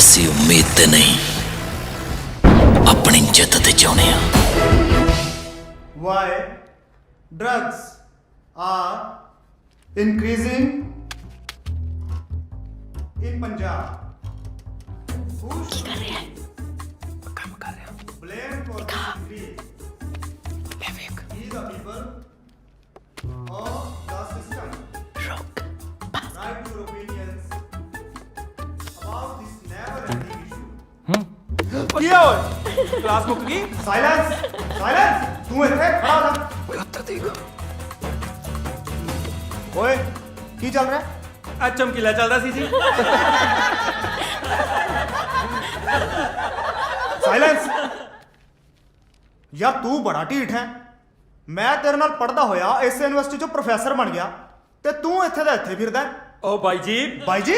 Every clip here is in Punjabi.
ਅਸੀਂ ਉਮੀਦ ਤੇ ਨਹੀਂ ਆਪਣੀ ਜਿੱਤ ਤੇ ਚਾਹੁੰਦੇ ਹਾਂ। Why drugs are increasing in Punjab? Who should blame for this increase? We the people or the system? Write your opinions about this never-ending issue. ਕੀ ਆ ਓਏ ਕਲਾਸ ਮੁੱਕ ਗਈ? Silence! Silence! ਤੂੰ ਇੱਥੇ ਖੜਾ ਹੋ ਜਾ। ਓਏ ਕੀ ਚੱਲ ਰਿਹਾ? ਆ ਚਮਕੀਲਾ ਚੱਲਦਾ ਸੀ ਜੀ। ਸਾਇਲੈਂਸ। ਯਾਰ ਤੂੰ ਬੜਾ ਢੀਠ ਹੈ। ਮੈਂ ਤੇਰੇ ਨਾਲ ਪੜਦਾ ਹੋਇਆ ਇਸੇ ਯੂਨੀਵਰਸਿਟੀ ਚੋਂ ਪ੍ਰੋਫੈਸਰ ਬਣ ਗਿਆ ਤੇ ਤੂੰ ਇੱਥੇ ਦਾ ਇੱਥੇ ਫਿਰਦਾ ਹੈ। ਓ ਬਾਈ ਜੀ ਬਾਈ ਜੀ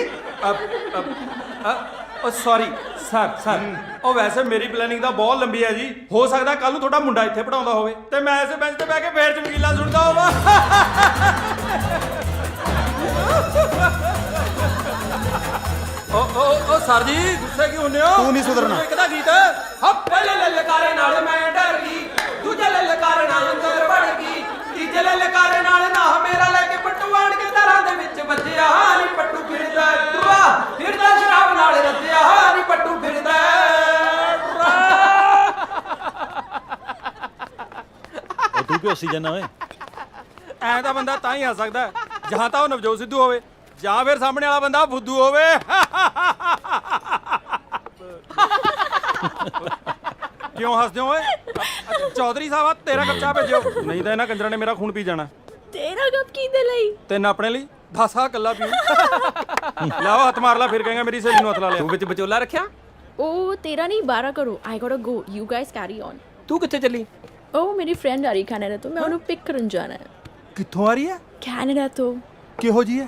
ਓ ਸੌਰੀ ਸਰ ਉਹ ਵੈਸੇ ਮੇਰੀ ਪਲੈਨਿੰਗ ਤਾਂ ਬਹੁਤ ਲੰਬੀ ਹੈ ਜੀ। ਹੋ ਸਕਦਾ ਕੱਲ ਨੂੰ ਤੁਹਾਡਾ ਮੁੰਡਾ ਇੱਥੇ ਪੜਾਉਂਦਾ ਹੋਵੇ ਤੇ ਮੈਂ ਇਸੇ ਬੈਂਚ ਤੇ ਬਹਿ ਕੇ ਫੇਰ ਚਮਕੀਲਾ ਸੁਣਦਾ ਹੋਵਾਂ। ਓ ਸਰ ਜੀ ਗੁੱਸੇ ਕਿਉਂ ਹੁੰਦੇ ਹੋ? ਤੂੰ ਨਹੀਂ ਸੁਧਰਨਾ। ਇੱਕ ਦਾ ਗੀਤ ਹਾ ਪਹਿਲੇ ਲਲਕਾਰੇ ਨਾਲ ਮੈਂ ਡਰ ਗਈ, ਦੂਜੇ ਲਲਕਾਰੇ ਨਾਲ ਅੰਦਰ ਵੜ ਗਈ, ਤੀਜੇ ਲਲਕਾਰੇ ਨਾਲ ਨਾ ਮੇਰਾ ਲੈ ਕੇ ਪੱਟੂ ਆਣ ਕੇ ਦਰਾਂ ਦੇ ਵਿੱਚ ਵੱਜਿਆ। ਨੀ ਪੱਟੂ ਫਿਰਦਾ ਟੁਆ ਫਿਰਦਾ ਸ਼ਰਾਬ ਨਾਲ ਰੱਜਿਆ। ਨੀ ਪੱਟੂ ਫਿਰਦਾ ਤੂੰ ਕਿਉਂ ਹੱਸੀ ਜਾਂਦਾ ਓਏ? ਐ ਤਾਂ ਬੰਦਾ ਤਾਂ ਹੀ ਆ ਸਕਦਾ ਜਾਂ ਤਾਂ ਉਹ ਨਵਜੋਤ ਸਿੱਧੂ ਹੋਵੇ ਜਾਂ ਫਿਰ ਸਾਹਮਣੇ ਵਾਲਾ ਬੰਦਾ ਫੁੱਦੂ ਹੋਵੇ। ਕਿਉਂ ਹੱਸਦੇ ਹੋ ਓਏ? ਚੌਧਰੀ ਸਾਹਿਬ ਤੇਰਾ ਕੱਪ ਚਾਹ ਭੇਜਿਓ, ਨਹੀਂ ਤਾਂ ਇਹਨਾਂ ਕੰਜਰਾਂ ਨੇ ਮੇਰਾ ਖੂਨ ਪੀ ਜਾਣਾ। ਤੇਰਾ ਕੱਪ ਕਿਹਦੇ ਲਈ? ਤਿੰਨ ਆਪਣੇ ਲਈ 10 ਆ ਕੱਲਾ ਪੀਊ। ਲਾਓ ਹੱਥ ਮਾਰ ਲਾ, ਫਿਰ ਕਹੇਗਾ ਮੇਰੀ ਸਹੇਲੀ ਨੂੰ ਹੱਥ ਲਾ ਲਿਆ। ਤੂੰ ਵਿੱਚ ਵਿਚੋਲਾ ਰੱਖਿਆ? ਉਹ ਤੇਰਾ ਨਹੀਂ 12 ਕਰੋ। ਆਈ ਗੋਟਾ ਗੋ, ਯੂ ਗਾਇਸ ਕੈਰੀ ਔਨ। ਤੂੰ ਕਿੱਥੇ ਚੱਲੀ? ਉਹ ਮੇਰੀ ਫਰੈਂਡ ਆ ਰਹੀ ਕੈਨੇਡਾ ਤੋਂ, ਮੈਂ ਉਹਨੂੰ ਪਿਕ ਕਰਨ ਜਾਣਾ ਹੈ। ਕਿੱਥੋਂ ਆ ਰਹੀ ਹੈ? ਕੈਨੇਡਾ ਤੋਂ। ਕਿਹੋ ਜੀ ਹੈ?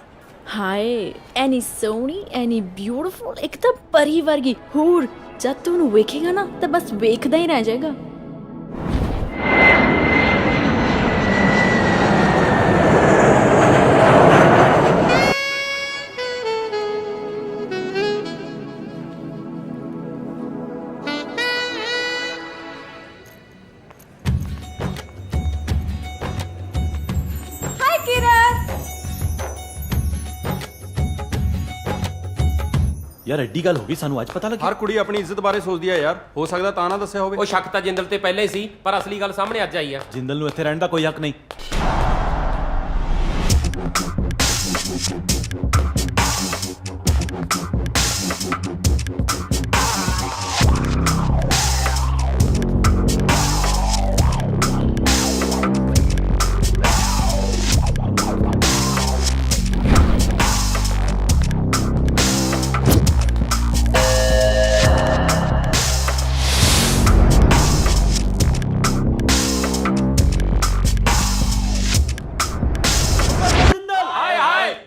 ਹਾਏ ਐਨੀ ਸੋਹਣੀ, ਐਨੀ ਬਿਊਟੀਫੁਲ, ਇੱਕ ਤਾਂ ਪਰੀ ਵਰਗੀ। ਹੋਰ ਜਦ ਤੂੰ ਉਹਨੂੰ ਵੇਖੇਗਾ ਨਾ ਤਾਂ ਬਸ ਵੇਖਦਾ ਹੀ ਰਹਿ ਜਾਏਗਾ। ਹਾਈ ਕਿਰਨ। ਯਾਰ ਐਡੀ ਗੱਲ ਹੋ ਗਈ, ਸਾਨੂੰ ਅੱਜ ਪਤਾ ਲੱਗਿਆ। ਹਰ ਕੁੜੀ ਆਪਣੀ ਇੱਜ਼ਤ ਬਾਰੇ ਸੋਚਦੀ ਹੈ ਯਾਰ, ਹੋ ਸਕਦਾ ਤਾਂ ਨਾ ਦੱਸਿਆ ਹੋਵੇ। ਉਹ ਸ਼ੱਕ ਤਾਂ ਜਿੰਦਲ ਤੇ ਪਹਿਲਾਂ ਹੀ ਸੀ, ਪਰ ਅਸਲੀ ਗੱਲ ਸਾਹਮਣੇ ਅੱਜ ਆਈ ਆ। ਜਿੰਦਲ ਨੂੰ ਇੱਥੇ ਰਹਿਣ ਦਾ ਕੋਈ ਹੱਕ ਨਹੀਂ।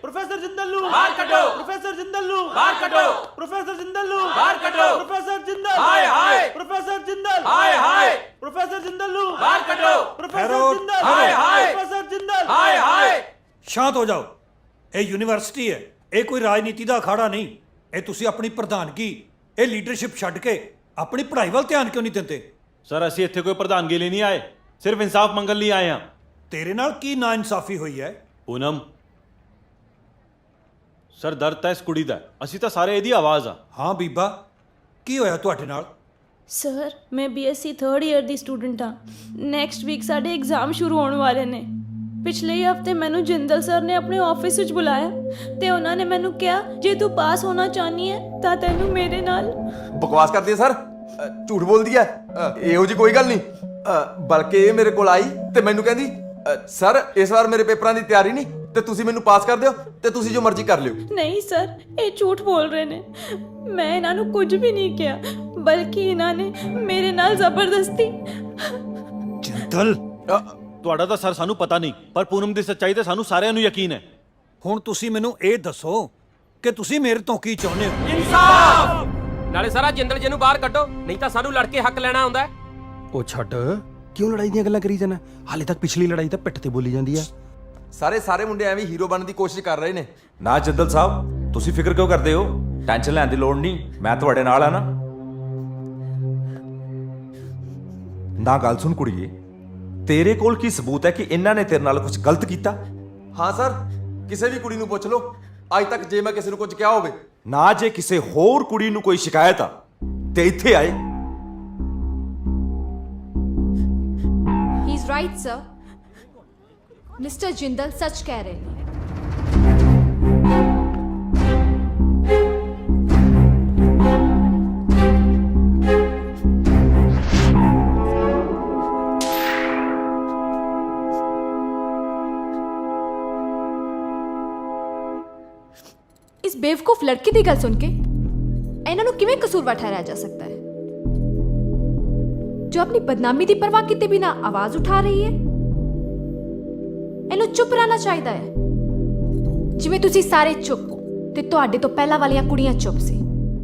ਪ੍ਰੋਫੈਸਰ ਜਿੰਦਲ ਨੂੰ ਬਾਹਰ ਕੱਢੋ। ਪ੍ਰੋਫੈਸਰ ਜਿੰਦਲ ਨੂੰ ਬਾਹਰ ਕੱਢੋ। ਪ੍ਰੋਫੈਸਰ ਜਿੰਦਲ ਨੂੰ ਬਾਹਰ ਕੱਢੋ। ਪ੍ਰੋਫੈਸਰ ਜਿੰਦਲ ਹਾਏ ਹਾਏ। ਪ੍ਰੋਫੈਸਰ ਜਿੰਦਲ ਹਾਏ ਹਾਏ। ਪ੍ਰੋਫੈਸਰ ਜਿੰਦਲ ਨੂੰ ਬਾਹਰ ਕੱਢੋ। ਪ੍ਰੋਫੈਸਰ ਜਿੰਦਲ ਹਾਏ ਹਾਏ। ਪ੍ਰੋਫੈਸਰ ਜਿੰਦਲ ਹਾਏ ਹਾਏ। ਸ਼ਾਂਤ ਹੋ ਜਾਓ। ਇਹ ਯੂਨੀਵਰਸਿਟੀ ਹੈ, ਇਹ ਕੋਈ ਰਾਜਨੀਤੀ ਦਾ ਅਖਾੜਾ ਨਹੀਂ। ਇਹ ਤੁਸੀਂ ਆਪਣੀ ਪ੍ਰਧਾਨਗੀ, ਇਹ ਲੀਡਰਸ਼ਿਪ ਛੱਡ ਕੇ ਆਪਣੀ ਪੜ੍ਹਾਈ ਵੱਲ ਧਿਆਨ ਕਿਉਂ ਨਹੀਂ ਦਿੰਦੇ? ਸਰ ਅਸੀਂ ਇੱਥੇ ਕੋਈ ਪ੍ਰਧਾਨਗੀ ਲਈ ਨਹੀਂ ਆਏ, ਸਿਰਫ ਇਨਸਾਫ ਮੰਗਣ ਲਈ ਆਏ ਹਾਂ। ਤੇਰੇ ਨਾਲ ਕੀ ਨਾਇਨਸਾਫੀ ਹੋਈ ਹੈ? ਪੂਨਮ ਸਰ, ਦਰਦ ਤਾਂ ਇਸ ਕੁੜੀ ਦਾ, ਅਸੀਂ ਤਾਂ ਸਾਰੇ ਇਹਦੀ ਆਵਾਜ਼ ਆ। ਹਾਂ ਬੀਬਾ, ਕੀ ਹੋਇਆ ਤੁਹਾਡੇ ਨਾਲ? ਸਰ ਮੈਂ BSc 3rd ਈਅਰ ਦੀ ਸਟੂਡੈਂਟ ਹਾਂ। ਨੈਕਸਟ ਵੀਕ ਸਾਡੇ ਐਗਜ਼ਾਮ ਸ਼ੁਰੂ ਹੋਣ ਵਾਲੇ ਨੇ। ਪਿਛਲੇ ਹਫਤੇ ਮੈਨੂੰ ਜਿੰਦਲ ਸਰ ਨੇ ਆਪਣੇ ਆਫਿਸ ਵਿੱਚ ਬੁਲਾਇਆ ਤੇ ਉਹਨਾਂ ਨੇ ਮੈਨੂੰ ਕਿਹਾ ਜੇ ਤੂੰ ਪਾਸ ਹੋਣਾ ਚਾਹਨੀ ਹੈ ਤਾਂ ਤੈਨੂੰ ਮੇਰੇ ਨਾਲ। ਬਕਵਾਸ ਕਰਦੀ ਹੈ ਸਰ, ਝੂਠ ਬੋਲਦੀ ਹੈ। ਇਹੋ ਜੀ ਕੋਈ ਗੱਲ ਨਹੀਂ। ਬਲਕਿ ਇਹ ਮੇਰੇ ਕੋਲ ਆਈ ਤੇ ਮੈਨੂੰ ਕਹਿੰਦੀ ਸਰ ਇਸ ਵਾਰ ਮੇਰੇ ਪੇਪਰਾਂ ਦੀ ਤਿਆਰੀ ਨਹੀਂ ਤੇ ਤੁਸੀਂ ਮੈਨੂੰ ਪਾਸ ਕਰ ਦਿਓ ਤੇ ਤੁਸੀਂ ਜੋ ਮਰਜ਼ੀ ਕਰ ਲਿਓ। ਨਹੀਂ ਸਰ, ਇਹ ਝੂਠ ਬੋਲ ਰਹੇ ਨੇ। ਮੈਂ ਇਹਨਾਂ ਨੂੰ ਕੁਝ ਵੀ ਨਹੀਂ ਕਿਹਾ, ਬਲਕਿ ਇਹਨਾਂ ਨੇ ਮੇਰੇ ਨਾਲ ਜ਼ਬਰਦਸਤੀ। ਜਿੰਦਲ, ਤੁਹਾਡਾ ਤਾਂ ਸਰ ਸਾਨੂੰ ਪਤਾ ਨਹੀਂ, ਪਰ ਪੂਨਮ ਦੀ ਸੱਚਾਈ ਤੇ ਸਾਨੂੰ ਸਾਰਿਆਂ ਨੂੰ ਯਕੀਨ ਹੈ। ਹੁਣ ਤੁਸੀਂ ਮੈਨੂੰ ਇਹ ਦੱਸੋ ਕਿ ਤੁਸੀਂ ਮੇਰੇ ਤੋਂ ਕੀ ਚਾਹੁੰਦੇ ਹੋ? ਇਨਸਾਫ। ਨਾਲੇ ਸਾਰਾ ਜਿੰਦਲ ਜਿਹਨੂੰ ਬਾਹਰ ਕੱਢੋ, ਨਹੀਂ ਤਾਂ ਸਾਨੂੰ ਲੜ ਕੇ ਹੱਕ ਲੈਣਾ ਆਉਂਦਾ ਹੈ। ਉਹ ਛੱਡ, ਕਿਉਂ ਲੜਾਈ ਦੀਆਂ ਗੱਲਾਂ ਕਰੀ ਜਾਣਾ? ਹਾਲੇ ਤੱਕ ਪਿਛਲੀ ਲੜਾਈ ਤਾਂ ਪਿੱਠ ਤੇ ਬੋਲੀ ਜਾਂਦੀ ਆ। ਸਾਰੇ ਮੁੰਡੇ ਐਵੇਂ ਹੀਰੋ ਬਣਨ ਦੀ ਕੋਸ਼ਿਸ਼ ਕਰ ਰਹੇ ਨੇ। ਨਾ ਜਿੰਦਲ ਸਾਹਿਬ, ਤੁਸੀਂ ਫਿਕਰ ਕਿਉਂ ਕਰਦੇ ਹੋ? ਟੈਨਸ਼ਨ ਲੈਣ ਦੀ ਲੋੜ ਨਹੀਂ, ਮੈਂ ਤੁਹਾਡੇ ਨਾਲ ਆ ਨਾ। ਨਾ ਗੱਲ ਸੁਣ ਕੁੜੀਏ, ਤੇਰੇ ਕੋਲ ਕੀ ਸਬੂਤ ਹੈ ਕਿ ਇਹਨਾਂ ਨੇ ਤੇਰੇ ਨਾਲ ਕੁਝ ਗਲਤ ਕੀਤਾ? ਹਾਂ ਸਰ, ਕਿਸੇ ਵੀ ਕੁੜੀ ਨੂੰ ਪੁੱਛ ਲਓ, ਅੱਜ ਤੱਕ ਜੇ ਮੈਂ ਕਿਸੇ ਨੂੰ ਕੁਝ ਕਿਹਾ ਹੋਵੇ ਨਾ, ਜੇ ਕਿਸੇ ਹੋਰ ਕੁੜੀ ਨੂੰ ਕੋਈ ਸ਼ਿਕਾਇਤ ਆ ਤੇ ਇੱਥੇ ਆਏ। He is right sir. Mister Jindal सच कह रहे हैं। इस बेवकूफ लड़की की गल सुन के इन्हों किवें कसूरवार ठहराया जा सकता है, जो अपनी बदनामी की परवाह किए बिना आवाज उठा रही है। इन्हों चुप रहना चाहिए है, जिवें तुसी सारे चुप हो ते तुहाडे तो पहला वालियां कुड़ियां चुप सी।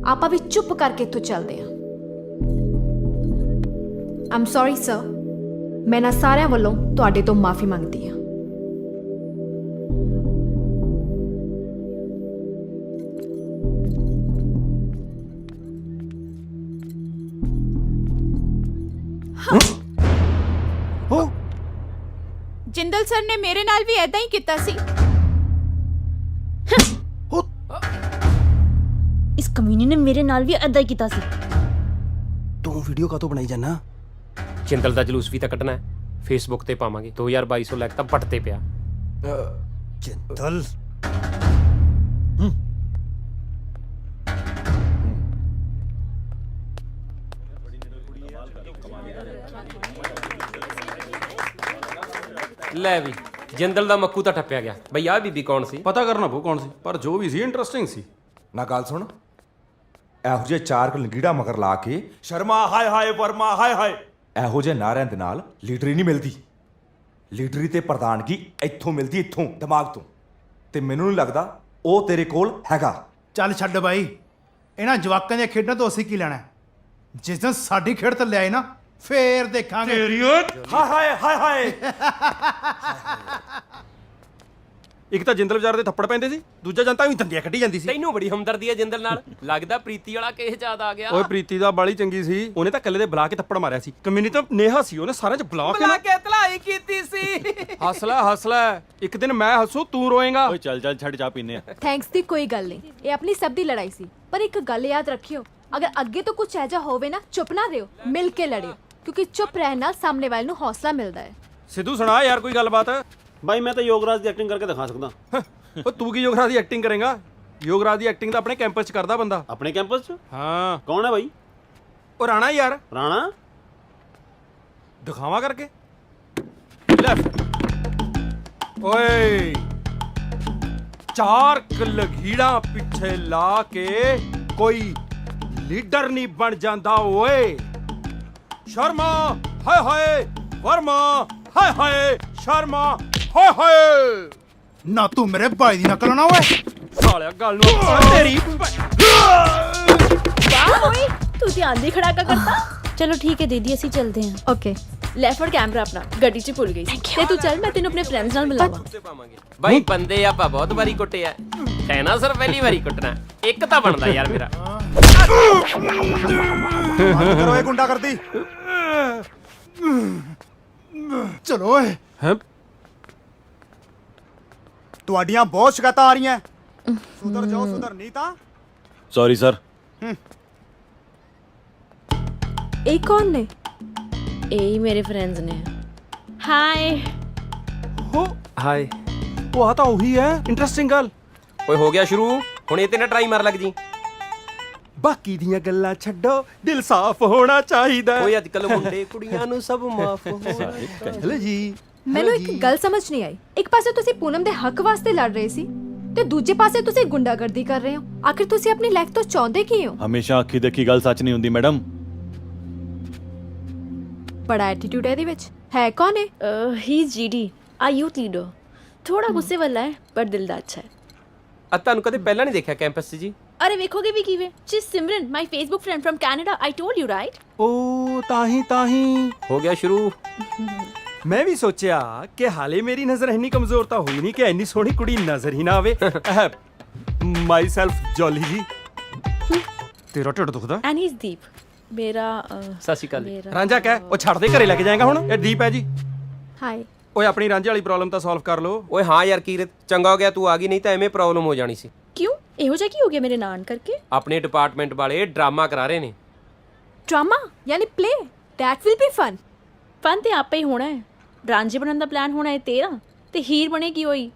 आपां भी चुप करके इत्थों चलदे हां। आई एम सॉरी सर, मैं ना सारिਆਂ ਵੱਲੋਂ ਤੁਹਾਡੇ ਤੋਂ माफी ਮੰਗਦੀ ਹਾਂ। ਜਿੰਦਲ ਸਰ ਨੇ ਮੇਰੇ ਨਾਲ ਵੀ ਐਦਾਂ ਹੀ ਕੀਤਾ ਸੀ। ਇਸ ਕਮੀਨੀ ਨੇ ਮੇਰੇ ਨਾਲ ਵੀ ਐਦਾਂ ਹੀ ਕੀਤਾ ਸੀ। ਤੂੰ ਵੀਡੀਓ ਕਾਤੋਂ ਬਣਾਈ ਜਾਨਾ? ਜਿੰਦਲ ਦਾ ਜਲੂਸ ਵੀ ਤਾਂ ਕੱਢਣਾ ਹੈ, ਫੇਸਬੁੱਕ ਤੇ ਪਾਵਾਂਗੇ। 2200 ਲਾਇਕ ਤਾਂ ਪੱਟ ਤੇ ਪਿਆ। ਜਿੰਦਲ ਲੈ ਵੀ ਜਿੰਦਲ ਦਾ ਮੱਕੂ ਤਾਂ ਠੱਪਿਆ ਗਿਆ। ਬਈ ਆਹ ਬੀਬੀ ਕੌਣ ਸੀ? ਪਤਾ ਕਰਨਾ ਪਊ ਕੌਣ ਸੀ, ਪਰ ਜੋ ਵੀ ਸੀ ਇੰਟਰਸਟਿੰਗ ਸੀ। ਨਾ ਗੱਲ ਸੁਣ, ਇਹੋ ਜਿਹੇ ਚਾਰ ਲੰਗੀੜਾ ਮਗਰ ਲਾ ਕੇ ਸ਼ਰਮਾ ਹਾਏ ਹਾਏ, ਵਰਮਾ ਹਾਏ ਹਾਏ, ਇਹੋ ਜਿਹੇ ਨਾਰਿਆਂ ਦੇ ਨਾਲ ਲੀਡਰੀ ਨਹੀਂ ਮਿਲਦੀ। ਲੀਡਰੀ ਤੇ ਪ੍ਰਧਾਨਗੀ ਇੱਥੋਂ ਮਿਲਦੀ, ਇੱਥੋਂ ਦਿਮਾਗ ਤੋਂ। ਤੇ ਮੈਨੂੰ ਨਹੀਂ ਲੱਗਦਾ ਉਹ ਤੇਰੇ ਕੋਲ ਹੈਗਾ। ਚੱਲ ਛੱਡ ਬਾਈ, ਇਹਨਾਂ ਜਵਾਕਾਂ ਦੀਆਂ ਖੇਡਾਂ ਤੋਂ ਅਸੀਂ ਕੀ ਲੈਣਾ ਹੈ? ਜਿਸ ਦਿਨ ਸਾਡੀ ਖੇਡ ਤੇ ਲਿਆਏ ਨਾ, ਫੇਰ ਦੇਖਾਂਗੇ। ਹਾਏ ਹਾਏ ਹਾਏ ਹਾਏ। ਇੱਕ ਤਾਂ ਜਿੰਦਲ ਵਿਚਾਰ ਦੇ ਥੱਪੜ ਪੈਂਦੇ ਸੀ, ਦੂਜਾ ਜਨਤਾ ਵੀ ਦੰਦੀਆਂ ਕੱਢੀ ਜਾਂਦੀ ਸੀ। ਤੈਨੂੰ ਬੜੀ ਹਮਦਰਦੀ ਹੈ ਜਿੰਦਲ ਨਾਲ। ਲੱਗਦਾ ਪ੍ਰੀਤੀ ਵਾਲਾ ਕੇਸ ਯਾਦ ਆ ਗਿਆ। ਓਏ ਪ੍ਰੀਤੀ ਦਾ ਬਾਲੀ ਚੰਗੀ ਸੀ, ਉਹਨੇ ਤਾਂ ਕੱਲੇ ਦੇ ਬੁਲਾ ਕੇ ਥੱਪੜ ਮਾਰਿਆ ਸੀ। ਕਮਿਊਨੀ ਤਾਂ ਨੇਹਾ ਸੀ, ਉਹਨੇ ਸਾਰਿਆਂ ਚ ਬੁਲਾ ਕੇ ਧਲਾਈ ਕੀਤੀ ਸੀ। ਹੱਸ ਲੈ, ਇੱਕ ਦਿਨ ਮੈਂ ਹੱਸੂ ਤੂੰ ਰੋਏਗਾ। ਓਏ ਚੱਲ ਚੱਲ ਛੱਡ, ਚਾਹ ਪੀਨੇ ਆ। ਥੈਂਕਸ ਦੀ ਕੋਈ ਗੱਲ ਨਹੀਂ, ਇਹ ਆਪਣੀ ਸਭ ਦੀ ਲੜਾਈ ਸੀ। ਪਰ ਇੱਕ ਗੱਲ ਯਾਦ ਰੱਖਿਓ, ਅਗਰ ਅੱਗੇ ਤੋਂ ਕੁਝ ਐਜਾ ਹੋਵੇ ਨਾ, ਚੁੱਪ ਨਾ ਰਹੋ, ਮਿਲ ਕੇ ਲੜਿਓ, ਕਿਉਂਕਿ ਚੁੱਪ ਰਹਿਣ ਨਾਲ ਸਾਹਮਣੇ ਵਾਲੇ ਨੂੰ ਹੌਸਲਾ ਮਿਲਦਾ ਹੈ। ਸਿੱਧੂ ਸੁਣਾ ਯਾਰ ਕੋਈ ਗੱਲਬਾਤ। ਬਾਈ ਮੈਂ ਤਾਂ ਯੋਗਰਾਜ ਦੀ ਐਕਟਿੰਗ ਕਰਕੇ ਦਿਖਾ ਸਕਦਾ। ਓ ਤੂੰ ਕੀ ਯੋਗਰਾਜ ਦੀ ਐਕਟਿੰਗ ਕਰੇਗਾ? ਯੋਗਰਾਜ ਦੀ ਐਕਟਿੰਗ ਤਾਂ ਆਪਣੇ ਕੈਂਪਸ 'ਚ ਕਰਦਾ ਬੰਦਾ। ਆਪਣੇ ਕੈਂਪਸ 'ਚ? ਹਾਂ। ਕੌਣ ਹੈ ਬਾਈ? ਉਹ ਰਾਣਾ ਯਾਰ। ਰਾਣਾ? ਦਿਖਾਵਾਂ ਕਰਕੇ ਲੈ ਓਏ, ਚਾਰ ਲਗੀੜਾਂ ਪਿੱਛੇ ਲਾ ਕੇ ਕੋਈ ਲੀਡਰ ਨਹੀਂ ਬਣ ਜਾਂਦਾ ਓਏ। ਸ਼ਰਮਾ ਹਾਏ ਹਾਏ, ਵਰਮਾ ਹਾਏ ਹਾਏ, ਸ਼ਰਮਾ ਹਾਏ ਹਾਏ। ਨਾ ਤੂੰ ਮੇਰੇ ਭਾਈ ਦੀ ਨਕਲ ਨਾ ਓਏ। ਸਾਲਿਆ ਗੱਲ ਨੂੰ ਤੇਰੀ ਵਾਹ ਓਏ, ਤੂੰ ਧਿਆਨ ਦੀ ਖੜਾਕਾ ਕਰਤਾ। ਚਲੋ ਠੀਕ ਹੈ ਦੀਦੀ, ਅਸੀਂ ਚੱਲਦੇ ਹਾਂ। ਓਕੇ, ਲੈ ਫੜ ਕੈਮਰਾ ਆਪਣਾ, ਗੱਡੀ 'ਚ ਭੁੱਲ ਗਈ ਸੀ। ਤੇ ਤੂੰ ਚੱਲ, ਮੈਂ ਤੈਨੂੰ ਆਪਣੇ ਫਰੈਂਡਸ ਨਾਲ ਮਿਲਾਵਾਂ। ਬਾਈ ਬੰਦੇ ਆਪਾਂ ਬਹੁਤ ਵਾਰੀ ਕੁੱਟੇ ਆ, ਕਹਿਣਾ ਸਰ ਪਹਿਲੀ ਵਾਰੀ ਕੁੱਟਣਾ। ਇੱਕ ਤਾਂ ਬਣਦਾ ਯਾਰ ਮੇਰਾ। ਕਰੋ ਇਹ ਗੁੰਡਾ ਕਰਦੀ। ਚਲੋ ਓਏ, ਹੈ। ਤੁਹਾਡੀਆਂ ਬਹੁਤ ਸ਼ਿਕਾਇਤਾਂ ਆ ਰਹੀਆਂ। ਸੁਧਰ ਜਾਓ, ਸੁਧਰ ਨਹੀਂ ਤਾਂ। Sorry sir. ਇਹ ਕੌਣ ਨੇ? ਇਹ ਹੀ ਮੇਰੇ ਫਰੈਂਡਸ ਨੇ। ਹਾਈ। ਹੋ ਹਾਏ। ਉਹ ਆ ਤਾਂ ਉਹੀ ਹੈ, ਇੰਟਰਸਟਿੰਗ ਗੱਲ। ਓਏ ਹੋ ਗਿਆ ਸ਼ੁਰੂ, ਹੁਣ ਇਹ ਤੇ ਨਾ ਟਰਾਈ ਮਾਰ ਲੱਗ ਜੀ। ਬਾਕੀ ਦੀਆਂ ਗੱਲਾਂ ਛੱਡੋ, ਦਿਲ ਸਾਫ਼ ਹੋਣਾ ਚਾਹੀਦਾ। ਓਏ ਅੱਜ ਕੱਲ ਮੁੰਡੇ ਕੁੜੀਆਂ ਨੂੰ ਸਭ ਮਾਫ ਹੋਣਾ। ਚਲੋ ਜੀ। ਮੈਨੂੰ ਇੱਕ ਗੱਲ ਸਮਝ ਨਹੀਂ ਆਈ। ਇੱਕ ਪਾਸੇ ਤੁਸੀਂ ਪੂਨਮ ਦੇ ਹੱਕ ਵਾਸਤੇ ਲੜ ਰਹੇ ਸੀ ਤੇ ਦੂਜੇ ਪਾਸੇ ਤੁਸੀਂ ਗੁੰਡਾਗਰਦੀ ਕਰ ਰਹੇ ਹੋ। ਆਖਿਰ ਤੁਸੀਂ ਆਪਣੀ ਲਾਈਫ ਤੋਂ ਚਾਹੁੰਦੇ ਕੀ ਹੋ? ਹਮੇਸ਼ਾ ਅੱਖੀ ਦੇਖੀ ਗੱਲ ਸੱਚ ਨਹੀਂ ਹੁੰਦੀ ਮੈਡਮ। ਬੜਾ ਐਟੀਟਿਊਡ ਹੈ ਇਹਦੇ ਵਿੱਚ। ਹੈ ਕੌਣ ਹੈ? ਹੀ ਇਜ਼ ਜੀਡੀ, ਆ ਯੂਥ ਲੀਡਰ। ਥੋੜਾ ਗੁੱਸੇ ਵਾਲਾ ਹੈ ਪਰ ਦਿਲ ਦਾ ਅੱਛਾ ਹੈ। ਆ ਤੁਹਾਨੂੰ ਕਦੇ ਪਹਿਲਾਂ ਨਹੀਂ ਦੇਖਿਆ ਕੈਂਪਸ 'ਚ ਜੀ। ਅਰੇ ਵੇਖੋਗੇ ਵੀ ਕਿਵੇਂ? ਜੀ Simran, my Facebook friend from Canada, I told you right. ਓ ਤਾਂ ਹੀ ਹੋ ਗਿਆ ਸ਼ੁਰੂ। ਮੈਂ ਵੀ ਸੋਚਿਆ ਕਿ ਹਾਲੇ ਮੇਰੀ ਨਜ਼ਰ ਇੰਨੀ ਕਮਜ਼ੋਰ ਤਾਂ ਹੋਈ ਨਹੀਂ ਕਿ ਇੰਨੀ ਸੋਹਣੀ ਕੁੜੀ ਨਜ਼ਰ ਹੀ ਨਾ ਆਵੇ। ਮਾਈ ਸੈਲਫ ਜੋਲੀ ਜੀ। ਤੇਰਾ ਢਿੱਡ ਦੁਖਦਾ? ਐਂਡ ਹੀ ਇਜ਼ ਦੀਪ ਮੇਰਾ ਸਤਿ ਸ਼੍ਰੀ ਅਕਾਲ ਜੀ। ਰਾਂਝਾ ਕਹਿ, ਉਹ ਛੱਡ ਦੇ, ਘਰੇ ਲੈ ਕੇ ਜਾਏਗਾ ਹੁਣ। ਇਹ ਦੀਪ ਹੈ ਜੀ। ਹਾਈ। ਓਏ ਆਪਣੀ ਰਾਂਝੇ ਵਾਲੀ ਪ੍ਰੋਬਲਮ ਤਾਂ ਸੋਲਵ ਕਰ ਲਓ। ਓਏ ਹਾਂ ਯਾਰ ਕੀਰਤ, ਚੰਗਾ ਹੋ ਗਿਆ ਤੂੰ ਆ ਗਈ, ਨਹੀਂ ਤਾਂ ਐਵੇਂ ਪ੍ਰੋਬਲਮ ਹੋ ਜਾਣੀ ਸੀ। ਕਿਉਂ ਇਹੋ ਜਿਹਾ ਕੀ ਹੋ ਗਿਆ ਮੇਰੇ ਨਾਨ ਕਰਕੇ? ਆਪਣੇ ਡਿਪਾਰਟਮੈਂਟ ਵਾਲੇ ਡਰਾਮਾ ਕਰਾ ਰਹੇ ਨੇ। ਡਰਾਮਾ ਯਾਨੀ play? That will be fun. Fun ਤੇ ਆਪੇ ਹੀ ਹੋਣਾ ਹੈ। ਰਾਂਝੇ ਬਣਨ ਦਾ ਪਲਾਨ ਹੋਣਾ ਹੈ ਤੇਰਾ, ਤੇ ਹੀਰ ਬਣੇਗੀ ਹੋਈ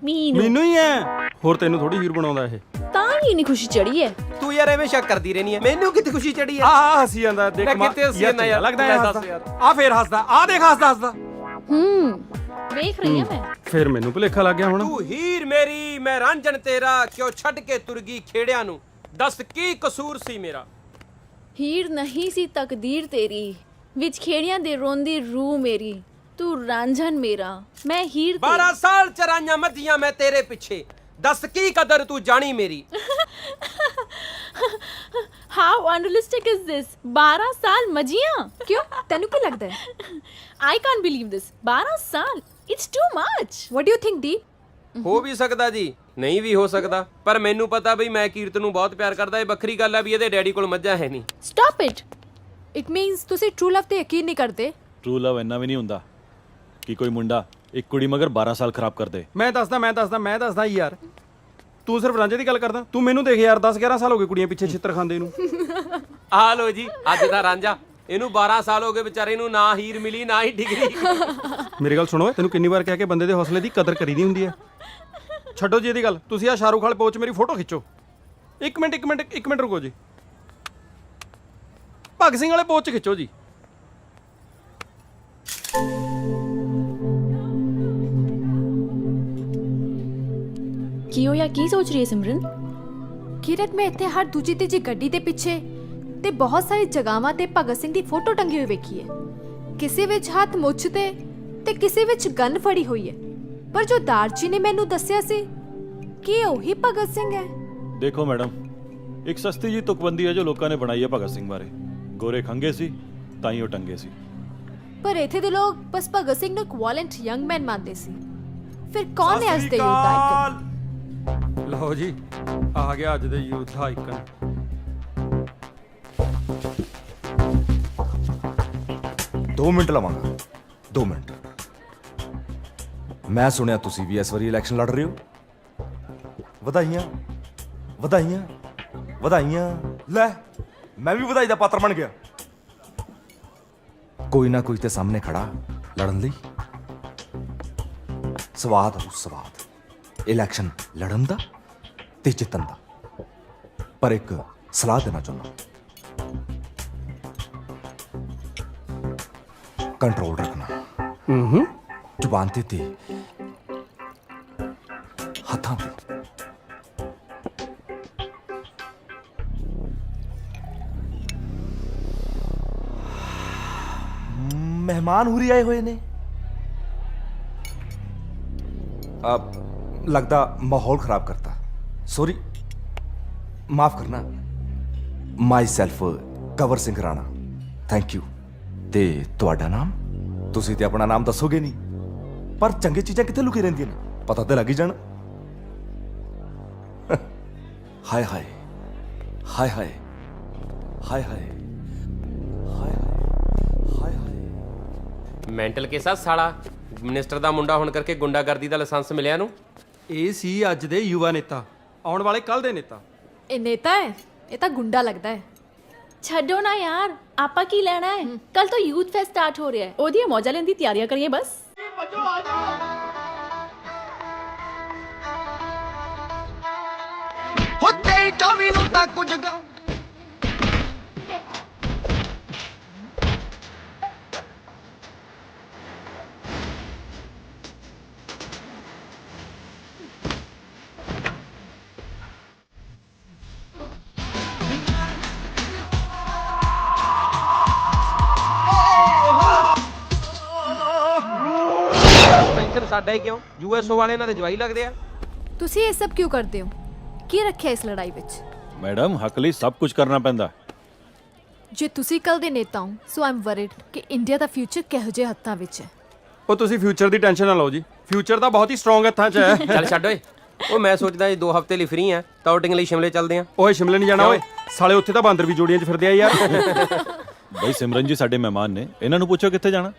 ਮੀਨੂ। ਮੈਨੂੰ ਹੀ ਹੈ, ਹੋਰ ਤੈਨੂੰ ਥੋੜੀ ਹੀਰ ਬਣਾਉਂਦਾ ਇਹ। ਤਾਂ ਹੀ ਇੰਨੀ ਖੁਸ਼ੀ ਚੜੀ ਹੈ। ਤੂੰ ਯਾਰ ਐਵੇਂ ਸ਼ੱਕ ਕਰਦੀ ਰਹਿਣੀ ਹੈ, ਮੈਨੂੰ ਕਿਤੇ ਖੁਸ਼ੀ ਚੜੀ ਹੈ। ਆ ਹੱਸੀ ਜਾਂਦਾ, ਦੇਖ ਮੈਂ ਕਿਤੇ ਹੱਸੀ ਜਾਂਦਾ ਯਾਰ, ਲੱਗਦਾ ਹੈ ਲੈ ਦੱਸ ਹੱਸਦਾ। ਯਾਰ। ਆ ਫੇਰ ਹੱਸਦਾ, ਆ ਦੇਖ ਹੱਸਦਾ। ਵੇਖ ਰਹੀ ਹਾਂ ਮੈਂ। ਫੇਰ ਮੈਨੂੰ ਭੁਲੇਖਾ ਲੱਗ ਗਿਆ ਹੁਣ। ਤੂੰ ਹੀਰ ਮੇਰੀ, ਮੈਂ ਰਾਂਝਣ ਤੇਰਾ, ਕਿਉਂ ਛੱਡ ਕੇ ਤੁਰ ਗਈ ਖੇੜਿਆਂ ਨੂੰ, ਦੱਸ ਕੀ ਕਸੂਰ ਸੀ ਮੇਰਾ। ਹੀਰ ਨਹੀਂ ਸੀ ਤਕਦੀਰ ਤੇਰੀ, ਵਿੱਚ ਖੇੜਿਆਂ ਦੇ ਰੋਂਦੀ ਰੂਹ ਮੇਰੀ। ਤੂੰ ਰਾਂਝਣ ਮੇਰਾ, ਮੈਂ ਹੀਰ 12 ਸਾਲ ਚਰਾਈਆਂ ਮੱਧੀਆਂ ਮੈਂ ਤੇਰੇ ਪਿੱਛੇ, ਦੱਸ ਕੀ ਕਦਰ ਤੂੰ ਜਾਣੀ ਮੇਰੀ। How ਅਨਰੀਅਲਿਸਟਿਕ is this? 12 ਸਾਲ ਮਜੀਆਂ? ਕਿਉਂ, ਤੈਨੂੰ ਕੀ ਲੱਗਦਾ ਹੈ? I can't believe this. 12 ਸਾਲ, it's too much. What do you think Deep? ਹੋ ਵੀ ਸਕਦਾ ਜੀ, ਨਹੀਂ ਵੀ ਹੋ ਸਕਦਾ, ਪਰ ਮੈਨੂੰ ਪਤਾ ਬਈ ਮੈਂ ਕੀਰਤ ਨੂੰ ਬਹੁਤ ਪਿਆਰ ਕਰਦਾ। ਇਹ ਵੱਖਰੀ ਗੱਲ ਆ ਵੀ ਇਹਦੇ ਡੈਡੀ ਕੋਲ ਮੱਝਾਂ ਹੈ ਨਹੀਂ। Stop it. ਇਟ ਮੀਨਸ ਤੁਸੀਂ ਟਰੂ ਲਵ ਤੇ ਯਕੀਨ ਨਹੀਂ ਕਰਦੇ? ਟਰੂ ਲਵ ਇੰਨਾ ਵੀ ਨਹੀਂ ਹੁੰਦਾ ਕਿ ਕੋਈ ਮੁੰਡਾ ਇੱਕ ਕੁੜੀ ਮਗਰ 12 ਸਾਲ ਖਰਾਬ ਕਰ ਦੇ। ਮੈਂ ਦੱਸਦਾ ਯਾਰ, ਤੂੰ ਸਿਰਫ ਰਾਂਝੇ ਦੀ ਗੱਲ ਕਰਦਾ। ਤੂੰ ਮੈਨੂੰ ਦੇਖ ਯਾਰ, 10-11 ਸਾਲ ਹੋ ਗਏ ਕੁੜੀਆਂ ਪਿੱਛੇ ਛਿੱਤਰ ਖਾਂਦੇ ਨੂੰ। ਆ ਲੋ ਜੀ, ਅੱਜ ਦਾ ਰਾਂਝਾ, ਇਹਨੂੰ 12 ਸਾਲ ਹੋ ਗਏ ਵਿਚਾਰੇ ਨੂੰ, ਨਾ ਹੀਰ ਮਿਲੀ ਨਾ ਹੀ ਡਿਗਰੀ। ਮੇਰੀ ਗੱਲ ਸੁਣੋ, ਤੈਨੂੰ ਕਿੰਨੀ ਵਾਰ ਕਿਹਾ ਕਿ ਬੰਦੇ ਦੇ ਹੌਸਲੇ ਦੀ ਕਦਰ ਕਰੀਦੀ ਹੁੰਦੀ ਹੈ। ਛੱਡੋ ਜੀ ਇਹਦੀ ਗੱਲ, ਤੁਸੀਂ ਆ ਸ਼ਾਹਰੁਖ ਵਾਲੇ ਪੋਚ ਮੇਰੀ ਫੋਟੋ ਖਿੱਚੋ। ਇੱਕ ਮਿੰਟ ਰੁਕੋ ਜੀ। ਭਗਤ ਸਿੰਘ ਵਾਲੇ ਪੋਚ ਖਿੱਚੋ ਜੀ। ਕੀ ਹੋਇਆ? ਕੀ ਸੋਚ ਰਹੀ ਹੈ ਸਿਮਰਨ? ਕਿਰਤ, ਮੈਂ ਇੱਥੇ ਹਰ ਦੂਜੀ ਤੀਜੀ ਗੱਡੀ ਦੇ ਪਿੱਛੇ ਤੇ ਬਹੁਤ ਸਾਰੀ ਜਗ੍ਹਾਵਾਂ ਤੇ ਭਗਤ ਸਿੰਘ ਦੀ ਫੋਟੋ ਟੰਗੀ ਹੋਈ ਵੇਖੀ ਹੈ। ਕਿਸੇ ਵਿੱਚ ਹੱਥ ਮੁੱਛ ਤੇ ਕਿਸੇ ਵਿੱਚ ਗਨ ਫੜੀ ਹੋਈ ਹੈ। ਪਰ ਜੋ ਦਾਰਚੀ ਨੇ ਮੈਨੂੰ ਦੱਸਿਆ ਸੀ ਕਿ ਉਹੀ ਭਗਤ ਸਿੰਘ ਹੈ। ਦੇਖੋ ਮੈਡਮ, ਇੱਕ ਸਸਤੀ ਜੀ ਤੁਕਬੰਦੀ ਹੈ ਜੋ ਲੋਕਾਂ ਨੇ ਬਣਾਈ ਹੈ ਭਗਤ ਸਿੰਘ ਬਾਰੇ। ਗੋਰੇ ਖੰਗੇ ਸੀ ਤਾਂ ਹੀ ਉਹ ਟੰਗੇ ਸੀ। ਪਰ ਇੱਥੇ ਦੇ ਲੋਕ ਬਸ ਭਗਤ ਸਿੰਘ ਨੂੰ ਇੱਕ ਵਾਇਲੈਂਟ ਯੰਗ ਮੈਨ ਮੰਨਦੇ ਸੀ। ਫਿਰ ਕੌਣ ਹੈ ਅੱਜ ਦੇ ਯੂਥ ਦਾ ਆਈਕਨ? ਲਓ ਜੀ, ਆ ਗਿਆ ਅੱਜ ਦੇ ਯੂਥ ਦਾ ਆਈਕਨ। ਦੋ ਮਿੰਟ ਲਵਾਂਗਾ, 2 ਮਿੰਟ। ਮੈਂ ਸੁਣਿਆ ਤੁਸੀਂ ਵੀ ਇਸ ਵਾਰੀ ਇਲੈਕਸ਼ਨ ਲੜ ਰਹੇ ਹੋ। ਵਧਾਈਆਂ। ਲੈ, ਮੈਂ ਵੀ ਵਧਾਈ ਦਾ ਪਾਤਰ ਬਣ ਗਿਆ। ਕੋਈ ਨਾ ਕੋਈ ਤੇ ਸਾਹਮਣੇ ਖੜਾ ਲੜਨ ਲਈ। ਸਵਾਦ ਇਲੈਕਸ਼ਨ ਲੜਨ ਦਾ ਤੇ ਜਿੱਤਣ ਦਾ। ਪਰ ਇੱਕ ਸਲਾਹ ਦੇਣਾ ਚਾਹੁੰਦਾ, ਕੰਟਰੋਲ ਰੱਖਣਾ। ਜ਼ੁਬਾਨ ਤੇ ਹੱਥਾਂ ਤੇ। ਮਹਿਮਾਨ ਹੁਰੀ ਆਏ ਹੋਏ ਨੇ। लगता माहौल खराब करता। सॉरी, माफ करना। Myself Kanwar Singh Rana. Thank you. ते तुहाडा नाम? तुसी ते अपना नाम दसोगे नहीं, पर चंगी चीज़ां कित्थे लुकी रहिंदियां ने, पता ते लग ही जाना। हाय हाय हाय हाय हाय हाय हाय हाय हाय। ਮੈਂਟਲ ਕੇ ਸਾਥ ਸਾਲਾ ਮਿਨਿਸਟਰ ਦਾ ਮੁੰਡਾ ਹੋਣ ਕਰਕੇ ਗੁੰਡਾਗਰਦੀ ਦਾ ਲਾਇਸੈਂਸ ਮਿਲਿਆ ਨੂੰ। ਇਹ ਸੀ ਅੱਜ ਦੇ ਯੁਵਾ ਨੇਤਾ, ਆਉਣ ਵਾਲੇ ਕੱਲ ਦੇ ਨੇਤਾ। ਇਹ ਨੇਤਾ ਹੈ, ਇਹ ਤਾਂ ਗੁੰਡਾ ਲੱਗਦਾ ਹੈ। ਛੱਡੋ ਨਾ ਯਾਰ, ਆਪਾਂ ਕੀ ਲੈਣਾ ਹੈ? ਕੱਲ ਤੋਂ ਯੂਥ ਫੈਸਟ ਸਟਾਰਟ ਹੋ ਰਿਹਾ ਹੈ, ਉਹਦੀਆਂ ਮੌਜਾਂ ਲੈਣ ਦੀ ਤਿਆਰੀਆਂ ਕਰੀਏ ਬਸ। ਹੋਤੇ ਟੋਵੀ ਨੂੰ ਤਾਂ ਕੁਝ ਗਾ ਸਾਡਾ ਹੀ ਕਿਉਂ? ਯੂਐਸਓ ਵਾਲੇ ਇਹਨਾਂ ਦੇ ਜਵਾਈ ਲੱਗਦੇ ਆ। ਤੁਸੀਂ ਇਹ ਸਭ ਕਿਉਂ ਕਰਦੇ ਹੋ? ਕੀ ਰੱਖਿਆ ਇਸ ਲੜਾਈ ਵਿੱਚ? ਮੈਡਮ, ਹੱਕ ਲਈ ਸਭ ਕੁਝ ਕਰਨਾ ਪੈਂਦਾ। ਜੇ ਤੁਸੀਂ ਕੱਲ ਦੇ ਨੇਤਾ ਹੋ, ਸੋ ਆਈ ਐਮ ਵਰਿਡ ਕਿ ਇੰਡੀਆ ਦਾ ਫਿਊਚਰ ਕਿਹੋ ਜਿਹੇ ਹੱਥਾਂ ਵਿੱਚ ਹੈ। ਉਹ ਤੁਸੀਂ ਫਿਊਚਰ ਦੀ ਟੈਨਸ਼ਨ ਨਾ ਲਓ ਜੀ, ਫਿਊਚਰ ਤਾਂ ਬਹੁਤ ਹੀ ਸਟਰੋਂਗ ਹੱਥਾਂ 'ਚ ਹੈ। ਚੱਲ ਛੱਡ ਓਏ, ਉਹ ਮੈਂ ਸੋਚਦਾ ਜੇ 2 ਹਫ਼ਤੇ ਲਈ ਫ੍ਰੀ ਆ ਤਾਂ ਆਊਟਿੰਗ ਲਈ ਸ਼ਿਮਲੇ ਚੱਲਦੇ ਆ। ਓਏ ਸ਼ਿਮਲੇ ਨਹੀਂ ਜਾਣਾ ਓਏ, ਸਾਲੇ ਉੱਥੇ ਤਾਂ ਬਾਂਦਰ ਵੀ ਜੋੜੀਆਂ 'ਚ ਫਿਰਦੇ ਆ ਯਾਰ। ਬਈ ਸਿਮਰਨ ਜੀ ਸਾਡੇ ਮਹਿਮਾਨ ਨੇ, ਇਹਨਾਂ ਨੂੰ ਪੁੱਛੋ ਕਿੱਥੇ ਜਾਣਾ।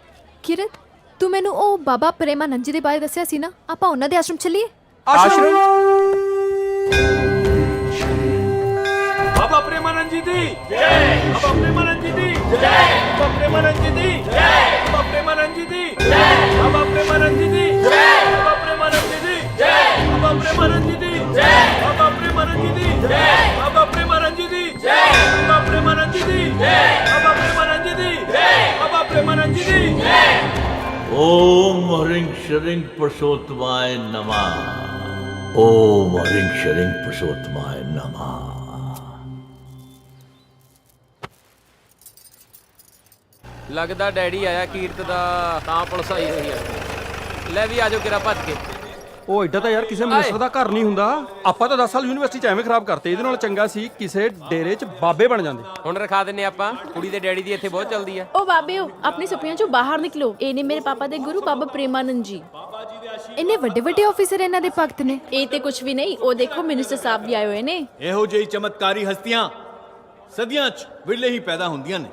ਕਿਰਤ, ਤੂੰ ਮੈਨੂੰ ਉਹ ਬਾਬਾ ਪ੍ਰੇਮਾਨੰਦ ਜੀ ਦੇ ਬਾਰੇ ਦੱਸਿਆ ਸੀ ਨਾ, ਆਪਾਂ ਉਹਨਾਂ ਦੇ ਆਸ਼ਰਮ ਚੱਲੀਏ। ਬਾਬਾ ਪ੍ਰੇਮਾਨੰਦ ਜੀ ਦੀ ਜੈ, ਬਾਬਾ ਪ੍ਰੇਮਾਨੰਦ ਜੀ ਦੀ ਜੈ, ਬਾਬਾ ਪ੍ਰੇਮਾਨੰਦ ਜੀ ਦੀ ਜੈ, ਬਾਬਾ ਪ੍ਰੇਮਾਨੰਦ ਜੀ ਦੀ ਜੈ, ਬਾਬਾ ਪ੍ਰੇਮਾਨੰਦ ਜੀ ਦੀ ਜੈ, ਬਾਬਾ ਪ੍ਰੇਮਾਨੰਦ ਜੀ ਦੀ ਜੈ, ਬਾਬਾ ਪ੍ਰੇਮਾਨੰਦ ਜੀ ਦੀ ਜੈ, ਬਾਬਾ ਪ੍ਰੇਮਾਨੰਦ ਜੀ ਦੀ ਜੈ, ਬਾਬਾ ਪ੍ਰੇਮਾਨੰਦ ਜੀ ਦੀ ਜੈ, ਬਾਬਾ ਪ੍ਰੇਮਾਨੰਦ ਜੀ ਦੀ ਜੈ, ਬਾਬਾ ਪ੍ਰੇਮਾਨੰਦ ਜੀ ਦੀ ਜੈ, ਬਾਬਾ ਪ੍ਰੇਮਾਨੰਦ ਜੀ ਦੀ ਜੈ। ओम ह्रीं श्रीं पुरुषोत्तमाय नमः। ओम ह्रीं श्रीं पुरुषोत्तमाय नमः। ਲੱਗਦਾ ਡੈਡੀ ਆਇਆ ਕੀਰਤ ਦਾ, ਤਾਂ ਪੁਲਿਸ ਆਈ ਹੋਈ ਆ। ਲੈ ਵੀ ਆਜੋ ਕਿਰਾ ਭੱਜ ਕੇ। ਉਹ ਐਡਾ ਤਾਂ ਯਾਰ ਕਿਸੇ ਮਿਨਿਸਟਰ ਦਾ ਘਰ ਨਹੀਂ ਹੁੰਦਾ। ਆਪਾਂ ਤਾਂ 10 ਸਾਲ ਯੂਨੀਵਰਸਿਟੀ 'ਚ ਐਵੇਂ ਖਰਾਬ ਕਰਤੇ, ਇਹਦੇ ਨਾਲ ਚੰਗਾ ਸੀ ਕਿਸੇ ਡੇਰੇ 'ਚ ਬਾਬੇ ਬਣ ਜਾਂਦੇ। ਹੁਣ ਰਖਾ ਦਿੰਨੇ ਆਪਾਂ, ਕੁੜੀ ਦੇ ਡੈਡੀ ਦੀ ਇੱਥੇ ਬਹੁਤ ਚੱਲਦੀ ਆ। ओ बाबे अपने सुपियां चो बाहर निकलो। ए ने मेरे पापा दे गुरु बाबा प्रेमानंद जी। ਇੰਨੇ ਵੱਡੇ ਵੱਡੇ ਆਫੀਸਰ ਇਹਨਾਂ ਦੇ ਭਗਤ ਨੇ। ए ते कुछ भी नहीं, ओ देखो मिनिस्टर साहब भी आए हुए ने। ਇਹੋ ਜਿਹੀ ਚਮਤਕਾਰੀ ਹਸਤੀਆਂ ਸਦੀਆਂ 'ਚ ਵਿਰਲੇ ਹੀ ਪੈਦਾ ਹੁੰਦੀਆਂ ਨੇ।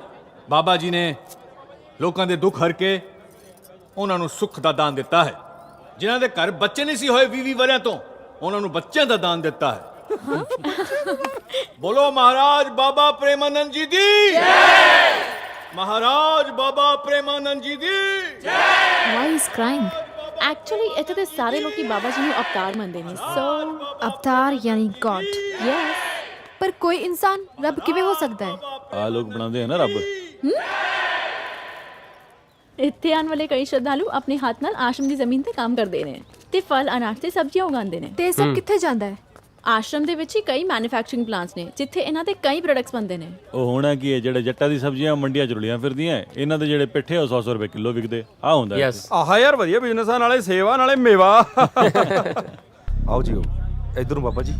ਬਾਬਾ ਜੀ ਨੇ ਲੋਕਾਂ ਦੇ ਦੁੱਖ ਹਰ ਕੇ ਉਹਨਾਂ ਨੂੰ ਸੁੱਖ ਦਾ ਦਾਨ ਦਿੱਤਾ ਹੈ। ਜਿਨ੍ਹਾਂ ਦੇ ਘਰ ਬੱਚੇ ਨਹੀਂ ਸੀ ਹੋਏ 20 ਵਰਿਆਂ ਤੋਂ, ਉਹਨਾਂ ਨੂੰ ਬੱਚਿਆਂ ਦਾ ਦਾਨ ਦਿੱਤਾ ਹੈ। ਬੋਲੋ ਮਹਾਰਾਜ ਬਾਬਾ ਪ੍ਰੇਮਾਨੰਦ ਜੀ ਦੀ ਜੈ, ਮਹਾਰਾਜ ਬਾਬਾ ਪ੍ਰੇਮਾਨੰਦ ਜੀ ਦੀ ਜੈ। Why is crying? एक्चुअली ਇੱਥੇ ਤੇ ਸਾਰੇ ਲੋਕੀ ਬਾਬਾ ਜੀ ਨੂੰ ਅਵਤਾਰ ਮੰਨਦੇ ਨੇ। ਸੋ ਅਵਤਾਰ ਯਾਨੀ ਗॉड। ਯੈਸ, ਪਰ ਕੋਈ ਇਨਸਾਨ ਰੱਬ ਕਿਵੇਂ ਹੋ ਸਕਦਾ ਹੈ? ਆ ਲੋਕ ਬਣਾਉਂਦੇ ਆ ਨਾ ਰੱਬ। ਇੱਥੇ ਆਉਣ ਵਾਲੇ ਕਈ ਸ਼ਰਧਾਲੂ ਆਪਣੇ ਹੱਥ ਨਾਲ ਆਸ਼ਰਮ ਦੀ ਜ਼ਮੀਨ ਤੇ ਕੰਮ ਕਰਦੇ ਨੇ ਤੇ ਫਲ ਅਨਾਜ ਤੇ ਸਬਜ਼ੀਆਂ ਉਗਾਉਂਦੇ ਨੇ। ਤੇ ਇਹ ਸਭ ਕਿੱਥੇ ਜਾਂਦਾ ਹੈ? ਆਸ਼ਰਮ ਦੇ ਵਿੱਚ ਹੀ ਕਈ ਮੈਨੂਫੈਕਚਰਿੰਗ ਪਲਾਂਟਸ ਨੇ ਜਿੱਥੇ ਇਹਨਾਂ ਦੇ ਕਈ ਪ੍ਰੋਡਕਟਸ ਬਣਦੇ ਨੇ। ਉਹ ਹੋਣਾ ਕੀ ਹੈ, ਜਿਹੜੇ ਜੱਟਾਂ ਦੀ ਸਬਜ਼ੀਆਂ ਮੰਡੀਆਂ 'ਚ ਰੁਲੀਆਂ ਫਿਰਦੀਆਂ, ਇਹਨਾਂ ਦੇ ਜਿਹੜੇ ਪਿੱਠੇ ਉਹ 100 ਰੁਪਏ ਕਿਲੋ ਵਿਕਦੇ ਆ ਹੁੰਦਾ। ਯੈਸ, ਆਹਾ ਯਾਰ ਵਧੀਆ ਬਿਜ਼ਨਸ ਆ, ਨਾਲੇ ਸੇਵਾ ਨਾਲੇ ਮੇਵਾ। ਆਓ ਜੀ ਇਧਰ ਨੂੰ ਬਾਬਾ ਜੀ।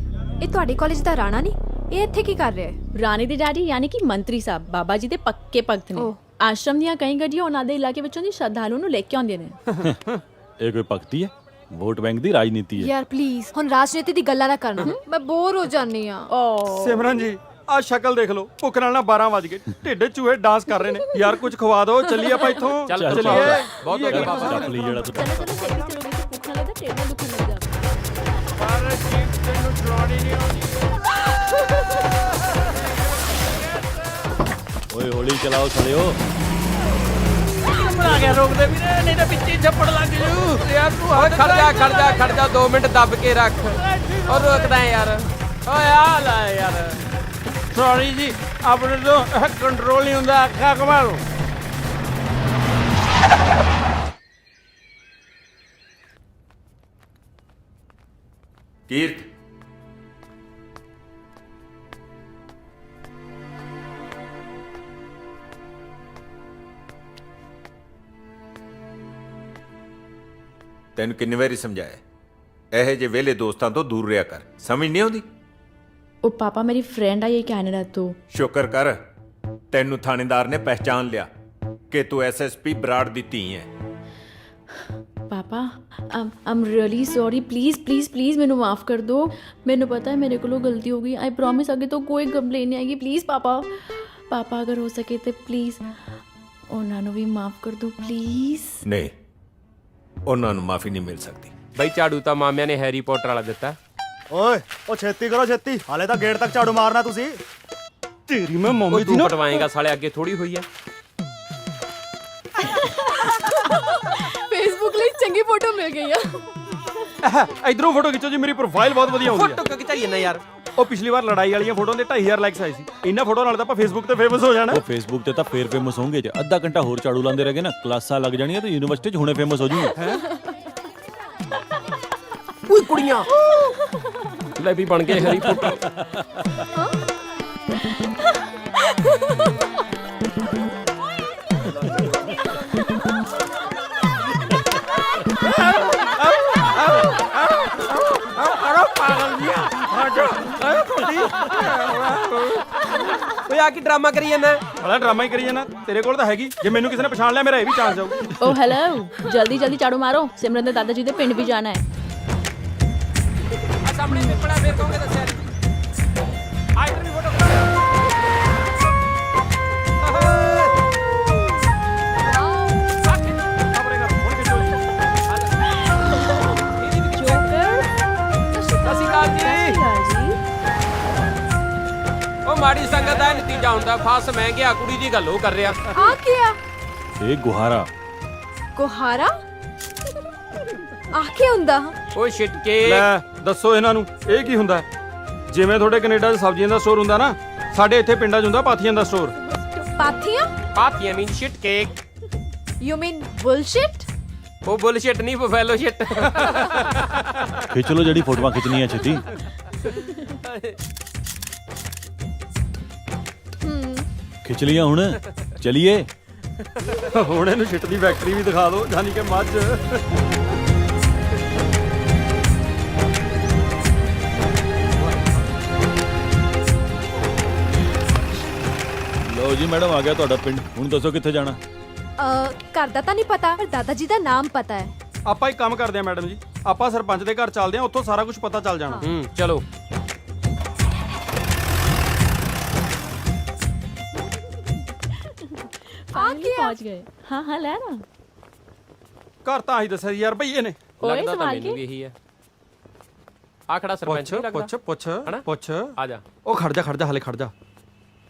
ਇਹ ਤੁਹਾਡੇ ਕਾਲਜ ਦਾ ਰਾਣਾ ਨਹੀਂ? ਇਹ ਇੱਥੇ ਕੀ ਕਰ ਰਿਹਾ ਹੈ? ਰਾਣੀ ਦੇ ਡੈਡੀ ਯਾਨੀ ਕਿ ਮੰਤਰੀ ਸਾਹਿਬ ਬਾਬਾ ਜੀ ਦੇ ਪੱਕੇ ਭਗਤ ਨੇ। ਆਸ਼ਰਮ ਦੀਆਂ ਕਈ ਗੱਡੀਆਂ ਉਹਨਾਂ ਦੇ ਇਲਾਕੇ ਵਿੱਚੋਂ ਦੀ ਸ਼ਰਧਾਲੂ ਨੂੰ ਲੈ ਕੇ ਆਉਂਦੀਆਂ ਨੇ। ਇਹ ਕੋਈ ਭਗਤੀ ਹੈ? ਵੋਟ ਬੈਂਕ ਦੀ ਰਾਜਨੀਤੀ ਹੈ। ਯਾਰ ਪਲੀਜ਼ ਹੁਣ ਰਾਜਨੀਤੀ ਦੀ ਗੱਲਾਂ ਨਾ ਕਰਨਾ, ਮੈਂ ਬੋਰ ਹੋ ਜਾਂਦੀ ਆ। ਸਿਮਰਨ ਜੀ ਆ ਸ਼ਕਲ ਦੇਖ ਲਓ, ਭੁੱਖ ਨਾਲ ਨਾ 12 ਵਜ ਗਏ, ਢਿੱਡ ਚੂਹੇ ਡਾਂਸ ਕਰ ਰਹੇ ਨੇ। ਯਾਰ ਕੁਝ ਖਵਾ ਦਿਓ, ਚੱਲੀਏ ਆਪਾਂ ਇੱਥੋਂ। ਚੱਲੀਏ, ਬਹੁਤ ਹੋ ਗਿਆ ਬਾਬਾ। ਚੱਪ ਲਈ ਜਿਹੜਾ ਤੂੰ। ਚਲੋ ਚਲੋ ਸੇਵੀ ਚਲੋਗੇ ਤਾਂ ਭੁੱਖ ਨਾ ਲੱਗਦਾ, ਢਿੱਡ ਨਾਲ ਦੁਖਣ ਲੱਗ ਜਾਵੇ। ਓਏ ਹੌਲੀ ਚਲਾਓ ਸਾਲਿਓ। ਬਣਾ ਗਿਆ ਰੋਕਦੇ ਵੀਰੇ, ਨਹੀਂ ਤਾਂ ਪਿੱਛੇ ਛੱਪੜ ਲੱਗ ਜੂ ਯਾਰ। ਤੂੰ ਖੜ ਜਾ 2 ਮਿੰਟ ਦੱਬ ਕੇ ਰੱਖ। ਔਰ ਰੁਕਦਾ ਯਾਰ। ਓਏ ਆ ਲੈ ਯਾਰ। ਸੌਰੀ ਜੀ, ਆਪਣੇ ਤੋਂ ਕੰਟਰੋਲ ਨਹੀਂ ਹੁੰਦਾ। ਅੱਖਾਂ ਘੁਮਾ ਲਓ। ਕੀਰਤ ਤੈਨੂੰ ਕਿੰਨੀ ਵਾਰੀ ਸਮਝਾਇਆ ਇਹੋ ਜਿਹੇ ਵਿਹਲੇ ਦੋਸਤਾਂ ਤੋਂ ਦੂਰ ਰਿਹਾ ਕਰ, ਸਮਝ ਨਹੀਂ ਆਉਂਦੀ? ਉਹ ਪਾਪਾ ਮੇਰੀ ਫਰੈਂਡ ਆਈ ਹੈ ਕੈਨੇਡਾ ਤੋਂ। ਸ਼ੁਕਰ ਕਰ ਤੈਨੂੰ ਥਾਣੇਦਾਰ ਨੇ ਪਹਿਚਾਨ ਲਿਆ ਕਿ ਤੂੰ ਐਸਐਸਪੀ ਬਰਾੜ ਦੀ ਧੀ ਹੈ। ਪਾਪਾ I'm really sorry, please please please ਮੈਨੂੰ ਮਾਫ ਕਰ ਦਿਓ। ਮੈਨੂੰ ਪਤਾ ਹੈ ਮੇਰੇ ਕੋਲੋਂ ਗਲਤੀ ਹੋ ਗਈ। ਆਈ ਪ੍ਰੋਮਿਸ ਅੱਗੇ ਤੋਂ ਕੋਈ ਕੰਪਲੇਨ ਨਹੀਂ ਆਏਗੀ। ਪਲੀਜ਼ ਪਾਪਾ ਅਗਰ ਹੋ ਸਕੇ ਤੇ ਪਲੀਜ਼ ਉਹਨਾਂ ਨੂੰ ਵੀ ਮਾਫ ਕਰ ਦਿਓ ਪਲੀਜ਼। ਨਹੀਂ, ਉਹਨਾਂ ਨੂੰ ਮਾਫੀ ਨਹੀਂ ਮਿਲ ਸਕਦੀ। ਬਈ ਝਾੜੂ ਤਾਂ ਮਾਮਿਆਂ ਨੇ ਹੈਰੀ ਪੋਟਰ ਵਾਲਾ ਦਿੱਤਾ। ਓਏ ਉਹ ਛੇਤੀ ਕਰੋ ਛੇਤੀ, ਹਾਲੇ ਤਾਂ ਗੇਟ ਤੱਕ ਝਾੜੂ ਮਾਰਨਾ ਤੁਸੀਂ। ਤੇਰੀ ਮੈਂ ਮੰਮੀ ਦੀ ਤੂੰ ਨਾ ਪਟਵਾਏਗਾ ਸਾਲੇ, ਅੱਗੇ ਥੋੜੀ ਹੋਈ ਆ। ਫੇਸਬੁੱਕ ਲਈ ਚੰਗੀ ਫੋਟੋ ਮਿਲ ਗਈ ਆ। ਇਧਰੋਂ ਫੋਟੋ ਖਿੱਚੋ ਜੀ, ਮੇਰੀ ਪ੍ਰੋਫਾਈਲ ਬਹੁਤ ਵਧੀਆ ਹੁੰਦੀ ਫੋਟੋ ਕਿਉਂ ਖਿਚਾਈ ਨਾ ਯਾਰ? ਉਹ ਪਿਛਲੀ ਵਾਰ ਲੜਾਈ ਵਾਲੀਆਂ ਫੋਟੋਆਂ ਦੇ 2500 ਲਾਈਕਸ ਆਏ ਸੀ। ਇਹਨਾਂ ਫੋਟੋ ਨਾਲ ਤਾਂ ਆਪਾਂ ਫੇਸਬੁੱਕ ਤੇ ਫੇਮਸ ਹੋ ਜਾਣਾ। ਉਹ ਫੇਸਬੁੱਕ ਤੇ ਤਾਂ ਫੇਰ ਫੇਮਸ ਹੋਣਗੇ ਜੇ ਅੱਧਾ ਘੰਟਾ ਹੋਰ ਝਾੜੂ ਲਾਉਂਦੇ ਰਹੇਗੇ ਨਾ, ਕਲਾਸਾਂ ਲੱਗ ਜਾਣੀਆਂ ਤੇ ਯੂਨੀਵਰਸਿਟੀ 'ਚ ਹੁਣੇ ਫੇਮਸ ਹੋ ਜੂਗੇ। ਓਏ ਕੁੜੀਆਂ ਲੈ ਵੀ ਬਣ ਗਏ ਹੈਰੀ ਪੋਟਰ। ਓਏ ਆ ਕੀ ਡਰਾਮਾ ਕਰੀ ਜਾਂਦਾ? ਬੜਾ ਡਰਾਮਾ ਹੀ ਕਰੀ ਜਾਣਾ। ਤੇਰੇ ਕੋਲ ਤਾਂ ਹੈਗੀ, ਜੇ ਮੈਨੂੰ ਕਿਸੇ ਨੇ ਪਛਾਣ ਲਿਆ ਮੇਰਾ ਇਹ ਵੀ ਚਾਂਸ ਜਾਊ। ਓ ਹੈਲੋ, ਜਲਦੀ ਜਲਦੀ ਝਾੜੂ ਮਾਰੋ, ਸਿਮਰਨ ਦੇ ਦਾਦਾ ਜੀ ਦੇ ਪਿੰਡ ਵੀ ਜਾਣਾ ਹੈ। ਸਾਹਮਣੇ ਪਿੱਪੜਾ ਫੇਰ ਕਹੋਗੇ ਦੱਸਿਆ ਨਹੀਂ ਆ ਇੱਧਰ ਵੀ ਫੋਟੋ ਅਸੀਂ ਕਾਲ ਜੀ ਉਹ ਮਾੜੀ ਸੰਗਤ ਦਾ ਨਤੀਜਾ ਹੁੰਦਾ ਫਾਸ ਮਹਿੰਗਿਆ ਕੁੜੀ ਦੀ ਗੱਲ ਉਹ ਕਰ ਰਿਹਾ ਆ ਕੀ ਆ? ਇਹ ਗੁਹਾਰਾ ਗੁਹਾਰਾ ਆ ਕੀ ਹੁੰਦਾ? ਓਏ ਛਿਟਕੇ ਲੈ ਦੱਸੋ ਇਹਨਾਂ ਨੂੰ ਇਹ ਕੀ ਹੁੰਦਾ? ਜਿਵੇਂ ਤੁਹਾਡੇ ਕੈਨੇਡਾ 'ਚ ਸਬਜ਼ੀਆਂ ਦਾ ਸਟੋਰ ਹੁੰਦਾ ਨਾ, ਸਾਡੇ ਇੱਥੇ ਪਿੰਡਾਂ 'ਚ ਹੁੰਦਾ ਪਾਥੀਆਂ ਦਾ ਸਟੋਰ। ਪਾਥੀਆਂ? ਪਾਥੀਆਂ mean shit cake you mean bullshit? ਉਹ ਬੁਲਸ਼ਿਟ ਨਹੀਂ ਬਫੈਲੋ ਸ਼ਿਟ ਖਿੱਚ ਲੋ ਜਿਹੜੀ ਫੋਟੋਆਂ ਖਿੱਚਣੀਆਂ ਛੇਤੀ। ਖਿੱਚ ਲੀਆਂ ਹੁਣ ਚਲੀਏ। ਹੁਣ ਇਹਨੂੰ ਸ਼ਿਟ ਦੀ ਫੈਕਟਰੀ ਵੀ ਦਿਖਾ ਦਿਓ, ਯਾਨੀ ਕਿ ਮੱਝ। ਲਓ ਜੀ ਮੈਡਮ, ਆ ਗਿਆ ਤੁਹਾਡਾ ਪਿੰਡ। ਹੁਣ ਦੱਸੋ ਕਿੱਥੇ ਜਾਣਾ? ਘਰ ਦਾ ਤਾਂ ਨਹੀਂ ਪਤਾ, ਪਰ ਦਾਦਾ ਜੀ ਦਾ ਨਾਮ ਪਤਾ ਹੈ। ਆਪਾਂ ਇੱਕ ਕੰਮ ਕਰਦੇ ਆ ਮੈਡਮ ਜੀ, ਆਪਾਂ ਸਰਪੰਚ ਦੇ ਘਰ ਚੱਲਦੇ ਆ, ਉੱਥੋਂ ਸਾਰਾ ਕੁਝ ਪਤਾ ਚੱਲ ਜਾਣਾ। ਚਲੋ पहुंच गए। हाँ हाँ ले ना। ਘਰ ਤਾਂ ਆਹੀ ਦੱਸਿਆ ਯਾਰ ਭਈਏ ਨੇ। ਲੱਗਦਾ ਤਾਂ ਮੈਨੂੰ ਵੀ ਇਹੀ ਹੈ। ਆ ਖੜਾ ਸਰਪੰਚ ਨਹੀਂ ਲੱਗਦਾ। ਪੁੱਛ ਆ ਜਾ। ਉਹ ਖੜ ਜਾ ਹਲੇ ਖੜ ਜਾ।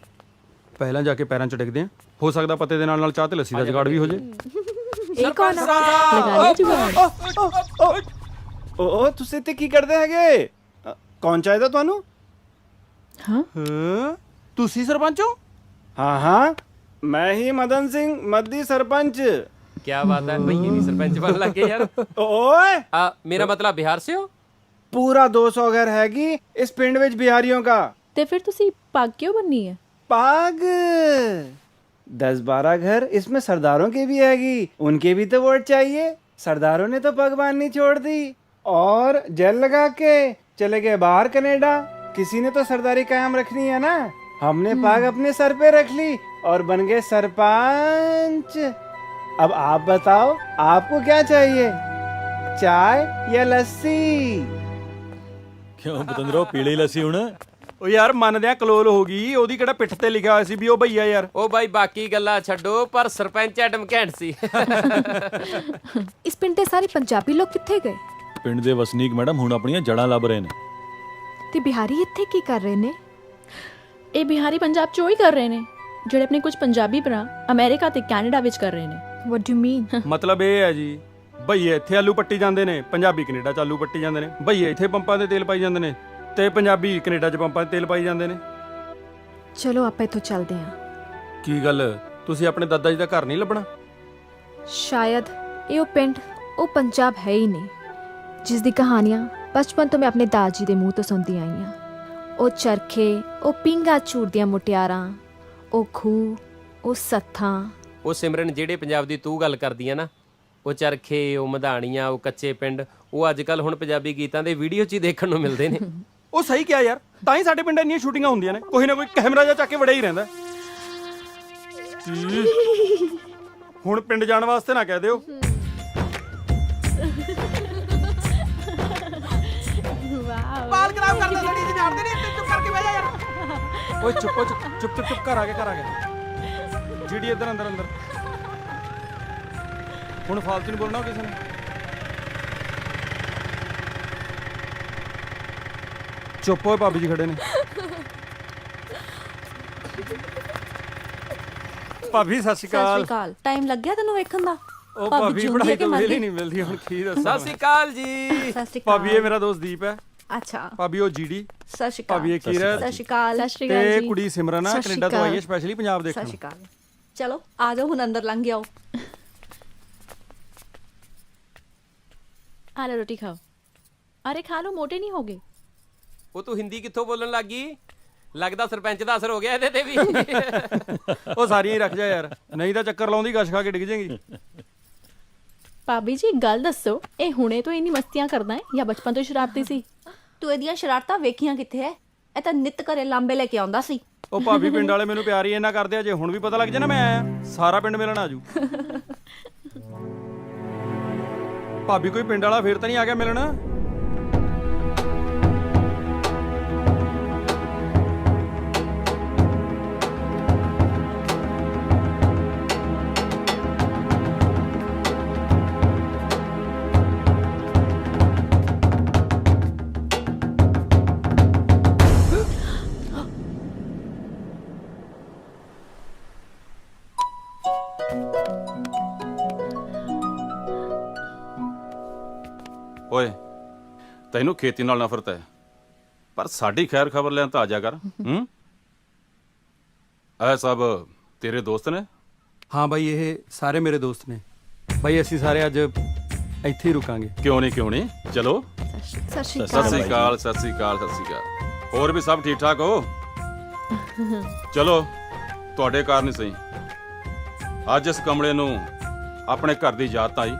ਪਹਿਲਾਂ ਜਾ ਕੇ ਪੈਰਾਂ 'ਚ ਡਿੱਗਦੇ ਆ, ਹੋ ਸਕਦਾ ਪਤੇ ਦੇ ਨਾਲ ਨਾਲ ਚਾਹ ਤੇ ਲੱਸੀ ਦਾ ਜੁਗਾੜ ਵੀ ਹੋ ਜੇ। ਇਹ ਕੌਣ ਆ? लगा लिया जुगाड़। ਓ ਤੁਸੀਂ ਇੱਥੇ ਕੀ ਕਰਦੇ ਹੈਗੇ? ਕੌਣ ਚਾਹੀਦਾ ਤੁਹਾਨੂੰ? हाँ ਤੁਸੀਂ ਸਰਪੰਚ ਹੋ? ਹਾਂ ਹਾਂ, ਮੈਂ ਹੀ ਮਦਨ ਸਿੰਘ ਮੱਦੀ ਸਰਪੰਚ। क्या बात है भैया भी सरपंच बन लग गए यार। ਓਏ मेरा मतलब बिहार से हो? ਪੂਰਾ 200 ਘਰ ਹੈਗੀ ਇਸ ਪਿੰਡ ਵਿੱਚ ਬਿਹਾਰੀਆਂ का। ते फिर तुसी पाग क्यों बननी है? पाग 10-12 घर इसमें सरदारों के भी हैगी, उनके भी तो वोट चाहिए। सरदारों ने तो पग बांधनी छोड़ दी और जेल लगा के चले गए बाहर कनाडा। किसी ने तो सरदारी कायम रखनी है ना। हमने पाग अपने सर पे रख ली और बन गए सरपंच। अब आप बताओ आपको क्या चाहिए, चाय या लस्सी? ਕਿਉਂ ਬਤੰਦਰੋ ਪੀਲੇ ਹੀ ਲੱਸੀ ਹੁਣ? ਉਹ ਯਾਰ ਮੰਨਦੇ ਆ ਕਲੋਲ ਹੋ ਗਈ, ਉਹਦੀ ਕਿਹੜਾ ਪਿੱਠ ਤੇ ਲਿਖਿਆ ਹੋਇਆ ਸੀ ਵੀ ਉਹ ਭਈਆ ਯਾਰ। ਉਹ ਬਾਈ ਬਾਕੀ ਗੱਲਾਂ ਛੱਡੋ, ਪਰ ਸਰਪੰਚ ਐਡਮ ਘੈਂਟ ਸੀ। ਇਸ ਪਿੰਡ ਦੇ ਸਾਰੇ ਪੰਜਾਬੀ ਲੋਕ ਕਿੱਥੇ ਗਏ? ਪਿੰਡ ਦੇ ਵਸਨੀਕ ਮੈਡਮ ਹੁਣ ਆਪਣੀਆਂ ਜੜਾਂ ਲੱਭ ਰਹੇ ਨੇ। ਤੇ ਬਿਹਾਰੀ ਇੱਥੇ ਕੀ ਕਰ ਰਹੇ ਨੇ? ਇਹ ਬਿਹਾਰੀ ਪੰਜਾਬ ਚੋਂ ਹੀ ਕਰ ਰਹੇ ਨੇ ਜਿਹੜੇ ਆਪਣੇ ਕੁਝ ਪੰਜਾਬੀ ਭਰਾ ਅਮਰੀਕਾ ਤੇ ਕੈਨੇਡਾ ਵਿੱਚ ਕਰ ਰਹੇ ਨੇ। ਵਾਟ ਡੂ ਮੀਨ? ਮਤਲਬ ਇਹ ਹੈ ਜੀ, ਭਈਏ ਇੱਥੇ ਆਲੂ ਪੱਟੀ ਜਾਂਦੇ ਨੇ, ਪੰਜਾਬੀ ਕੈਨੇਡਾ 'ਚ ਆਲੂ ਪੱਟੀ ਜਾਂਦੇ ਨੇ। ਭਈਏ ਇੱਥੇ ਪੰਪਾਂ ਤੇ ਤੇਲ ਪਾਈ ਜਾਂਦੇ ਨੇ ਤੇ ਪੰਜਾਬੀ ਕੈਨੇਡਾ 'ਚ ਪੰਪਾਂ ਤੇ ਤੇਲ ਪਾਈ ਜਾਂਦੇ ਨੇ। ਚਲੋ ਆਪਾਂ ਇੱਥੋਂ ਚੱਲਦੇ ਹਾਂ। ਕੀ ਗੱਲ, ਤੁਸੀਂ ਆਪਣੇ ਦਾਦਾ ਜੀ ਦਾ ਘਰ ਨਹੀਂ ਲੱਭਣਾ? ਸ਼ਾਇਦ ਇਹ ਉਹ ਪਿੰਡ, ਉਹ ਪੰਜਾਬ ਹੈ ਹੀ ਨਹੀਂ ਜਿਸ ਦੀ ਕਹਾਣੀਆਂ ਬਚਪਨ ਤੋਂ ਮੈਂ ਆਪਣੇ ਦਾਦੀ ਦੇ ਮੂੰਹ ਤੋਂ ਸੁਣਦੀ ਆਈ ਹਾਂ। ਉਹ ਚਰਖੇ, ਉਹ ਪਿੰਗਾ ਝੂਟਦੀਆਂ ਮੁਟਿਆਰਾਂ, ਉਹ ਖੂਹ, ਉਹ ਸੱਥਾਂ। ਉਹ ਸਿਮਰਨ ਜਿਹੜੇ ਪੰਜਾਬ ਦੀ ਤੂੰ ਗੱਲ ਕਰਦੀ ਆ ਨਾ, ਉਹ ਚਰਖੇ, ਉਹ ਮਧਾਣੀਆਂ, ਉਹ ਕੱਚੇ ਪਿੰਡ, ਉਹ ਅੱਜ ਕੱਲ ਹੁਣ ਪੰਜਾਬੀ ਗੀਤਾਂ ਦੇ ਵੀਡੀਓ 'ਚ ਹੀ ਦੇਖਣ ਨੂੰ ਮਿਲਦੇ ਨੇ। ਉਹ ਸਹੀ ਕਿਹਾ ਯਾਰ, ਤਾਂ ਹੀ ਸਾਡੇ ਪਿੰਡ ਇੰਨੀਆਂ ਸ਼ੂਟਿੰਗਾਂ ਹੁੰਦੀਆਂ ਨੇ, ਕੋਈ ਨਾ ਕੋਈ ਕੈਮਰਾ ਜਿਹਾ ਚੱਕ ਕੇ ਵੜਿਆ ਹੀ ਰਹਿੰਦਾ। ਹੁਣ ਪਿੰਡ ਜਾਣ ਵਾਸਤੇ ਨਾ ਕਹਿ ਦਿਓ। ਬਾਲ ਖਰਾਬ ਕਰਦਾ ਲੜੀ ਚ ਝਾੜਦੇ ਨਹੀਂ, ਚੁੱਪ ਕਰਕੇ ਬਹਿ ਜਾ ਯਾਰ। ਓਏ ਚੁੱਪ ਘਰ ਆ ਗਿਆ। ਜੀਡੀ ਇੱਧਰ ਅੰਦਰ ਹੁਣ ਫਾਲਤੂ ਨਹੀਂ ਬੋਲਣਾ ਕਿਸੇ ਨੇ। ਚੁੱਪ ਹੋਏ, ਭਾਬੀ ਜੀ ਖੜੇ ਨੇ। ਭਾਬੀ ਸਤਿ ਸ਼੍ਰੀ ਅਕਾਲ। ਟਾਈਮ ਲੱਗ ਗਿਆ ਤੈਨੂੰ ਵੇਖਣ ਦਾ? ਉਹ ਭਾਬੀ ਪੜਾਈ ਤੋਂ ਵੇਲੀ ਨਹੀਂ ਮਿਲਦੀ, ਹੁਣ ਕੀ ਦੱਸਾਂ। ਸਤਿ ਸ਼੍ਰੀ ਅਕਾਲ ਜੀ। ਭਾਬੀ ਇਹ ਮੇਰਾ ਦੋਸਤ ਦੀਪ ਹੈ। ਅੱਛਾ। ਭਾਬੀ ਉਹ ਜੀਡੀ। ਸਤਿ ਸ਼੍ਰੀ ਅਕਾਲ। ਭਾਬੀ ਇਹ ਕੀਰਤ। ਸਤਿ ਸ਼੍ਰੀ ਅਕਾਲ। ਤੇ ਕੁੜੀ ਸਿਮਰਨ ਆ, ਕੈਨੇਡਾ ਤੋਂ ਆਈ ਹੈ ਸਪੈਸ਼ਲੀ ਪੰਜਾਬ ਦੇਖਣ। ਸਤਿ ਸ਼੍ਰੀ ਅਕਾਲ। ਚਲੋ ਆ ਜਾਓ, ਹੁਣ ਅੰਦਰ ਲੰਘ ਜਾਓ। आ लो रोटी खाओ। अरे खा लो, मोटे नहीं होगे। ਉਹ ਤੂੰ ਹਿੰਦੀ ਕਿੱਥੋਂ ਬੋਲਣ ਲੱਗ ਗਈ? ਲੱਗਦਾ ਸਰਪੰਚ ਦਾ ਅਸਰ ਹੋ ਗਿਆ ਇਹਦੇ ਤੇ ਵੀ। ਉਹ ਸਾਰੀਆਂ ਹੀ ਰੱਖ ਜਾ ਯਾਰ, ਨਹੀਂ ਤਾਂ ਚੱਕਰ ਲਾਉਂਦੀ ਗਸ਼ ਖਾ ਕੇ ਡਿੱਗ ਜਾਏਗੀ। ਭਾਬੀ ਜੀ ਗੱਲ ਦੱਸੋ, ਇਹ ਹੁਣੇ ਤੋਂ ਇੰਨੀ ਮਸਤੀਆਂ ਕਰਦਾ ਹੈ ਜਾਂ ਬਚਪਨ ਤੋਂ ਸ਼ਰਾਰਤੀ ਸੀ? ਤੂੰ ਇਹਦੀਆਂ ਸ਼ਰਾਰਤਾਂ ਵੇਖੀਆਂ ਕਿੱਥੇ ਐ? ਇਹ ਤਾਂ ਨਿੱਤ ਘਰੇ ਲਾਂਬੇ ਲੈ ਕੇ ਆਉਂਦਾ ਸੀ। ਉਹ ਭਾਬੀ ਪਿੰਡ ਵਾਲੇ ਮੈਨੂੰ ਪਿਆਰ ਹੀ ਇੰਨਾ ਕਰਦੇ ਆ, ਜੇ ਹੁਣ ਵੀ ਪਤਾ ਲੱਗ ਜਾ ਨਾ ਮੈਂ ਆਇਆ, ਸਾਰਾ ਪਿੰਡ ਮਿਲਣ ਆਜੂ। ਭਾਬੀ ਕੋਈ ਪਿੰਡ ਵਾਲਾ ਫੇਰ ਤਾਂ ਨਹੀਂ ਆ ਗਿਆ ਮਿਲਣ? ਤੈਨੂੰ ਖੇਤੀ ਨਾਲ ਨਫ਼ਰਤ ਹੈ, ਪਰ ਸਾਡੀ ਖੈਰ ਖਬਰ ਲੈਣ ਤਾਂ ਆ ਜਾ ਕਰ। ਇਹ ਸਭ ਤੇਰੇ ਦੋਸਤ ਨੇ? ਹਾਂ ਬਾਈ, ਇਹ ਸਾਰੇ ਮੇਰੇ ਦੋਸਤ ਨੇ ਬਾਈ। ਅਸੀਂ ਸਾਰੇ ਅੱਜ ਇੱਥੇ ਹੀ ਰੁਕਾਂਗੇ। ਕਿਉਂ ਨਹੀਂ, ਚਲੋ। ਸਤਿ ਸ਼੍ਰੀ ਸਤਿ ਸ੍ਰੀ ਅਕਾਲ, ਸਤਿ ਸ੍ਰੀ ਅਕਾਲ, ਸਤਿ ਸ੍ਰੀ ਅਕਾਲ। ਹੋਰ ਵੀ ਸਭ ਠੀਕ ਠਾਕ ਹੋ? ਚਲੋ, ਤੁਹਾਡੇ ਕਾਰਨ ਹੀ ਸਹੀ ਅੱਜ ਇਸ ਕਮਰੇ ਨੂੰ ਆਪਣੇ ਘਰ ਦੀ ਯਾਦ ਆਈ।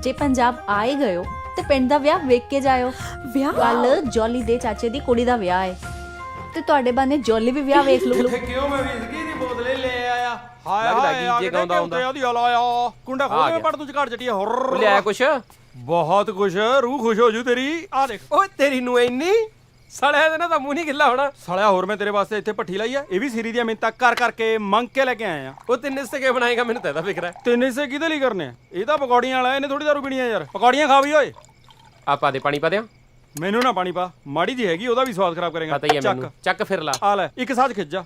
ਜੇ ਪੰਜਾਬ ਆਏ ਗਏ ਹੋ ਤੇ ਪਿੰਡ ਦਾ ਵਿਆਹ ਵੇਖ ਕੇ ਜਾਇਓ। ਵਿਆਹ? ਕੱਲ ਜੋਲੀ ਦੇ ਚਾਚੇ ਦੀ ਕੁੜੀ ਦਾ ਵਿਆਹ ਹੈ ਤੇ ਤੁਹਾਡੇ ਬਾਨੇ ਜੋਲੀ ਵੀ ਵਿਆਹ ਵੇਖ ਲੂ। ਕਿਉਂ ਮੈਂ ਵਿਸਕੀ ਦੀ ਬੋਤਲੇ ਲੈ ਆਇਆ। ਲੱਗਦਾ ਗੀਤ ਜੇ ਗਾਉਂਦਾ ਹੁੰਦਾ। ਉਹਦੀ ਹਲਾਇਆ ਕੁੰਡਾ ਖੋਲ ਕੇ ਪੜ ਤੂੰ ਝੜ ਜੱਟੀਆ ਹੋਰ ਲਿਆਇਆ ਕੁਛ? ਬਹੁਤ ਕੁਛ, ਰੂਹ ਖੁਸ਼ ਹੋ ਜੂ ਤੇਰੀ। ਆ ਦੇਖ ਓਏ ਤੇਰੀ ਨੂੰ ਇੰਨੀ ਸੜਿਆ ਦੇ ਨਾ ਤਾਂ ਮੂੰਹ ਨਹੀਂ ਗਿੱਲਾ ਹੋਣਾ। ਸਾਲਿਆ, ਹੋਰ ਮੈਂ ਤੇਰੇ ਵਾਸਤੇ ਇੱਥੇ ਭੱਠੀ ਲਾਈ ਆ। ਇਹ ਵੀ ਸਿਰੀ ਦੀਆਂ ਮਿੰਤਾਂ ਕਰ ਕਰਕੇ ਮੰਗ ਕੇ ਲੈ ਕੇ ਆਏ ਆ। ਉਹ 3 ਹਿੱਸੇ ਕੇ ਬਣਾਏਗਾ, ਮੈਨੂੰ ਤਾਂ ਇਹਦਾ ਫਿਕਰ ਹੈ। 3 ਹਿੱਸੇ ਕਿਹਦੇ ਲਈ ਕਰਨੇ ਆ? ਇਹ ਤਾਂ ਪਕੌੜੀਆਂ ਵਾਲਾ, ਇਹਨੇ ਥੋੜੀ ਦਾਰੂ ਪੀਣੀ ਆ ਯਾਰ। ਪਕੌੜੀਆਂ ਖਾ ਵੀ ਓਏ। ਆਪਾ ਦੇ ਪਾਣੀ ਪਾ ਦਿਆਂ? ਮੈਨੂੰ ਨਾ ਪਾਣੀ ਪਾ, ਮਾੜੀ ਜੀ ਹੈਗੀ, ਉਹਦਾ ਵੀ ਸਵਾਦ ਖਰਾਬ ਕਰੇਗਾ। ਪਤਾ ਹੀ ਹੈ ਮੈਨੂੰ। ਚੱਕ ਫਿਰ ਲਾ। ਆ ਲੈ, ਇੱਕ ਸਾਥ ਖਿੱਚ ਜਾ।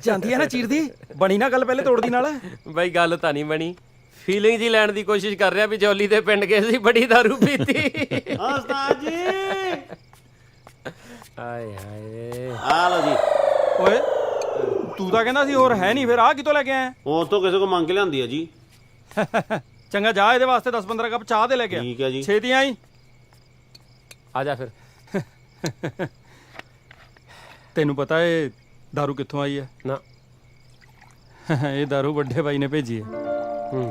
ਜਾਂਦੀ ਆ ਨਾ ਚੀਰਦੀ। ਬਣੀ ਨਾ ਗੱਲ ਪਹਿਲੇ ਤੋੜਦੀ ਨਾਲ। ਬਈ ਗੱਲ ਤਾਂ ਨਹੀਂ ਬਣੀ। ਫੀਲਿੰਗ ਜੀ ਲੈਣ ਦੀ ਕੋਸ਼ਿਸ਼ ਕਰ ਰਿਹਾ ਵੀ ਜੋਲੀ ਦੇ ਪਿੰਡ ਗਏ ਸੀ, ਬੜੀ ਦਾਰੂ ਪੀਤੀ। ਉਸਤਾਦ ਜੀ ਹਾਏ ਹਾਏ। ਆ ਲਓ ਜੀ। ਓਏ ਤੂੰ ਤਾਂ ਕਹਿੰਦਾ ਸੀ ਹੋਰ ਹੈ ਨਹੀਂ, ਫਿਰ ਆ ਕਿਤੋਂ ਲੈ ਕੇ ਆਇਆ? ਉਹ ਤੋਂ ਕਿਸੇ ਕੋ ਮੰਗ ਕੇ ਲਿਆਂਦੀ ਆ ਜੀ। ਚੰਗਾ, ਜਾ ਇਹਦੇ ਵਾਸਤੇ 10-15 ਕੱਪ ਚਾਹ ਦੇ ਲੈ ਕੇ ਆ। ਠੀਕ ਹੈ ਜੀ। ਛੇਤੀ ਆਈ। ਆ ਜਾ ਫਿਰ। ਤੈਨੂੰ ਪਤਾ ਇਹ ਦਾਰੂ ਕਿੱਥੋਂ ਆਈ ਹੈ? ਨਾ। ਇਹ ਦਾਰੂ ਵੱਡੇ ਬਾਈ ਨੇ ਭੇਜੀ ਹੈ।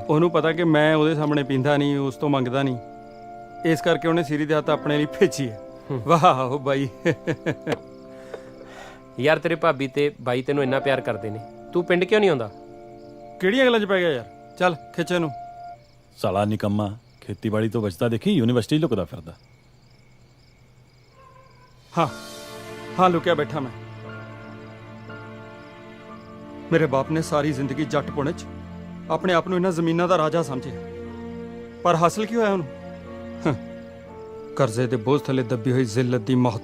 ਉਹਨੂੰ ਪਤਾ ਕਿ ਮੈਂ ਉਹਦੇ ਸਾਹਮਣੇ ਪੀਂਦਾ ਨਹੀਂ, ਉਸ ਤੋਂ ਮੰਗਦਾ ਨਹੀਂ, ਇਸ ਕਰਕੇ ਉਹਨੇ ਸਿਰੀ ਦੇ ਹੱਥ ਆਪਣੇ ਲਈ ਭੇਜੀ ਹੈ। ਵਾਹ ਬਾਈ। ਯਾਰ ਤੇਰੇ ਭਾਬੀ ਤੇ ਬਾਈ ਤੈਨੂੰ ਇੰਨਾ ਪਿਆਰ ਕਰਦੇ ਨੇ, ਤੂੰ ਪਿੰਡ ਕਿਉਂ ਨਹੀਂ ਆਉਂਦਾ? ਕਿਹੜੀਆਂ ਗੱਲਾਂ 'ਚ ਪੈ ਗਿਆ ਯਾਰ? ਚੱਲ ਖਿੱਚ ਇਹਨੂੰ। ਸਾਲਾ ਨਿਕੰਮਾ, ਖੇਤੀਬਾੜੀ ਤੋਂ ਬਚਦਾ ਦੇਖੀ ਯੂਨੀਵਰਸਿਟੀ ਲੁਕਦਾ ਫਿਰਦਾ। ਹਾਂ ਲੁਕਿਆ ਬੈਠਾ ਮੈਂ। ਮੇਰੇ ਬਾਪ ਨੇ ਸਾਰੀ ਜ਼ਿੰਦਗੀ ਜੱਟ ਪੁਣੇ 'ਚ ਆਪਣੇ ਆਪ ਨੂੰ ਇਹਨਾਂ ਜ਼ਮੀਨਾਂ ਦਾ ਰਾਜਾ ਸਮਝਿਆ, ਪਰ ਹਾਸਲ ਕੀ ਹੋਇਆ ਉਹਨੂੰ? ਕਰਜ਼ੇ ਦੇ ਬੋਝ ਥੱਲੇ ਦੱਬੀ ਹੋਈ ਜ਼ਿਲਤ ਦੀ ਮੌਤ।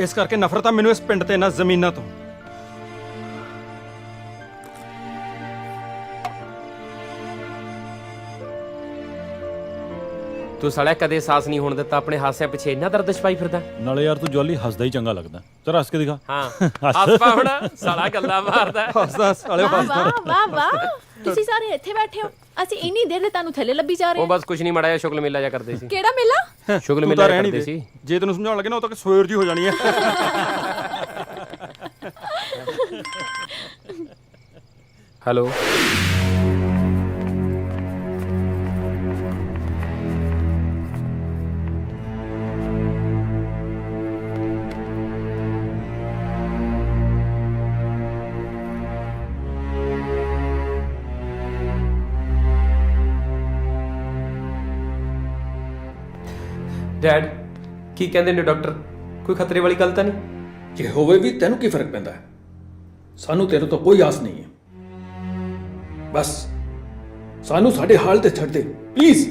ਇਸ ਕਰਕੇ ਨਫ਼ਰਤ ਆ ਮੈਨੂੰ ਇਸ ਪਿੰਡ ਤੇ ਇਹਨਾਂ ਜ਼ਮੀਨਾਂ ਤੋਂ। ਤੂੰ ਸਾਲਿਆ ਕਦੇ ਸਾਹਸ ਨਹੀਂ ਹੋਣ ਦਿੱਤਾ ਆਪਣੇ ਹਾਸਿਆਂ ਪਿੱਛੇ, ਇੰਨਾ ਦਰਦ ਛਪਾਈ ਫਿਰਦਾ। ਨਾਲੇ ਯਾਰ ਤੂੰ ਜੋਲੀ ਹੱਸਦਾ ਹੀ ਚੰਗਾ ਲੱਗਦਾ। ਜ਼ਰਾ ਹੱਸ ਕੇ ਦਿਖਾ। ਹਾਂ ਹੱਸ ਪਾ ਹੁਣ, ਸਾਲਾ ਗੱਲਾਂ ਮਾਰਦਾ। ਹੱਸਦਾ ਸਾਲੇ ਹੱਸਦਾ। ਵਾਹ ਵਾਹ, ਤੁਸੀਂ ਸਾਰੇ ਇੱਥੇ ਬੈਠੇ ਹੋ, ਅਸੀਂ ਇੰਨੀ ਦੇਰ ਦੇ ਤੁਹਾਨੂੰ ਥੱਲੇ ਲੱਭੀ ਜਾ ਰਹੇ ਉਹ ਹਾਂ। ਬਸ ਕੁਝ ਨਹੀਂ, ਮਾੜਾ ਜਿਹਾ ਸ਼ੁਗਲ ਮੇਲਾ ਜਾ ਕਰਦੇ ਸੀ। ਕਿਹੜਾ ਮੇਲਾ? ਸ਼ੁਗਲ ਤੂੰ ਮੇਲਾ ਤਾਂ ਜਿਹਾ ਰਹਿਣ ਹੀ ਕਰਦੇ ਦੇ। ਸੀ। ਜੇ ਤੈਨੂੰ ਸਮਝਾਉਣ ਲੱਗੇ ਨਾ ਉਦੋਂ ਤੱਕ ਸਵੇਰ ਜੀ ਹੋ ਜਾਣੀ ਹੈ। ਹੈਲੋ। ਡੈਡ, ਕੀ ਕਹਿੰਦੇ ਨੇ ਡਾਕਟਰ? ਕੋਈ ਖਤਰੇ ਵਾਲੀ ਗੱਲ ਤਾਂ ਨਹੀਂ? ਜੇ ਹੋਵੇ ਵੀ ਤੈਨੂੰ ਕੀ ਫਰਕ ਪੈਂਦਾ? ਸਾਨੂੰ ਤੇਰੇ ਤੋਂ ਕੋਈ ਆਸ ਨਹੀਂ ਹੈ। ਬਸ ਸਾਨੂੰ ਸਾਡੇ ਹਾਲ ਤੇ ਛੱਡ ਦੇ ਪਲੀਜ਼।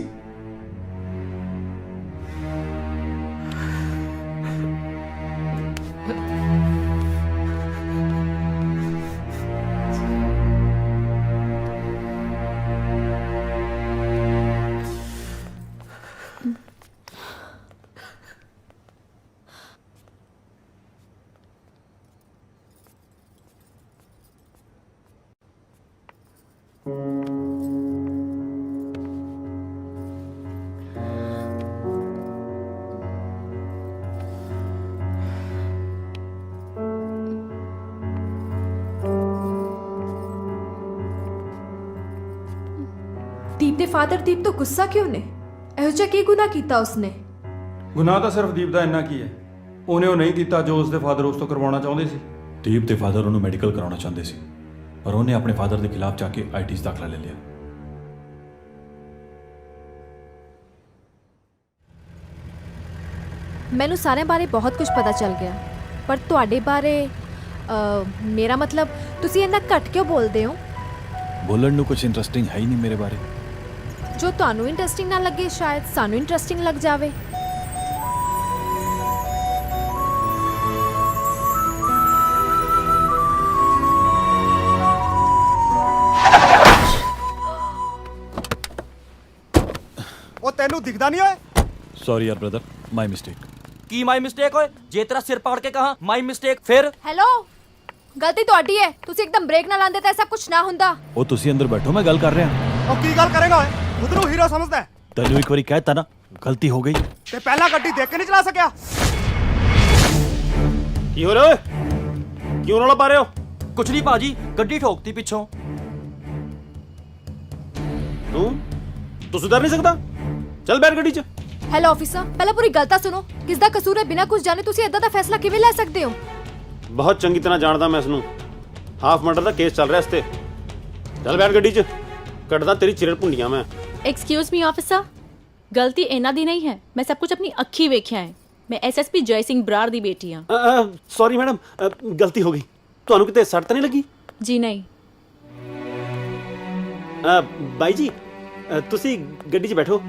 ਦੀਪ ਦੇ ਫਾਦਰ ਦੀਪ ਤੋਂ ਗੁੱਸਾ ਕਿਉਂ ਨੇ? ਇਹੋ ਜਿਹਾ ਕੀ ਗੁਨਾਹ ਕੀਤਾ ਉਸਨੇ? ਗੁਨਾਹ ਤਾਂ ਸਿਰਫ ਦੀਪ ਦਾ ਇੰਨਾ ਕੀ ਹੈ, ਉਹਨੇ ਉਹ ਨਹੀਂ ਕੀਤਾ ਜੋ ਉਸਦੇ ਫਾਦਰ ਉਸ ਤੋਂ ਕਰਵਾਉਣਾ ਚਾਹੁੰਦੇ ਸੀ। ਦੀਪ ਦੇ ਫਾਦਰ ਉਹਨੂੰ ਮੈਡੀਕਲ ਕਰਾਉਣਾ ਚਾਹੁੰਦੇ ਸੀ, ਪਰ ਉਹਨੇ ਆਪਣੇ ਫਾਦਰ ਦੇ ਖਿਲਾਫ ਜਾ ਕੇ ਆਈਟੀ 'ਚ ਦਾਖਲਾ ਲੈ ਲਿਆ। ਮੈਨੂੰ ਸਾਰਿਆਂ ਬਾਰੇ ਬਹੁਤ ਕੁਝ ਪਤਾ ਚੱਲ ਗਿਆ, ਪਰ ਤੁਹਾਡੇ ਬਾਰੇ ਮੇਰਾ ਮਤਲਬ ਤੁਸੀਂ ਇੰਨਾ ਘੱਟ ਕਿਉਂ ਬੋਲਦੇ ਹੋ? ਬੋਲਣ ਨੂੰ ਕੁਝ ਇੰਟਰਸਟਿੰਗ ਹੈ ਹੀ ਨਹੀਂ ਮੇਰੇ ਬਾਰੇ। ਜੋ ਤੁਹਾਨੂੰ ਇੰਟਰਸਟਿੰਗ ਨਾ ਲੱਗੇ ਸ਼ਾਇਦ ਸਾਨੂੰ ਇੰਟਰਸਟਿੰਗ ਲੱਗ ਜਾਵੇ। ਤੈਨੂੰ ਦਿਖਦਾ ਨਹੀਂ ਓਏ? ਸੌਰੀ ਯਾਰ brother, my mistake. Ki my mistake ਓਏ? ਜੇ ਤੇਰਾ ਸਿਰ ਪਕੜ ਕੇ ਕਹਾ ਮਾਈ ਮਿਸਟੇਕ ਫਿਰ ਹੈਲੋ, ਗਲਤੀ ਤੁਹਾਡੀ ਹੈ। ਤੁਸੀਂ ਇੱਕਦਮ ਬ੍ਰੇਕ ਨਾ ਲਾਉਂਦੇ ਤਾਂ ਐਸਾ ਕੁਝ ਨਾ ਹੁੰਦਾ। ਉਹ ਤੁਸੀਂ ਅੰਦਰ ਬੈਠੋ, ਮੈਂ ਗੱਲ ਕਰ ਰਿਹਾ। ਉਹ ਕੀ ਗੱਲ ਕਰੇਗਾ ਓਏ? ਖੁਦ ਨੂੰ ਹੀਰੋ ਸਮਝਦਾ ਹੈ ਤੈਨੂੰ ਇੱਕ ਵਾਰੀ ਕਹਿਤਾ ਨਾ, ਗਲਤੀ ਹੋ ਗਈ। ਤੇ ਪਹਿਲਾਂ ਗੱਡੀ ਦੇਖ ਕੇ ਨਹੀਂ ਚਲਾ ਸਕਿਆ? ਕੀ ਹੋ ਰਿਹਾ ਓਏ? ਕਿਉਂ ਰੌਲਾ ਪਾ ਰਹੇ ਹੋ? ਕੁਛ ਨਹੀਂ ਭਾਜੀ, ਗੱਡੀ ਠੋਕਤੀ ਪਿੱਛੋਂ। ਤੂੰ ਸੁਧਰ ਨਹੀਂ ਸਕਦਾ? ਚੱਲ ਬੈਠ ਗੱਡੀ 'ਚ। ਹੈਲੋ ਆਫੀਸਰ, ਪਹਿਲਾਂ ਪੂਰੀ ਗੱਲ ਤਾਂ ਸੁਣੋ। ਕਿਸ ਦਾ ਕਸੂਰ ਹੈ? ਬਿਨਾਂ ਕੁਝ ਜਾਣੇ ਤੁਸੀਂ ਇਦਾਂ ਦਾ ਫੈਸਲਾ ਕਿਵੇਂ ਲੈ ਸਕਦੇ ਹੋ? ਬਹੁਤ ਚੰਗੀ ਤਰ੍ਹਾਂ ਜਾਣਦਾ ਮੈਂ ਇਸ ਨੂੰ। ਹਾਫ ਮਰਡਰ ਦਾ ਕੇਸ ਚੱਲ ਰਿਹਾ ਇਸ ਤੇ। ਚੱਲ ਬੈਠ ਗੱਡੀ 'ਚ, ਕੱਢਦਾ ਤੇਰੀ ਚਿਰੜ ਭੁੰਡੀਆਂ ਮੈਂ। एक्सक्यूज मी ऑफिसर, गलती इन्हां दी नहीं है। मैं सब कुछ अपनी अखी वेख्या है। मैं एसएसपी जय सिंह बराड़ दी बेटी हाँ। ਸੌਰੀ ਮੈਡਮ, ਗਲਤੀ ਹੋ ਗਈ। ਤੁਹਾਨੂੰ ਕਿਤੇ ਸੱਟ ਤਾਂ ਨਹੀਂ ਲੱਗੀ? जी नहीं। ਬਾਈ ਜੀ, ਤੁਸੀਂ ਗੱਡੀ 'ਚ ਬੈਠੋ।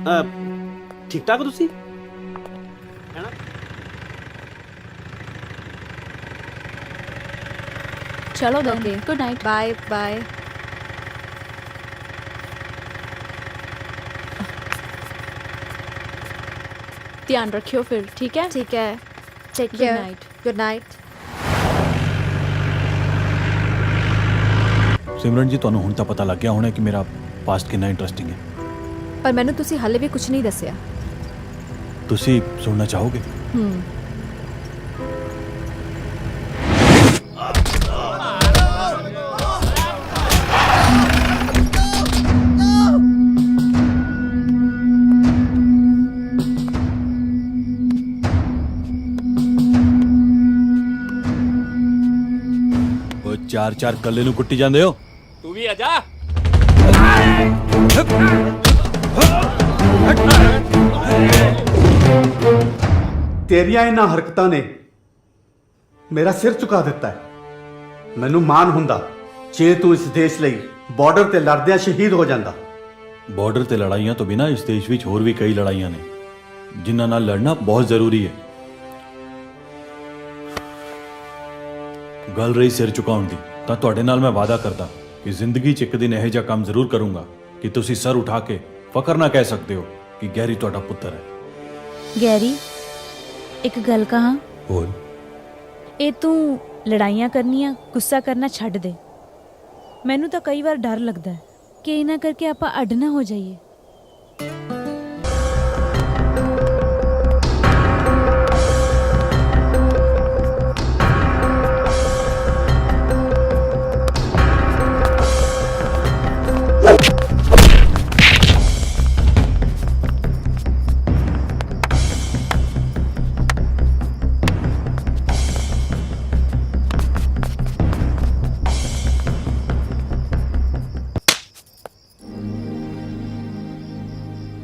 ਠੀਕ ਠਾਕ ਹੋ ਤੁਸੀਂ? ਹੈਨਾ? चलो देंगे। Good night. Bye bye. ध्यान रखियो फिर, ठीक है? ठीक है, take Good care. night। Good night. Simran ji, ਤੁਹਾਨੂੰ ਹੁਣ ਤਾਂ ਪਤਾ ਲੱਗ ਗਿਆ ਹੋਣਾ ਕਿ ਮੇਰਾ ਪਾਸਟ ਕਿੰਨਾ ਇੰਟਰਸਟਿੰਗ ਹੈ। ਪਰ ਮੈਨੂੰ ਤੁਸੀਂ ਹਾਲੇ ਵੀ ਕੁਝ ਨਹੀਂ ਦੱਸਿਆ। ਤੁਸੀਂ ਸੁਣਨਾ ਚਾਹੋਗੇ? ਉਹ ਚਾਰ ਕੱਲੇ ਨੂੰ ਕੁੱਟੀ ਜਾਂਦੇ ਹੋ। ਤੂੰ ਵੀ ਆ ਜਾ। ਤੇਰੀਆਂ ਇਹਨਾਂ ਹਰਕਤਾਂ ਨੇ ਮੇਰਾ ਸਿਰ ਝੁਕਾ ਦਿੱਤਾ ਹੈ। ਮੈਨੂੰ ਮਾਣ ਹੁੰਦਾ ਜੇ ਤੂੰ ਇਸ ਦੇਸ਼ ਲਈ ਬਾਰਡਰ ਤੇ ਲੜਦਿਆਂ ਸ਼ਹੀਦ ਹੋ ਜਾਂਦਾ। ਬਾਰਡਰ ਤੇ ਲੜਾਈਆਂ ਤੋਂ ਬਿਨਾਂ ਇਸ ਦੇਸ਼ ਵਿੱਚ ਹੋਰ ਵੀ ਕਈ ਲੜਾਈਆਂ ਨੇ ਜਿਨ੍ਹਾਂ ਨਾਲ ਲੜਨਾ ਬਹੁਤ ਜ਼ਰੂਰੀ ਹੈ। ਗੱਲ ਰਹੀ ਸਿਰ ਝੁਕਾਉਣ ਦੀ, ਤਾਂ ਤੁਹਾਡੇ ਨਾਲ ਮੈਂ ਵਾਅਦਾ ਕਰਦਾ ਕਿ ਜ਼ਿੰਦਗੀ 'ਚ ਇੱਕ ਦਿਨ ਇਹੋ ਜਿਹਾ ਕੰਮ ਜ਼ਰੂਰ ਕਰੂੰਗਾ ਕਿ ਤੁਸੀਂ ਸਰ ਉਠਾ ਕੇ ਫਖਰ ਨਾਲ ਕਹਿ ਸਕਦੇ ਹੋ ਕਿ ਗੈਰੀ ਤੁਹਾਡਾ ਪੁੱਤਰ ਹੈ। गैरी, एक गल कहा। बोल। ਇਹ ਤੂੰ ਲੜਾਈਆਂ ਕਰਨੀਆਂ, ਗੁੱਸਾ ਕਰਨਾ ਛੱਡ ਦੇ। ਮੈਨੂੰ ਤਾਂ ਕਈ ਵਾਰ ਡਰ ਲੱਗਦਾ ਹੈ ਕਿ ਇਹਨਾਂ ਕਰਕੇ ਆਪਾਂ ਅੱਡ ਨਾ ਹੋ ਜਾਈਏ।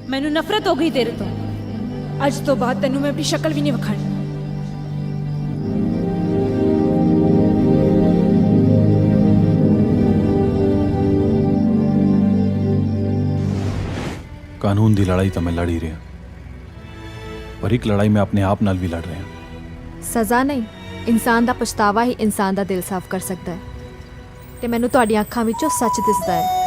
ਮੈਨੂੰ ਨਫ਼ਰਤ ਹੋ ਗਈ ਤੇਰੇ ਤੋਂ। ਅੱਜ ਤੋਂ ਬਾਅਦ ਤੈਨੂੰ ਮੈਂ ਆਪਣੀ ਸ਼ਕਲ ਵੀ ਨਹੀਂ ਵਿਖਾਣੀ। ਕਾਨੂੰਨ ਦੀ ਲੜਾਈ ਤਾਂ ਮੈਂ ਲੜ ਹੀ ਰਿਹਾ, ਪਰ ਇੱਕ ਲੜਾਈ ਮੈਂ ਆਪਣੇ ਆਪ ਨਾਲ ਵੀ ਲੜ ਰਿਹਾ। ਸਜ਼ਾ ਨਹੀਂ, ਇਨਸਾਨ ਦਾ ਪਛਤਾਵਾ ਹੀ ਇਨਸਾਨ ਦਾ ਦਿਲ ਸਾਫ਼ ਕਰ ਸਕਦਾ ਹੈ। ਤੇ ਮੈਨੂੰ ਤੁਹਾਡੀਆਂ ਅੱਖਾਂ ਵਿੱਚੋਂ ਸੱਚ ਦਿਸਦਾ ਹੈ।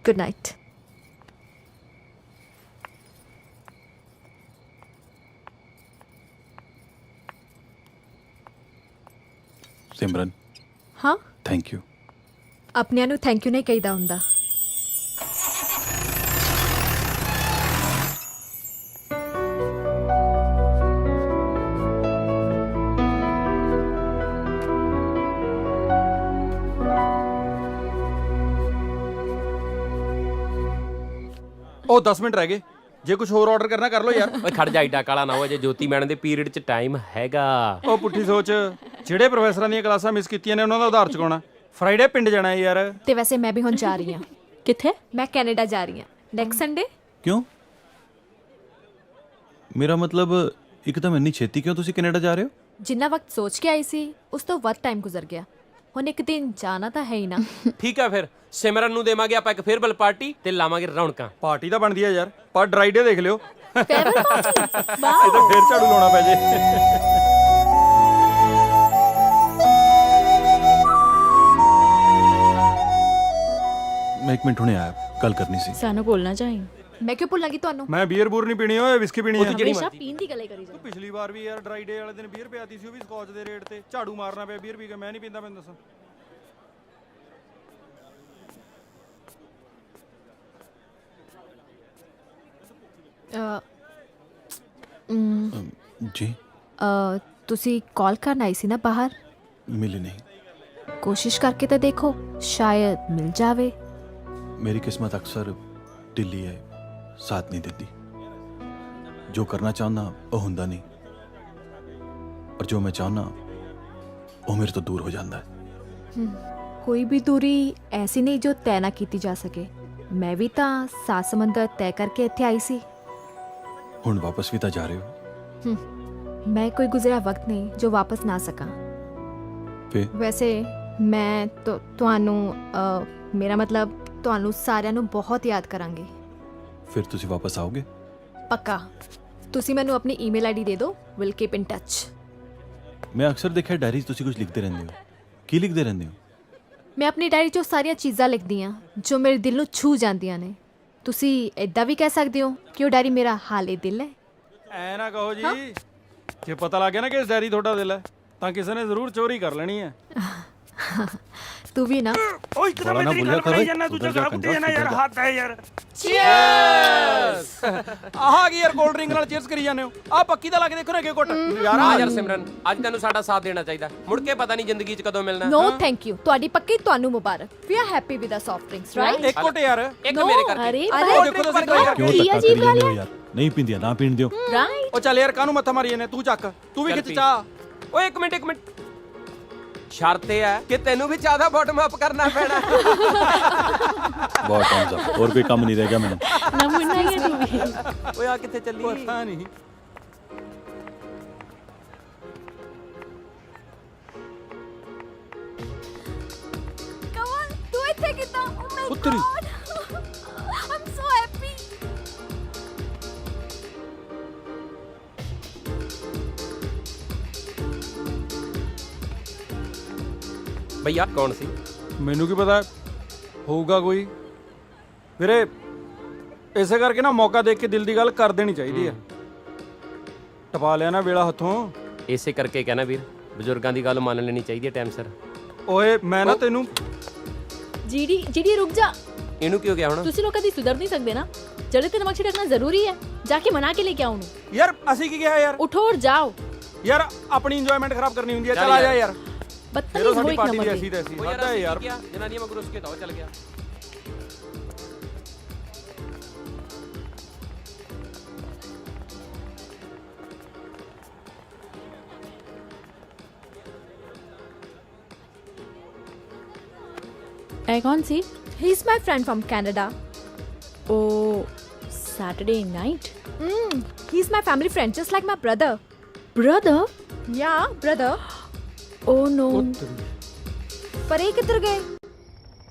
Good night. ਸਿਮਰਨ, ਹਾਂ, ਥੈਂਕ ਯੂ। ਆਪਣਿਆਂ ਨੂੰ ਥੈਂਕ ਯੂ ਨਹੀਂ ਕਹੀਦਾ ਹੁੰਦਾ। ਉਹ 10 ਮਿੰਟ ਰਹਿ ਗਏ, ਜੇ ਕੁਝ ਹੋਰ ਆਰਡਰ ਕਰਨਾ ਕਰ ਲਓ ਯਾਰ। ਓਏ ਖੜ ਜਾ, ਏਡਾ ਕਾਲਾ ਨਾ ਹੋ ਜੇ। ਜੋਤੀ ਮੈਡਮ ਦੇ ਪੀਰੀਅਡ 'ਚ ਟਾਈਮ ਹੈਗਾ। ਉਹ ਪੁੱਠੀ ਸੋਚ, ਜਿਹੜੇ ਪ੍ਰੋਫੈਸਰਾਂ ਦੀਆਂ ਕਲਾਸਾਂ ਮਿਸ ਕੀਤੀਆਂ ਨੇ ਉਹਨਾਂ ਦਾ ਉਧਾਰ ਚੁਕਾਉਣਾ। ਫਰਾਈਡੇ ਪਿੰਡ ਜਾਣਾ ਹੈ ਯਾਰ। ਤੇ ਵੈਸੇ ਮੈਂ ਵੀ ਹੁਣ ਜਾ ਰਹੀ ਹਾਂ। ਕਿੱਥੇ? ਮੈਂ ਕੈਨੇਡਾ ਜਾ ਰਹੀ ਹਾਂ ਨੈਕਸਟ ਸੰਡੇ। ਕਿਉਂ? ਮੇਰਾ ਮਤਲਬ ਇੱਕਦਮ ਇੰਨੀ ਛੇਤੀ ਕਿਉਂ ਤੁਸੀਂ ਕੈਨੇਡਾ ਜਾ ਰਹੇ ਹੋ? ਜਿੰਨਾ ਵਕਤ ਸੋਚ ਕੇ ਆਈ ਸੀ ਉਸ ਤੋਂ ਵੱਧ ਟਾਈਮ ਗੁਜ਼ਰ ਗਿਆ। ਹੁਣ ਇੱਕ ਦਿਨ ਜਾਣਾ ਤਾਂ ਹੈ ਹੀ ਨਾ। ਠੀਕ ਆ ਫਿਰ ਸਿਮਰਨ ਨੂੰ ਦੇਵਾਂਗੇ ਆਪਾਂ ਇੱਕ ਫੇਅਰਵੈਲ ਪਾਰਟੀ ਤੇ ਲਾਵਾਂਗੇ ਰੌਣਕਾਂ। ਪਾਰਟੀ ਤਾਂ ਬਣਦੀ ਹੈ ਯਾਰ, ਪਰ ਡਰਾਈ ਡੇ ਦੇਖ ਲਿਓ। ਫੇਅਰਵੈਲ ਪਾਰਟੀ ਇਹ ਤਾਂ ਫੇਰ ਝਾੜੂ ਲਾਉਣਾ ਪੈ ਜੇ। ਮੈਂ 1 ਮਿੰਟ ਹੁਣੇ ਆਇਆ, ਗੱਲ ਕਰਨੀ ਸੀ। ਸਾਨੂੰ ਬੋਲਣਾ ਚਾਹੀਏ। ਮੈਂ ਕਿਉਂ ਭੁੱਲਾਂਗੀ ਤੁਹਾਨੂੰ? ਮੈਂ ਬੀਅਰ ਬੂਰ ਨਹੀਂ ਪੀਣੀ ਓਏ, ਵਿਸਕੀ ਪੀਣੀ ਹੈ। ਹਮੇਸ਼ਾ ਪੀਣ ਦੀ ਗੱਲੇ ਕਰੀ ਜਾ। ਪਿਛਲੀ ਵਾਰ ਵੀ ਯਾਰ ਡਰਾਈ ਡੇ ਵਾਲੇ ਦਿਨ ਬੀਅਰ ਪਿਆਤੀ ਸੀ, ਉਹ ਵੀ ਸਕੌਚ ਦੇ ਰੇਟ ਤੇ। ਝਾੜੂ ਮਾਰਨਾ ਪਿਆ ਬੀਅਰ ਪੀ ਕੇ। ਮੈਂ ਨਹੀਂ ਪੀਂਦਾ, ਮੈਨੂੰ ਦੱਸੋ। ਜੀ ਤੁਸੀਂ ਕਾਲ ਕਰਨ ਆਈ ਸੀ ਨਾ ਬਾਹਰ? ਮਿਲੀ ਨਹੀਂ। ਕੋਸ਼ਿਸ਼ ਕਰਕੇ ਤਾਂ ਦੇਖੋ, ਸ਼ਾਇਦ ਮਿਲ ਜਾਵੇ। ਮੇਰੀ ਕਿਸਮਤ ਅਕਸਰ ਢਿੱਲੀ ਹੈ, ਸਾਥ ਨਹੀਂ ਦਿੰਦੀ। ਜੋ ਕਰਨਾ ਚਾਹੁੰਦਾ ਉਹ ਹੁੰਦਾ ਨਹੀਂ, ਔਰ ਜੋ ਮੈਂ ਚਾਹੁੰਦਾ ਉਹ ਮੇਰੇ ਤੋਂ ਦੂਰ ਹੋ ਜਾਂਦਾ ਹੈ। ਕੋਈ ਵੀ ਦੂਰੀ ਐਸੀ ਨਹੀਂ ਜੋ ਤੈਅ ਨਾ ਕੀਤੀ ਜਾ ਸਕੇ। ਮੈਂ ਵੀ ਤਾਂ 7 ਸਮੁੰਦਰ ਤੈਅ ਕਰਕੇ ਇੱਥੇ ਆਈ ਸੀ। ਹੁਣ ਵਾਪਸ ਵੀ ਤਾਂ ਜਾ ਰਹੇ ਹੋ। ਮੈਂ ਕੋਈ ਗੁਜ਼ਰਿਆ ਵਕਤ ਨਹੀਂ ਜੋ ਵਾਪਸ ਨਾ ਸਕਾਂ। ਫਿਰ ਵੈਸੇ ਮੈਂ ਤੁਹਾਨੂੰ ਮੇਰਾ ਮਤਲਬ ਤੁਹਾਨੂੰ ਸਾਰਿਆਂ ਨੂੰ ਬਹੁਤ ਯਾਦ ਕਰਾਂਗੀ। ਫਿਰ ਤੁਸੀਂ ਵਾਪਸ ਆਓਗੇ? ਪੱਕਾ। ਤੁਸੀਂ ਮੈਨੂੰ ਆਪਣੀ ਈਮੇਲ ਆਈਡੀ ਦੇ ਦਿਓ। Will keep in touch. ਮੈਂ ਅਕਸਰ ਦੇਖਿਆ ਡਾਇਰੀ 'ਚ ਤੁਸੀਂ ਕੁਝ ਲਿਖਦੇ ਰਹਿੰਦੇ ਹੋ। ਕੀ ਲਿਖਦੇ ਰਹਿੰਦੇ ਹੋ? ਮੈਂ ਆਪਣੀ ਡਾਇਰੀ 'ਚ ਉਹ ਸਾਰੀਆਂ ਚੀਜ਼ਾਂ ਲਿਖਦੀ ਹਾਂ ਜੋ ਮੇਰੇ ਦਿਲ ਨੂੰ ਛੂ ਜਾਂਦੀਆਂ ਨੇ। ਤੁਸੀਂ ਇਦਾਂ ਵੀ ਕਹਿ ਸਕਦੇ ਹੋ ਕਿ ਉਹ ਡਾਇਰੀ ਮੇਰਾ ਹਾਲੇ ਦਿਲ ਹੈ। ਐ ਨਾ ਕਹੋ ਜੀ, ਜੇ ਪਤਾ ਲੱਗ ਗਿਆ ਨਾ ਕਿ ਇਸ ਡਾਇਰੀ ਤੁਹਾਡਾ ਦਿਲ ਹੈ ਤਾਂ ਕਿਸੇ ਨੇ ਜ਼ਰੂਰ ਚੋਰੀ ਕਰ ਲੈਣੀ ਹੈ। ਤੂੰ ਵੀ ਨਾ। ਓਏ ਇੱਕਦਮ ਮੇਰੀ ਗੱਲ ਕਰੀ ਜਾਂਦਾ, ਤੂੰ ਜਗਾ ਕੁੱਤੇ ਜਾਣਾ ਯਾਰ। ਹੱਥ ਹੈ ਯਾਰ। ਚੀਅਰਸ। ਆਹ ਕੀ ਯਾਰ ਕੋਲਡ ਡਰਿੰਕ ਨਾਲ ਚੀਅਰਸ ਕਰੀ ਜਾਂਦੇ ਹੋ? ਆ ਪੱਕੀ ਦਾ ਲਾ ਕੇ ਦੇਖੋ ਨਾ ਅੱਗੇ ਘੁੱਟ। ਯਾਰ ਆ ਯਾਰ ਸਿਮਰਨ, ਅੱਜ ਤੈਨੂੰ ਸਾਡਾ ਸਾਥ ਦੇਣਾ ਚਾਹੀਦਾ। ਮੁੜ ਕੇ ਪਤਾ ਨਹੀਂ ਜ਼ਿੰਦਗੀ 'ਚ ਕਦੋਂ ਮਿਲਣਾ। No thank you. ਤੁਹਾਡੀ ਪੱਕੀ ਤੁਹਾਨੂੰ ਮੁਬਾਰਕ। We are happy with a soft drinks right? ਇੱਕ ਘੁੱਟ ਯਾਰ। ਇੱਕ ਮੇਰੇ ਕਰਕੇ। ਅਰੇ ਉਹ ਦੇਖੋ ਤੁਸੀਂ ਟਰਾਈ ਕਰਕੇ। ਕਿਉਂ ਧੱਕਾ ਕਰੀ ਜਾਂਦੇ ਹੋ ਯਾਰ? ਨਹੀਂ ਪੀਂਦੀਆਂ ਨਾ ਪੀਣ ਦਿਓ। ਰਾਈਟ। ਉਹ ਚੱਲ ਯਾਰ, ਕਾਹਨੂੰ ਮੱਥਾ ਮਾਰੀ ਜਾਂਦੇ? ਤੂੰ ਚੱਕ, ਤੂੰ ਵੀ ਖਿੱਚ ਚਾਹ। ਓਏ ਇੱਕ ਮਿੰਟ ਸ਼ਰਤ ਇਹ ਹੈ ਕਿ ਤੈਨੂੰ ਵੀ ਜ਼ਿਆਦਾ ਬਾਟਮ ਅਪ ਕਰਨਾ ਪੈਣਾ। ਬਹੁਤ ਟਾਈਮ ਦਾ ਹੋਰ ਕੋਈ ਕੰਮ ਨਹੀਂ ਰਹਿ ਗਿਆ ਮੈਨੂੰ। ਨਾ ਮੁੰਨਾ ਹੀ ਤੂੰ ਵੀ। ਓਏ ਆ ਕਿੱਥੇ ਚੱਲੀ? ਪਤਾ ਨਹੀਂ। ਕਮਨ ਤੂੰ ਇੱਥੇ ਕਿੱਦਾਂ? ਓ ਮਾਈ ਉੱਤਰੀ। ਗॉड। ਆਮ ਸੋ ਹੈਪੀ। ਭਈਆ ਕੌਣ ਸੀ? ਮੈਨੂੰ ਕੀ ਪਤਾ, ਹੋਊਗਾ ਕੋਈ। ਵੀਰੇ ਇਸੇ ਕਰਕੇ ਨਾ ਮੌਕਾ ਦੇਖ ਕੇ ਦਿਲ ਦੀ ਗੱਲ ਕਰ ਦੇਣੀ ਚਾਹੀਦੀ ਹੈ। ਟਪਾ ਲਿਆ ਨਾ ਵੇਲਾ ਹੱਥੋਂ। ਇਸੇ ਕਰਕੇ ਕਹਿਣਾ ਵੀਰ, ਬਜ਼ੁਰਗਾਂ ਦੀ ਗੱਲ ਮੰਨ ਲੈਣੀ ਚਾਹੀਦੀ ਹੈ ਟਾਈਮ ਸਿਰ। ਓਏ ਮੈਂ ਨਾ ਤੈਨੂੰ ਜਿਹੜੀ ਰੁਕ ਜਾ। ਇਹਨੂੰ ਕੀ ਹੋ ਗਿਆ ਹੁਣ? ਤੁਸੀਂ ਲੋਕ ਕਦੀ ਸੁਧਰ ਨਹੀਂ ਸਕਦੇ ਨਾ। ਜੜੇ ਤੇ ਨਮਕ ਛਿੜਕਣਾ ਜ਼ਰੂਰੀ ਹੈ। ਜਾਕੇ ਮਨਾ ਕੇ ਲੈ ਕੇ ਆਓ ਉਹਨੂੰ। ਯਾਰ ਅਸੀਂ ਕੀ ਕਿਹਾ ਯਾਰ? ਉਠੋ ਔਰ ਜਾਓ। ਯਾਰ ਆਪਣੀ ਇੰਜੋਇਮੈਂਟ ਖਰਾਬ ਕਰਨੀ ਹੁੰਦੀ ਹੈ। ਚੱਲ ਆ ਜਾ ਯਾਰ। ਬਦਤਮੀਜ਼ ਸਾਡੀ ਹੋਈ ਪਾਰਟੀ ਨੰਬਰ ਵੀ ਐਸੀ ਤੈਸੀ। ਉਹ ਹੱਦ ਹੈ ਯਾਰ। ਜਨਾਨੀਆਂ ਮਗਰ ਉਸਕੇ ਤਾਂ ਚੱਲ ਗਿਆ। ਇਹ ਕੌਣ ਸੀ? He is my friend from Canada. ਓ Saturday night. He is my family friend, just like my brother. Brother? Yeah, brother. Oh no. ਪਰ ਇਹ ਕਿੱਧਰ ਗਏ?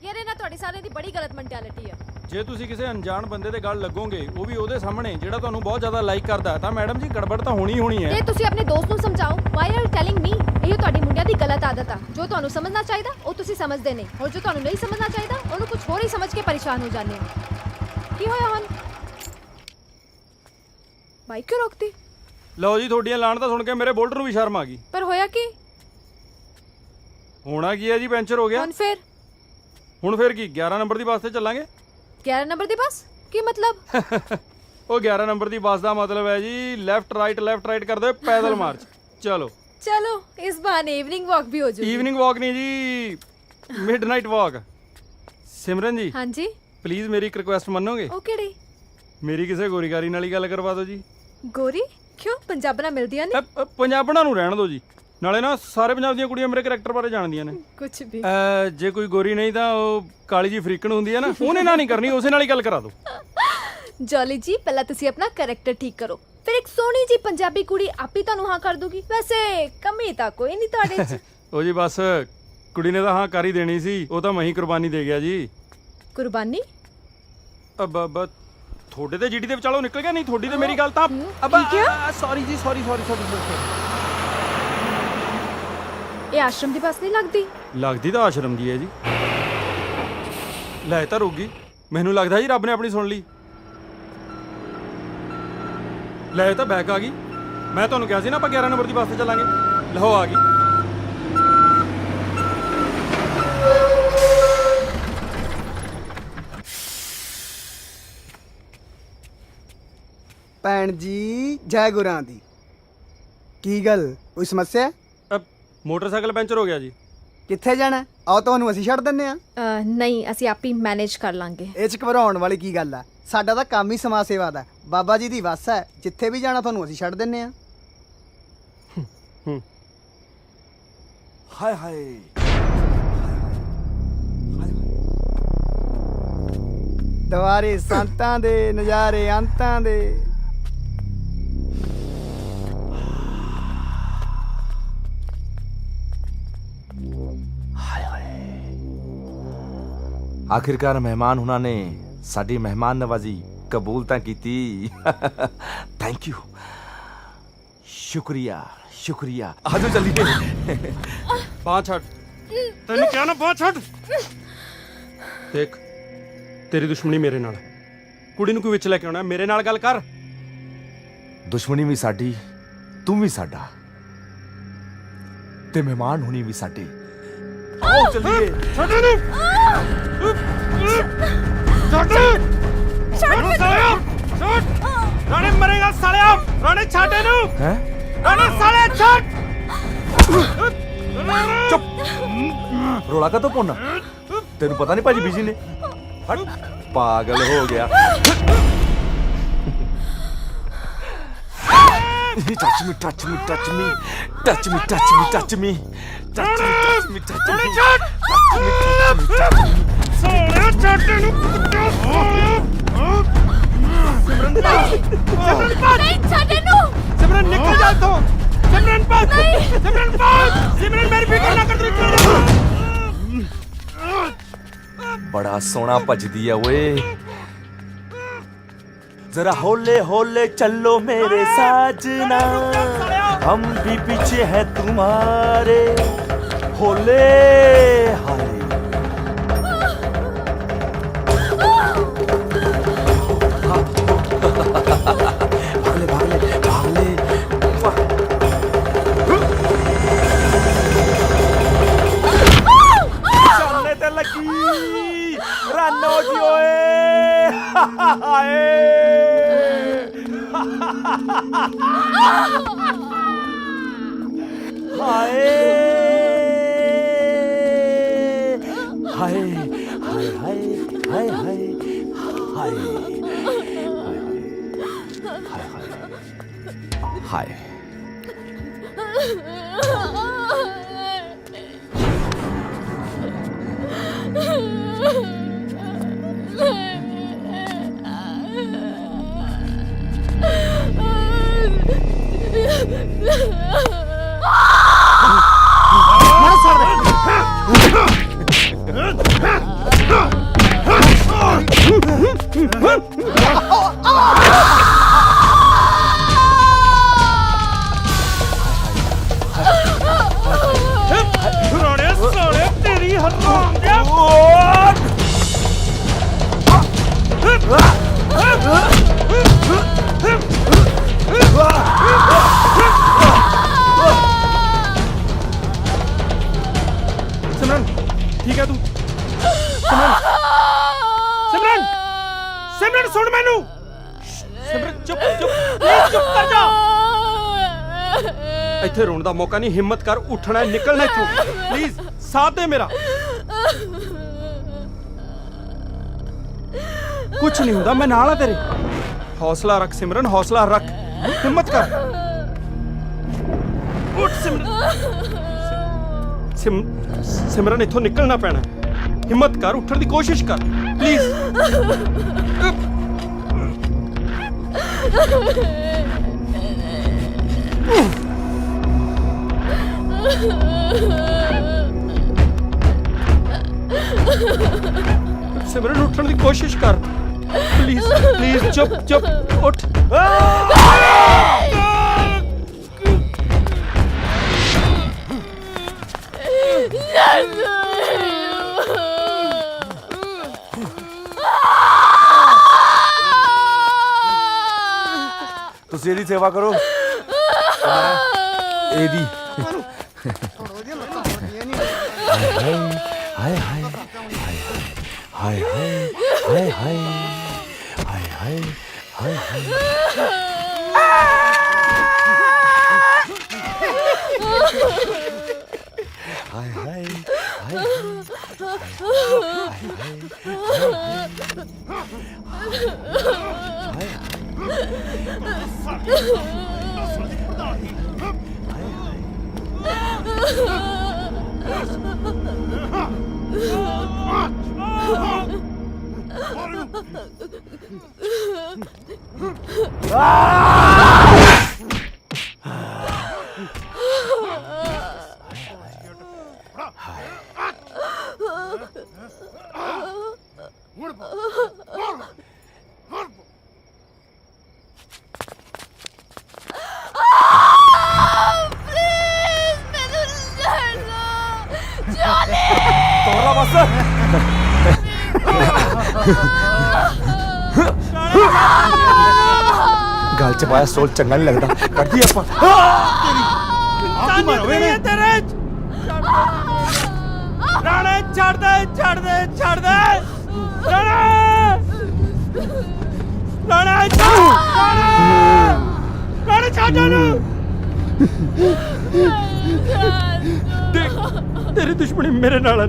ਯਾਰ ਇਹ ਨਾ ਤੁਹਾਡੀ ਸਾਰਿਆਂ ਦੀ ਬੜੀ ਗਲਤ ਮੈਂਟੈਲਿਟੀ ਆ। ਜੇ ਤੁਸੀਂ ਕਿਸੇ ਅਣਜਾਣ ਬੰਦੇ ਦੇ ਗੱਲ ਲੱਗੋਗੇ, ਉਹ ਵੀ ਉਹਦੇ ਸਾਹਮਣੇ ਜਿਹੜਾ ਤੁਹਾਨੂੰ ਬਹੁਤ ਜ਼ਿਆਦਾ ਲਾਈਕ ਕਰਦਾ, ਤਾਂ ਮੈਡਮ ਜੀ ਗੜਬੜ ਤਾਂ ਹੋਣੀ ਹੋਣੀ ਹੈ। ਤੇ ਤੁਸੀਂ ਆਪਣੇ ਦੋਸਤ ਨੂੰ ਸਮਝਾਓ। Why are you telling me? ਇਹ ਤੁਹਾਡੀ ਮੁੰਡਿਆਂ ਦੀ ਗਲਤ ਆਦਤ ਆ। ਜੋ ਤੁਹਾਨੂੰ ਸਮਝਣਾ ਚਾਹੀਦਾ ਉਹ ਤੁਸੀਂ ਸਮਝਦੇ ਨਹੀਂ, ਔਰ ਜੋ ਤੁਹਾਨੂੰ ਨਹੀਂ ਸਮਝਣਾ ਚਾਹੀਦਾ ਉਹਨੂੰ ਕੁਝ ਹੋਰ ਹੀ ਸਮਝ ਕੇ ਪਰੇਸ਼ਾਨ ਹੋ ਜਾਂਦੇ ਹੋ। ਕੀ ਹੋਇਆ ਹੁਣ? ਬਾਈਕ ਕਿਉਂ ਰੋਕਤੀ? ਲਓ ਜੀ, ਤੁਹਾਡੀਆਂ ਲਾਹਣਤਾਂ ਸੁਣ ਕੇ ਮੇਰੇ ਬੁਲਟ ਨੂੰ ਵੀ ਸ਼ਰਮ ਆ ਗਈ। ਪਰ ਹੋਇਆ ਕੀ? ਹੋਣਾ ਕੀ ਹੈ ਜੀ, ਪੈਂਚਰ ਹੋ ਗਿਆ। ਹੁਣ ਫਿਰ ਕੀ 11 ਨੰਬਰ ਦੀ ਬੱਸ ਤੇ ਚੱਲਾਂਗੇ? 11 ਨੰਬਰ ਦੀ ਬੱਸ? ਕੀ ਮਤਲਬ? ਉਹ 11 ਨੰਬਰ ਦੀ ਬੱਸ ਦਾ ਮਤਲਬ ਹੈ ਜੀ ਲੈਫਟ ਰਾਈਟ ਕਰਦੇ ਹੋਏ ਪੈਦਲ ਮਾਰਚ। ਚਲੋ ਇਸ ਬਹਾਨੇ ਇਵਨਿੰਗ ਵਾਕ ਵੀ ਹੋ ਜੂਗੀ। ਇਵਨਿੰਗ ਵਾਕ ਨਹੀਂ ਜੀ, ਮਿਡਨਾਈਟ ਵਾਕ। ਸਿਮਰਨ ਜੀ, ਹਾਂਜੀ ਪਲੀਜ਼ ਮੇਰੀ ਇੱਕ ਰਿਕੁਐਸਟ ਮੰਨੋਗੇ? ਉਹ ਕਿਹੜੀ? ਮੇਰੀ ਕਿਸੇ ਗੋਰੀਗਾਰੀ ਨਾਲ ਹੀ ਗੱਲ ਕਰਵਾ ਦਿਓ ਜੀ। ਗੋਰੀ? ਕਿਉਂ ਪੰਜਾਬਣਾਂ ਮਿਲਦੀਆਂ ਨਹੀਂ? ਪੰਜਾਬਣਾਂ ਨੂੰ ਰਹਿਣ ਦਿਓ ਜੀ। ਨਾਲੇ ਨਾ ਸਾਰੇ ਪੰਜਾਬ ਦੀਆਂ ਕੁੜੀਆਂ ਮੇਰੇ ਕਰੈਕਟਰ ਬਾਰੇ ਜਾਣਦੀਆਂ ਨੇ। ਕੁਝ ਵੀ। ਜੇ ਕੋਈ ਗੋਰੀ ਨਹੀਂ ਤਾਂ ਉਹ ਕਾਲੀ ਜੀ ਫਰੀਕਣ ਹੁੰਦੀ ਹੈ ਨਾ, ਉਹਨੇ ਨਾਲ ਨਹੀਂ ਕਰਨੀ, ਉਸੇ ਨਾਲ ਹੀ ਗੱਲ ਕਰਾ ਦਿਓ। ਜੋਲੀ ਜੀ ਪਹਿਲਾਂ ਤੁਸੀਂ ਆਪਣਾ ਕਰੈਕਟਰ ਠੀਕ ਕਰੋ, ਫਿਰ ਫਿਰ ਇੱਕ ਸੋਹਣੀ ਜੀ ਪੰਜਾਬੀ ਕੁੜੀ ਆਪੇ ਤੁਹਾਨੂੰ ਹਾਂ ਕਰ ਦੂਗੀ। ਵੈਸੇ ਕਮੀ ਤਾਂ ਕੋਈ ਨਹੀਂ ਤੁਹਾਡੇ 'ਚ। ਉਹ ਜੀ ਬਸ ਕੁੜੀ ਨੇ ਤਾਂ ਹਾਂ ਕਰ ਹੀ ਦੇਣੀ ਸੀ, ਉਹ ਤਾਂ ਮੈਂ ਹੀ ਕੁਰਬਾਨੀ ਦੇ ਗਿਆ ਜੀ। ਕੁਰਬਾਨੀ? ਅਬ ਤੁਹਾਡੇ ਤੇ ਜੀਡੀ ਦੇ ਵਿਚਾਲੋਂ ਨਿਕਲ ਗਿਆ, ਨਹੀਂ ਤੁਹਾਡੀ ਤੇ ਮੇਰੀ ਗੱਲ ਤਾਂ ਸੌਰੀ ਜੀ, ਸੌਰੀ। ਇਹ ਆਸ਼ਰਮ ਦੀ ਬੱਸ ਨਹੀਂ ਲੱਗਦੀ? ਲੱਗਦੀ ਤਾਂ ਆਸ਼ਰਮ ਦੀ ਹੈ ਜੀ। ਲੈ ਤਾਂ ਰੋਗੀ, ਮੈਨੂੰ ਲੱਗਦਾ ਜੀ ਰੱਬ ਨੇ ਆਪਣੀ ਸੁਣ ਲਈ। ਲੈ ਤਾਂ ਬੈਕ ਆ ਗਈ। ਮੈਂ ਤੁਹਾਨੂੰ ਕਿਹਾ ਸੀ ਨਾ ਆਪਾਂ 11 ਨੰਬਰ ਦੀ ਬੱਸ ਤੇ ਚੱਲਾਂਗੇ। ਲਹੋ ਆ ਗਈ। ਭੈਣ ਜੀ ਜੈ ਗੁਰਾਂ ਦੀ। ਕੀ ਗੱਲ, ਕੋਈ ਸਮੱਸਿਆ? ਮੋਟਰਸਾਈਕਲ ਪੈਂਚਰ ਹੋ ਗਿਆ ਜੀ। ਕਿੱਥੇ ਜਾਣਾ? ਆਓ ਤੁਹਾਨੂੰ ਅਸੀਂ ਛੱਡ ਦਿੰਨੇ ਆ। ਨਹੀਂ, ਅਸੀਂ ਆਪੇ ਮੈਨੇਜ ਕਰ ਲਾਂਗੇ। ਇਹ ਚ ਘਬਰਾਉਣ ਵਾਲੀ ਕੀ ਗੱਲ ਆ? ਸਾਡਾ ਤਾਂ ਕੰਮ ਹੀ ਸਮਾਜ ਸੇਵਾ ਦਾ। ਬਾਬਾ ਜੀ ਦੀ ਵੱਸ ਹੈ, ਜਿੱਥੇ ਵੀ ਜਾਣਾ ਤੁਹਾਨੂੰ ਅਸੀਂ ਛੱਡ ਦਿੰਨੇ ਆ। ਹਾਏ ਹਾਏ ਦੁਆਰੇ ਸੰਤਾਂ ਦੇ ਨਜ਼ਾਰੇ ਅੰਤਾਂ ਦੇ। ਆਖਿਰਕਾਰ ਮਹਿਮਾਨ ਉਹਨਾਂ ਨੇ ਸਾਡੀ ਮਹਿਮਾਨ ਨਵਾਜ਼ੀ ਕਬੂਲ ਤਾਂ ਕੀਤੀ। ਥੈਂਕ ਯੂ, ਸ਼ੁਕਰੀਆ। ਆਜੋ ਚੱਲੀਏ। ਬਾਂਹ ਛੱਡ, ਤੈਨੂੰ ਕਿਹਾ ਨਾ ਬਾਂਹ ਛੱਡ। ਦੇਖ, ਤੇਰੀ ਦੁਸ਼ਮਣੀ ਮੇਰੇ ਨਾਲ, ਕੁੜੀ ਨੂੰ ਕੋਈ ਵਿੱਚ ਲੈ ਕੇ ਆਉਣਾ, ਮੇਰੇ ਨਾਲ ਗੱਲ ਕਰ। ਦੁਸ਼ਮਣੀ ਵੀ ਸਾਡੀ, ਤੂੰ ਵੀ ਸਾਡਾ, ਤੇ ਮਹਿਮਾਨ ਹੁਣੀ ਵੀ ਸਾਡੇ। ਆਓ ਚੱਲੀਏ। ਛੱਡ ਇਹਨੂੰ। ਛੱਡ ਸਾਲਿਆ, ਛੱਡ। ਰਾਣੇ ਮਰੇਗਾ ਸਾਲਿਆ, ਰਾਣੇ ਛੱਡ ਇਹਨੂੰ। ਹੈ ਰਾਣੇ ਸਾਲਿਆ ਛੱਡ। ਚੁੱਪ, ਰੋਲਾ ਕਾ ਤੋਂ ਪੋਨਾ? ਤੈਨੂੰ ਪਤਾ ਨਹੀਂ ਭਾਜੀ ਬੀਜੀ ਨੇ? ਹਟ, ਪਾਗਲ ਹੋ ਗਿਆ। touch me ਸੋਹਣਾ ਛੱਡ ਇਹਨੂੰ। ਨਹੀਂ, ਛੱਡ ਇਹਨੂੰ। ਸਿਮਰਨ ਨਿਕਲ ਜਾ ਇੱਥੋਂ। ਸਿਮਰਨ ਭੱਜ। ਸਿਮਰਨ ਮੇਰੀ ਫਿਕਰ ਨਾ ਕਰ ਤੂੰ। ਬੜਾ ਸੋਹਣਾ ਭੱਜਦੀ ਆ ਓਏ। जरा होले होले चलो मेरे साजना, हम भी पीछे हैं तुम्हारे। होले हाय भागले चलने ते लगी रानो जी ओए। हाय हाय तेरी हराम दे। सिमरन ठीक है तू? सिमरन सुन मैनू। सिमरन चुप कर जा। ਇੱਥੇ ਰੋਣ ਦਾ ਮੌਕਾ ਨਹੀਂ, ਹਿੰਮਤ ਕਰ, ਉੱਠਣਾ ਹੈ, ਨਿਕਲਣਾ ਇੱਥੋਂ। ਪਲੀਜ਼ ਸਾਥ ਦੇ ਮੇਰਾ। ਕੁਛ ਨਹੀਂ ਹੁੰਦਾ, ਮੈਂ ਨਾਲ ਆ ਤੇਰੇ। ਹੌਸਲਾ ਰੱਖ ਸਿਮਰਨ, ਹੌਸਲਾ ਰੱਖ, ਹਿੰਮਤ ਕਰ। ਉੱਠ ਸਿਮਰਨ ਇੱਥੋਂ ਨਿਕਲਣਾ ਪੈਣਾ। ਹਿੰਮਤ ਕਰ, ਉੱਠਣ ਦੀ ਕੋਸ਼ਿਸ਼ ਕਰ ਪਲੀਜ਼। ਸਿਮਰਨ ਉੱਠਣ ਦੀ ਕੋਸ਼ਿਸ਼ ਕਰ ਪਲੀਜ਼ ਪਲੀਜ਼ ਚੁੱਪ ਚੁੱਪ ਉੱਠ ਤੁਸੀਂ ਇਹਦੀ ਸੇਵਾ ਕਰੋ ਇਹਦੀ ਹਾਏ ਹਾਏ ਹਾਏ ਹਾਏ ਹਾਏ ਹਾਏ ਹਾਏ ਹਾਏ ਤੋਰਾ ਬਸ ਗੱਲ ਚ ਪਾਇਆ ਸੋਲ ਚੰਗਾ ਨਹੀਂ ਲੱਗਦਾ ਕੱਢੀ ਆਪਾਂ ਤੇਰੇ ਰਾਣੇ ਛੱਡ ਦੇ ਰਾਣੇ ਛੱਡ ਨੂੰ ਤੇਰੀ ਦੁਸ਼ਮਣੀ ਮੇਰੇ ਨਾਲ ਹੈ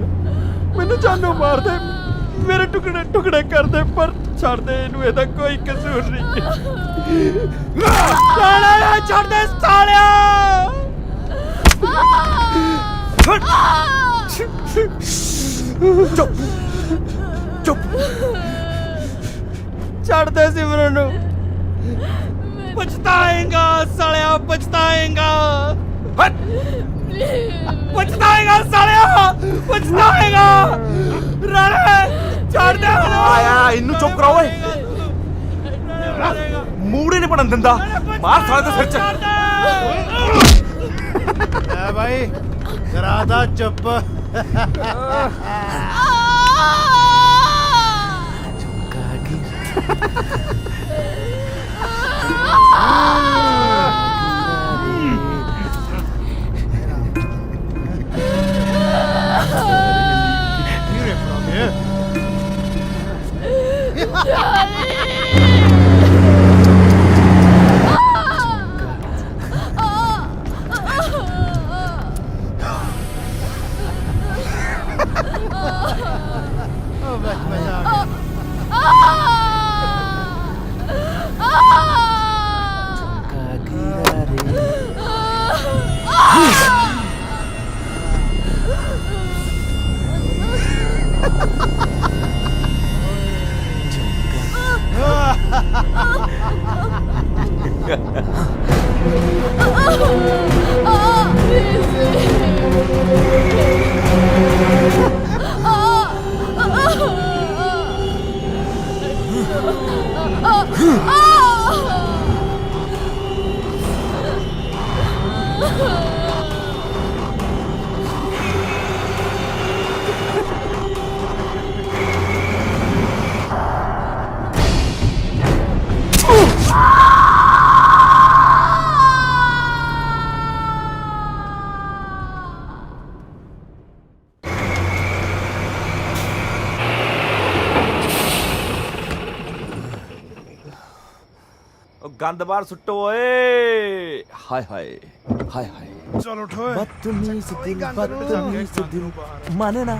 ਮੈਨੂੰ ਜਾਨੋਂ ਮਾਰ ਦੇ ਮੇਰੇ ਟੁਕੜੇ ਟੁਕੜੇ ਕਰ ਦੇ ਪਰ ਛੱਡ ਦੇ ਇਹਨੂੰ ਇਹਦਾ ਕੋਈ ਕਸੂਰ ਨਹੀਂ ਰਾਣਾ ਛੱਡ ਦੇ ਸਾਲਿਆ ਚੁੱਪ ਚੁੱਪ ਛੱਡ ਦੇ ਸਿਮਰਨ ਨੂੰ ਪਛਤਾਏਗਾ ਸਾਲਿਆ ਪਛਤਾਏਗਾ ਪਛਤਾਏਗਾ ਸਾਲਿਆ ਪਛਤਾਏਗਾ ਰਾਣੇ ਛੱਡ ਦੇ ਆਇਆ ਇਹਨੂੰ ਚੁੱਪ ਕਰਾਓ ਓਏ ਮੂੜੇ ਨਹੀਂ ਬਣਨ ਦਿੰਦਾ ਮਾਰ ਸਾਲੇ ਦੇ ਸਿਰ ਚ ਐ ਭਾਈ ਕਰਾਦਾ ਚੁੱਪ ਗੰਦ ਬਾਹਰ ਸੁੱਟੋ ਓਏ ਹਾਏ ਹਾਏ ਹਾਏ ਹਾਏ ਚਲ ਉਠੋ ਬਦਤਮੀਜ਼ ਦਿਲ ਮੰਨਣਾ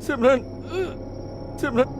सिमरन सिमरन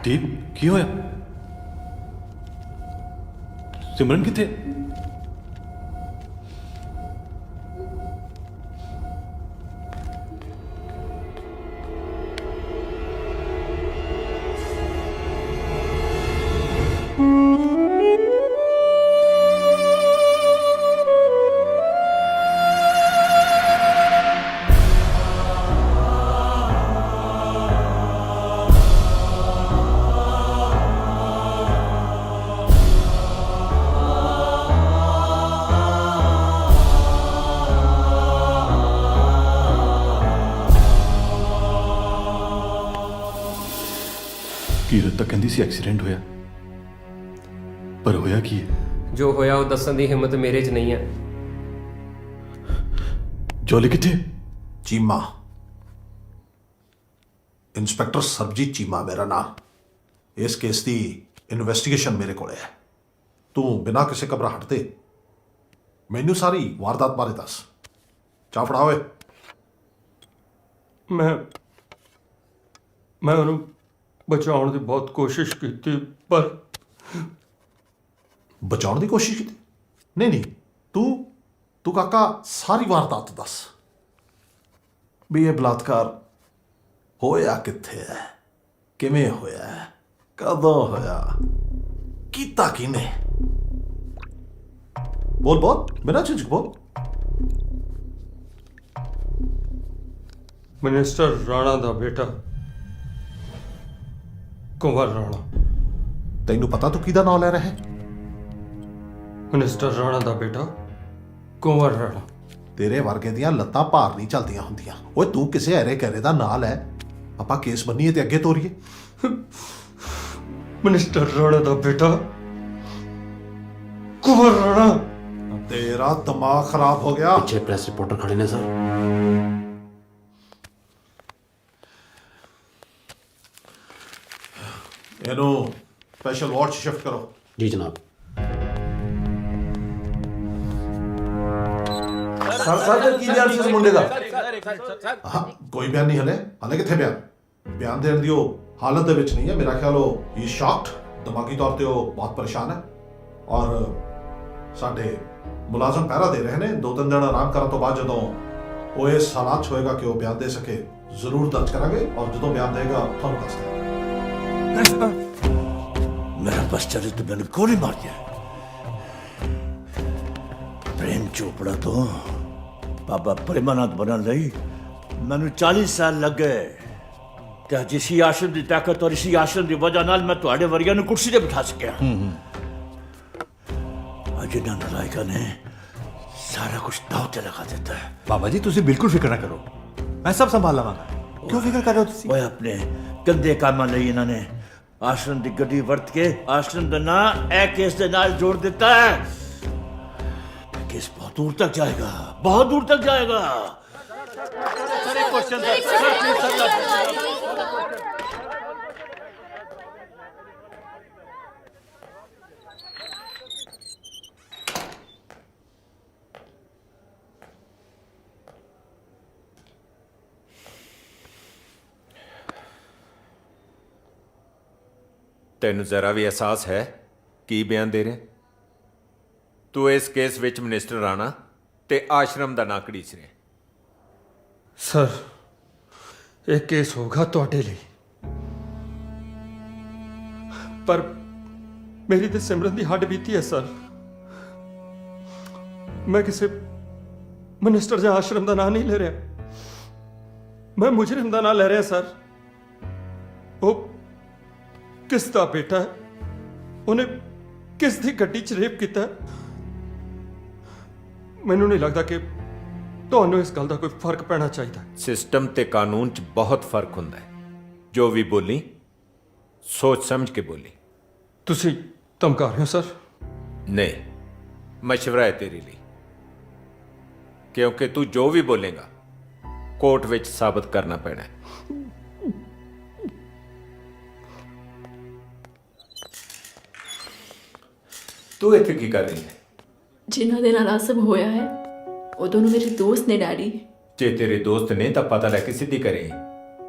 ਦੀਪ ਕੀ ਹੋਇਆ? ਸਿਮਰਨ ਕਿੱਥੇ? ਕੀਰਤ ਤਾਂ ਕਹਿੰਦੀ ਸੀ ਐਕਸੀਡੈਂਟ ਹੋਇਆ, ਪਰ ਹੋਇਆ ਕੀ ਹੈ? ਜੋ ਹੋਇਆ ਉਹ ਦੱਸਣ ਦੀ ਹਿੰਮਤ ਮੇਰੇ 'ਚ ਨਹੀਂ ਹੈ। ਜੋਲੀ ਕਿੱਥੇ? ਚੀਮਾ, ਇੰਸਪੈਕਟਰ ਸਰਬਜੀਤ ਚੀਮਾ ਮੇਰਾ ਨਾਮ। ਇਸ ਕੇਸ ਦੀ ਇਨਵੈਸਟੀਗੇਸ਼ਨ ਮੇਰੇ ਕੋਲ ਹੈ। ਤੂੰ ਬਿਨਾਂ ਕਿਸੇ ਘਬਰਾਹਟ ਦੇ ਮੈਨੂੰ ਸਾਰੀ ਵਾਰਦਾਤ ਬਾਰੇ ਦੱਸ। ਚਾਹ ਫੜਾ ਓਏ। ਮੈਂ ਉਹਨੂੰ ਬਚਾਉਣ ਦੀ ਬਹੁਤ ਕੋਸ਼ਿਸ਼ ਕੀਤੀ, ਪਰ ਬਚਾਉਣ ਦੀ ਕੋਸ਼ਿਸ਼ ਕੀਤੀ? ਨਹੀਂ, ਤੂੰ ਤੂੰ ਕਾਕਾ ਸਾਰੀ ਵਾਰਦਾਤ ਦੱਸ ਵੀ ਇਹ ਬਲਾਤਕਾਰ ਹੋਇਆ ਕਿੱਥੇ ਹੈ, ਕਿਵੇਂ ਹੋਇਆ, ਕਦੋਂ ਹੋਇਆ, ਕੀਤਾ ਕਿਨੇ? ਬੋਲ ਬੋਲ, ਬਿਨਾਂ ਝਿਜਕ ਬੋਲ। ਮਿਨਿਸਟਰ ਰਾਣਾ ਦਾ ਬੇਟਾ ਕੁੰਵਰ ਰਾਣਾ। ਤੈਨੂੰ ਪਤਾ ਤੂੰ ਕਿਹਦਾ ਨਾਮ ਲੈ ਰਿਹਾ ਹੈ? ਮਿਨਿਸਟਰ ਰਾਣਾ ਦਾ ਬੇਟਾ ਕੁੰਵਰ ਰਾਣਾ। ਤੇਰੇ ਵਰਗੇ ਦੀਆਂ ਲੱਤਾਂ ਭਾਰ ਨਹੀਂ ਚੱਲਦੀਆਂ ਹੁੰਦੀਆਂ। ਓਏ ਤੂੰ ਕਿਸੇ ਹਰੇ ਘਰੇ ਦਾ ਨਾਂ ਲੈ, ਆਪਾਂ ਕੇਸ ਬੰਨੀਏ ਤੇ ਅੱਗੇ ਤੋਰੀਏ। ਮਿਨਿਸਟਰ ਰਾਣਾ ਦਾ ਬੇਟਾ ਕੁੰਵਰ ਰਾਣਾ। ਤੇਰਾ ਦਿਮਾਗ ਖਰਾਬ ਹੋ ਗਿਆ। ਪਿੱਛੇ ਪ੍ਰੈਸ ਰਿਪੋਰਟਰ ਖੜੇ ਨੇ ਸਰ। ਇਹਨੂੰ ਸਪੈਸ਼ਲ ਵਾਰਡ 'ਚ ਸ਼ਿਫਟ ਕਰੋ। ਜੀ ਜਨਾਬ। ਸਰ ਕੀ ਬਿਆਨ ਸੀ ਉਸ ਮੁੰਡੇ ਦਾ? ਹਾਂ, ਕੋਈ ਬਿਆਨ ਨਹੀਂ ਹਲੇ ਕਿੱਥੇ ਬਿਆਨ ਦੇਣ ਦੀ ਉਹ ਹਾਲਤ ਦੇ ਵਿੱਚ ਨਹੀਂ ਹੈ। ਮੇਰਾ ਖਿਆਲ ਉਹ ਹੀ ਸ਼ੌਕਡ, ਦਿਮਾਗੀ ਤੌਰ ਤੇ ਉਹ ਬਹੁਤ ਪਰੇਸ਼ਾਨ ਹੈ। ਔਰ ਸਾਡੇ ਮੁਲਾਜ਼ਮ ਪਹਿਰਾ ਦੇ ਰਹੇ ਨੇ। 2-3 ਦਿਨ ਆਰਾਮ ਕਰਨ ਤੋਂ ਬਾਅਦ ਜਦੋਂ ਉਹ ਇਸ ਹਾਲਾਤ 'ਚ ਹੋਏਗਾ ਕਿ ਉਹ ਬਿਆਨ ਦੇ ਸਕੇ, ਜ਼ਰੂਰ ਦਰਜ ਕਰਾਂਗੇ। ਔਰ ਜਦੋਂ ਬਿਆਨ ਦੇਗਾ ਤੁਹਾਨੂੰ ਦੱਸ ਦਾਂਗੇ। मेरा बच्चा ने तो मैंने गोली मार दिया। प्रेम चोपड़ा तो बाबा प्रेमानंद बनन लई मैनू 40 साल लग गए ते अज इसी आश्रम की ताकत और इसी आश्रम की वजह नाल मैं तुहाडे वरिया नू कुर्सी ते बिठा सकिया। अज इन्हां नलायकां ने सारा कुछ दाव ते लगा दिता है। बाबा जी तुसी बिल्कुल फिक्र ना करो, मैं सब संभाल लवांगा। क्यों फिक्र कर रहे हो तुसी? ओए अपने गंदे कामां लई इन्हां ने आश्रम की गड्डी वरत के आश्रम का ना ए केस के नाल जोड़ देता है। केस बहुत दूर तक जाएगा, बहुत दूर तक जाएगा। ਤੈਨੂੰ ਜ਼ਰਾ ਵੀ ਅਹਿਸਾਸ ਹੈ ਕੀ ਬਿਆਨ ਦੇ ਰਿਹਾ? ਤੂੰ ਇਸ ਕੇਸ ਵਿੱਚ ਮਿਨਿਸਟਰ ਰਾਣਾ ਤੇ ਆਸ਼ਰਮ ਦਾ ਨਾਂ ਘੜੀਸ ਰਿਹਾ। ਸਰ ਇਹ ਕੇਸ ਹੋਗਾ ਤੁਹਾਡੇ ਲਈ, ਪਰ ਮੇਰੀ ਤੇ ਸਿਮਰਨ ਦੀ ਹੱਡ ਬੀਤੀ ਹੈ ਸਰ। ਮੈਂ ਕਿਸੇ ਮਿਨਿਸਟਰ ਜਾਂ ਆਸ਼ਰਮ ਦਾ ਨਾਂ ਨਹੀਂ ਲੈ ਰਿਹਾ, ਮੈਂ ਮੁਜਰਿਮ ਦਾ ਨਾਂ ਲੈ ਰਿਹਾ ਸਰ। ਉਹ ਕਿਸ ਦਾ ਬੇਟਾ ਹੈ, ਉਹਨੇ ਕਿਸ ਦੀ ਗੱਡੀ 'ਚ ਰੇਪ ਕੀਤਾ। ਮੈਨੂੰ ਨਹੀਂ ਲੱਗਦਾ ਕਿ ਤੁਹਾਨੂੰ ਇਸ ਗੱਲ ਦਾ ਕੋਈ ਫਰਕ ਪੈਣਾ ਚਾਹੀਦਾ। ਸਿਸਟਮ ਤੇ ਕਾਨੂੰਨ 'ਚ ਬਹੁਤ ਫਰਕ ਹੁੰਦਾ ਹੈ। ਜੋ ਵੀ ਬੋਲੀ ਸੋਚ ਸਮਝ ਕੇ ਬੋਲੀ। ਤੁਸੀਂ ਧਮਕਾ ਰਹੇ ਹੋ ਸਰ? ਨਹੀਂ, ਮਸ਼ਵਰਾ ਹੈ ਤੇਰੇ ਲਈ, ਕਿਉਂਕਿ ਤੂੰ ਜੋ ਵੀ ਬੋਲੇਗਾ ਕੋਰਟ ਵਿੱਚ ਸਾਬਤ ਕਰਨਾ ਪੈਣਾ ਹੈ। ਤੂੰ ਇੱਥੇ ਕੀ ਕਰ ਰਹੀ ਹੈ? ਜਿਨ੍ਹਾਂ ਦੇ ਨਾਲ ਆ ਸਭ ਹੋਇਆ ਹੈ ਉਹ ਦੋਨੋਂ ਮੇਰੇ ਦੋਸਤ ਨੇ ਡੈਡੀ। ਜੇ ਤੇਰੇ ਦੋਸਤ ਨੇ ਤਾਂ ਪਤਾ ਲੈ ਕੇ ਸਿੱਧੀ ਕਰੇ।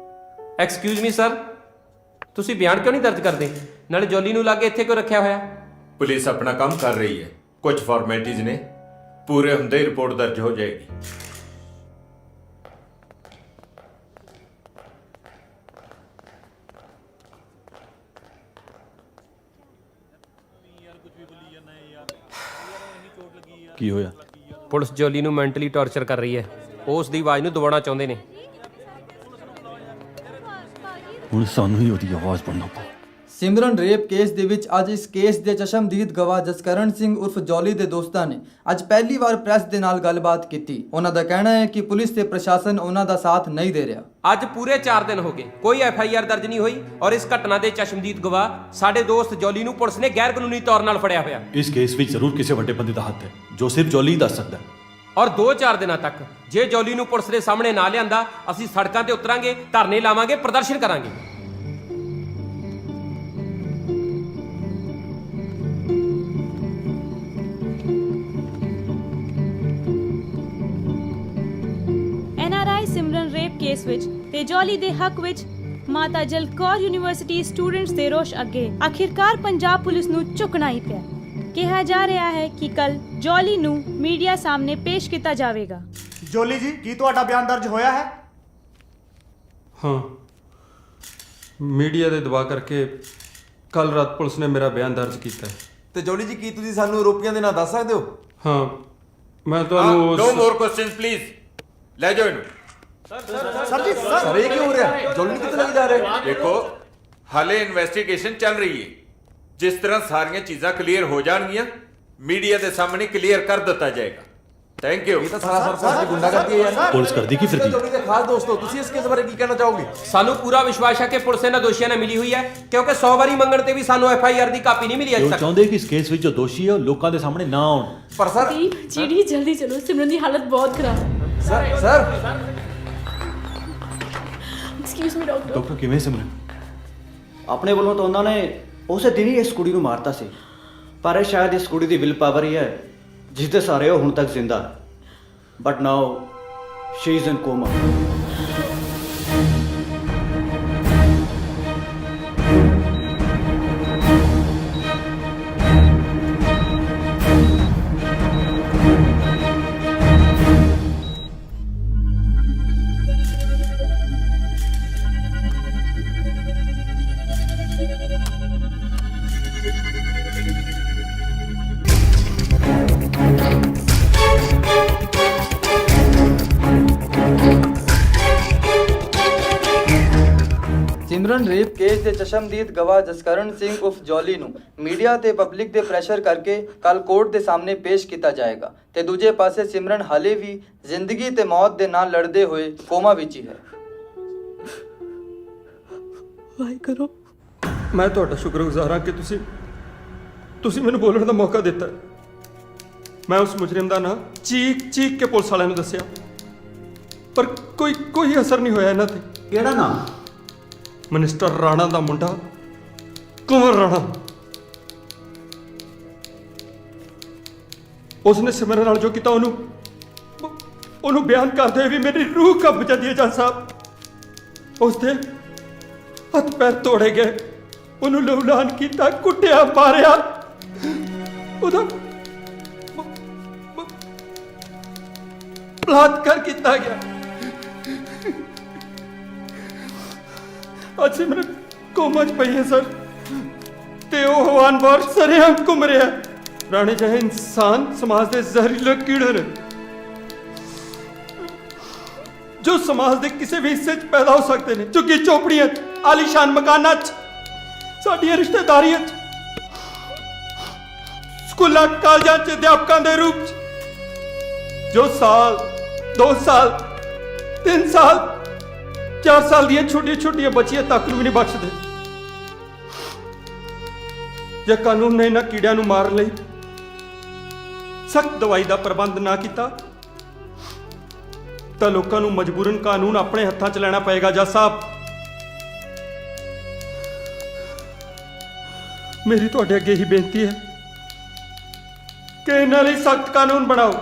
ਐਕਸਕਿਊਜ਼ ਮੀ ਸਰ, ਤੁਸੀਂ ਬਿਆਨ ਕਿਉਂ ਨਹੀਂ ਦਰਜ ਕਰਦੇ? ਨਾਲੇ ਜੋਲੀ ਨੂੰ ਲਾਗੇ ਇੱਥੇ ਕਿਉਂ ਰੱਖਿਆ ਹੋਇਆ? ਪੁਲਿਸ ਆਪਣਾ ਕੰਮ ਕਰ ਰਹੀ ਹੈ, ਕੁਝ ਫਾਰਮੈਲਿਟੀਜ਼ ਨੇ, ਪੂਰੇ ਹੁੰਦੇ ਹੀ ਰਿਪੋਰਟ ਦਰਜ ਹੋ ਜਾਏਗੀ। ਕੀ ਹੋਇਆ? ਪੁਲਿਸ ਜੋਲੀ ਨੂੰ ਮੈਂਟਲੀ ਟਾਰਚਰ ਕਰ ਰਹੀ ਹੈ। ਉਹ ਉਸ ਦੀ ਆਵਾਜ਼ ਨੂੰ ਦਬਾਉਣਾ ਚਾਹੁੰਦੇ ਨੇ। ਹੁਣ ਸਾਨੂੰ ਹੀ ਉਹਦੀ ਆਵਾਜ਼ ਬਣਨਾ ਪਊ। ਸਿਮਰਨ ਰੇਪ ਕੇਸ ਦੇ ਵਿੱਚ ਅੱਜ ਇਸ ਕੇਸ ਦੇ ਚਸ਼ਮਦੀਦ ਗਵਾਹ ਜਸਕਰਨ ਸਿੰਘ ਉਰਫ ਜੌਲੀ ਦੇ ਦੋਸਤਾਂ ਨੇ ਅੱਜ ਪਹਿਲੀ ਵਾਰ ਪ੍ਰੈਸ ਦੇ ਨਾਲ ਗੱਲਬਾਤ ਕੀਤੀ। ਉਹਨਾਂ ਦਾ ਕਹਿਣਾ ਹੈ ਕਿ ਪੁਲਿਸ ਤੇ ਪ੍ਰਸ਼ਾਸਨ ਉਹਨਾਂ ਦਾ ਸਾਥ ਨਹੀਂ ਦੇ ਰਿਹਾ। ਅੱਜ ਪੂਰੇ 4 ਦਿਨ ਹੋ ਗਏ, ਕੋਈ FIR ਦਰਜ ਨਹੀਂ ਹੋਈ ਔਰ ਇਸ ਘਟਨਾ ਦੇ ਚਸ਼ਮਦੀਦ ਗਵਾਹ ਸਾਡੇ ਦੋਸਤ ਜੌਲੀ ਨੂੰ ਪੁਲਿਸ ਨੇ ਗੈਰ ਕਾਨੂੰਨੀ ਤੌਰ ਨਾਲ ਫੜਿਆ ਹੋਇਆ। ਇਸ ਕੇਸ ਵਿੱਚ ਜ਼ਰੂਰ ਕਿਸੇ ਵੱਡੇ ਬੰਦੇ ਦਾ ਹੱਥ ਹੈ ਜੋ ਸਿਰਫ ਜੌਲੀ ਦੱਸ ਸਕਦਾ ਹੈ। ਔਰ 2-4 ਦਿਨਾਂ ਤੱਕ ਜੇ ਜੌਲੀ ਨੂੰ ਪੁਲਿਸ ਦੇ ਸਾਹਮਣੇ ਨਾ ਲਿਆਂਦਾ, ਅਸੀਂ ਸੜਕਾਂ ਤੇ ਉਤਰਾਂਗੇ, ਧਰਨੇ ਲਾਵਾਂਗੇ, ਪ੍ਰਦਰਸ਼ਨ ਕਰਾਂਗੇ। NRI ਸਿਮਰਨ ਰੇਪ ਕੇਸ ਵਿੱਚ ਤੇ ਜੌਲੀ ਦੇ ਹੱਕ ਵਿੱਚ ਮਾਤਾ ਜਲ ਕੌਰ ਯੂਨੀਵਰਸਿਟੀ ਸਟੂਡੈਂਟਸ ਦੇ ਰੋਸ਼ ਅੱਗੇ ਆਖਿਰਕਾਰ ਪੰਜਾਬ ਪੁਲਿਸ ਨੂੰ ਝੁਕਣਾ ਹੀ ਪਿਆ, ਕਿਹਾ ਜਾ ਰਿਹਾ ਹੈ ਕਿ ਕੱਲ ਜੋਲੀ ਨੂੰ ਮੀਡੀਆ ਸਾਹਮਣੇ ਪੇਸ਼ ਕੀਤਾ ਜਾਵੇਗਾ। ਜੋਲੀ ਜੀ, ਕੀ ਤੁਹਾਡਾ ਬਿਆਨ ਦਰਜ ਹੋਇਆ ਹੈ? ਹਾਂ, ਮੀਡੀਆ ਦੇ ਦਬਾਅ ਕਰਕੇ ਕੱਲ ਰਾਤ ਪੁਲਿਸ ਨੇ ਮੇਰਾ ਬਿਆਨ ਦਰਜ ਕੀਤਾ ਹੈ। ਤੇ ਜੋਲੀ ਜੀ, ਕੀ ਤੁਸੀਂ ਸਾਨੂੰ ਆਰੋਪੀਆਂ ਦੇ ਨਾਂ ਦੱਸ ਸਕਦੇ ਹੋ? ਹਾਂ, ਮੈਂ ਤੁਹਾਨੂੰ ਨੋ ਮੋਰ ਕੁਐਸਚਨਸ ਪਲੀਜ਼, ਲੈ ਜਾਓ ਇਹਨੂੰ। ਸਰ ਜੀ, ਸਰ ਇਹ ਕੀ ਹੋ ਰਿਹਾ? ਜੋਲੀ ਨੂੰ ਕਿੱਥੇ ਲੈ ਜਾ ਰਹੇ? ਦੇਖੋ, ਹਾਲੇ ਇਨਵੈਸਟੀਗੇਸ਼ਨ ਚੱਲ ਰਹੀ ਹੈ। ਜਿਸ ਤਰ੍ਹਾਂ ਸਾਰੀਆਂ ਚੀਜ਼ਾਂ ਕਲੀਅਰ ਹੋ ਜਾਣਗੀਆਂ, ਮੀਡੀਆ ਦੇ ਸਾਹਮਣੇ ਕਲੀਅਰ ਕਰ ਦਿੱਤਾ ਜਾਏਗਾ। Thank you. ਇਹ ਤਾਂ ਸਾਰਾ ਸਰ ਗੁੰਡਾਗਰਦੀ ਹੈ ਯਾਰ। ਪੁਲਿਸ ਕਰਦੀ ਕੀ ਫਿਰਦੀ? ਜੋਲੀ ਦੇ ਖਾਸ ਦੋਸਤੋ, ਤੁਸੀਂ ਇਸ ਕੇਸ ਬਾਰੇ ਕੀ ਕਹਿਣਾ ਚਾਹੋਗੇ? ਸਾਨੂੰ ਪੂਰਾ ਵਿਸ਼ਵਾਸ ਹੈ ਕਿ ਪੁਲਿਸ ਇਹਨਾਂ ਦੋਸ਼ੀਆਂ ਨਾਲ ਮਿਲੀ ਹੋਈ ਹੈ, ਕਿਉਂਕਿ 100 ਵਾਰੀ ਮੰਗਣ ਤੇ ਵੀ ਸਾਨੂੰ FIR ਦੀ ਕਾਪੀ ਨਹੀਂ ਮਿਲੀ ਅਜੇ ਉਹ ਤੱਕ। ਚਾਹੁੰਦੇ ਕਿ ਇਸ ਕੇਸ ਵਿੱਚ ਜੋ ਦੋਸ਼ੀ ਹੈ ਉਹ ਲੋਕਾਂ ਦੇ ਸਾਹਮਣੇ ਨਾ ਆਉਣ। ਪਰ ਸਰ ਜੀਡੀ ਜਲਦੀ ਚਲੋ, ਸਿਮਰਨ ਦੀ ਹਾਲਤ ਬਹੁਤ ਖਰਾਬ ਹੈ। Sir excuse me doctor. Doctor ਕਿਵੇਂ ਸਿਮਰਨ? ਆਪਣੇ ਵੱਲੋਂ ਤਾਂ ਉਹਨਾਂ ਨੇ ਉਸੇ ਦਿਨ ਹੀ ਇਸ ਕੁੜੀ ਨੂੰ ਮਾਰਤਾ ਸੀ, ਪਰ ਇਹ ਸ਼ਾਇਦ ਇਸ ਕੁੜੀ ਦੀ ਵਿਲ ਪਾਵਰ ਹੀ ਹੈ ਜਿਸ ਦੇ ਸਾਰੇ ਉਹ ਹੁਣ ਤੱਕ ਜ਼ਿੰਦਾ ਹੈ। But now she is in comma. Simran rape case ਦੇ ਚਸ਼ਮਦੀਦ ਗਵਾਹ ਜਸਕਰਨ ਸਿੰਘ ਉਰਫ ਜੋਲੀ ਨੂੰ ਮੀਡੀਆ ਤੇ ਪਬਲਿਕ ਦੇ ਪ੍ਰੈਸ਼ਰ ਕਰਕੇ ਕੱਲ ਕੋਰਟ ਦੇ ਸਾਹਮਣੇ ਪੇਸ਼ ਕੀਤਾ ਜਾਏਗਾ ਤੇ ਦੂਜੇ ਪਾਸੇ ਸਿਮਰਨ ਹਾਲੇ ਵੀ ਜ਼ਿੰਦਗੀ ਤੇ ਮੌਤ ਦੇ ਨਾਲ ਲੜਦੇ ਹੋਏ ਕੋਮਾ ਵਿੱਚ ਹੀ ਹੈ। ਵਾਹਿਗੁਰੂ, ਮੈਂ ਤੁਹਾਡਾ ਸ਼ੁਕਰਗੁਜ਼ਾਰ ਹਾਂ ਕਿ ਤੁਸੀਂ ਮੈਨੂੰ ਬੋਲਣ ਦਾ ਮੌਕਾ ਦਿੱਤਾ। ਮੈਂ ਉਸ ਮੁਜਰਮ ਦਾ ਨਾਂ ਚੀਕ ਕੇ ਪੁਲਿਸ ਵਾਲਿਆਂ ਨੂੰ ਦੱਸਿਆ, ਪਰ ਕੋਈ ਅਸਰ ਨਹੀਂ ਹੋਇਆ ਇਹਨਾਂ ਤੇ। ਕਿਹੜਾ ਨਾਮ? ਮਿਨਿਸਟਰ ਰਾਣਾ ਦਾ ਮੁੰਡਾ ਕੁੰਵਰ ਰਾਣਾ। ਉਸਨੇ ਸਿਮਰਨ ਨਾਲ ਜੋ ਕੀਤਾ ਉਹਨੂੰ ਬਿਆਨ ਕਰਦੇ ਹੋਏ ਵੀ ਮੇਰੀ ਰੂਹ ਕੰਬ ਜਾਂਦੀ ਹੈ। ਜੱਜ ਸਾਹਿਬ, ਉਸਦੇ ਹੱਥ ਪੈਰ ਤੋੜੇ ਗਏ, ਉਹਨੂੰ ਲਹੂਲਾਨ ਕੀਤਾ, ਕੁੱਟਿਆ, ਮਾਰਿਆ, ਉਹਦਾ ਬਲਾਤਕਾਰ ਕੀਤਾ ਗਿਆ। ਅੱਜ ਸਿਮਰਨ ਕੋਮਾ 'ਚ ਪਈ ਹੈ ਸਰ, ਤੇ ਉਹ ਹਵਾਨ ਬਾਰ ਸਰੇਆਮ ਘੁੰਮ ਰਿਹਾ। ਰਾਣੇ ਜਿਹੇ ਇਨਸਾਨ ਸਮਾਜ ਦੇ ਜ਼ਹਿਰੀਲੇ ਕੀੜੇ ਨੇ ਜੋ ਸਮਾਜ ਦੇ ਕਿਸੇ ਵੀ ਹਿੱਸੇ 'ਚ ਪੈਦਾ ਹੋ ਸਕਦੇ ਨੇ। ਝੁੱਗੀ ਝੋਪੜੀਆਂ 'ਚ, ਆਲੀਸ਼ਾਨ ਮਕਾਨਾਂ 'ਚ, ਸਾਡੀਆਂ ਰਿਸ਼ਤੇਦਾਰੀਆਂ 'ਚ, ਸਕੂਲਾਂ ਕਾਲਜਾਂ 'ਚ ਅਧਿਆਪਕਾਂ ਦੇ ਰੂਪ 'ਚ, ਜੋ ਸਾਲ 2 ਸਾਲ 3 ਸਾਲ 4 ਸਾਲ ਦੀਆਂ ਛੋਟੀਆਂ ਬੱਚੀਆਂ ਤੱਕ ਨੂੰ ਵੀ ਨਹੀਂ ਬਖਸ਼ਦੇ। ਜੇ ਕਾਨੂੰਨ ਨੇ ਇਹਨਾਂ ਕੀੜਿਆਂ ਨੂੰ ਮਾਰਨ ਲਈ ਸਖਤ ਦਵਾਈ ਦਾ ਪ੍ਰਬੰਧ ਨਾ ਕੀਤਾ ਤਾਂ ਲੋਕਾਂ ਨੂੰ ਮਜਬੂਰਨ ਕਾਨੂੰਨ ਆਪਣੇ ਹੱਥਾਂ 'ਚ ਲੈਣਾ ਪਏਗਾ। ਜੱਜ ਸਾਹਿਬ, ਮੇਰੀ ਤੁਹਾਡੇ ਅੱਗੇ ਹੀ ਬੇਨਤੀ ਹੈ ਕਿ ਇਹਨਾਂ ਲਈ ਸਖਤ ਕਾਨੂੰਨ ਬਣਾਓ,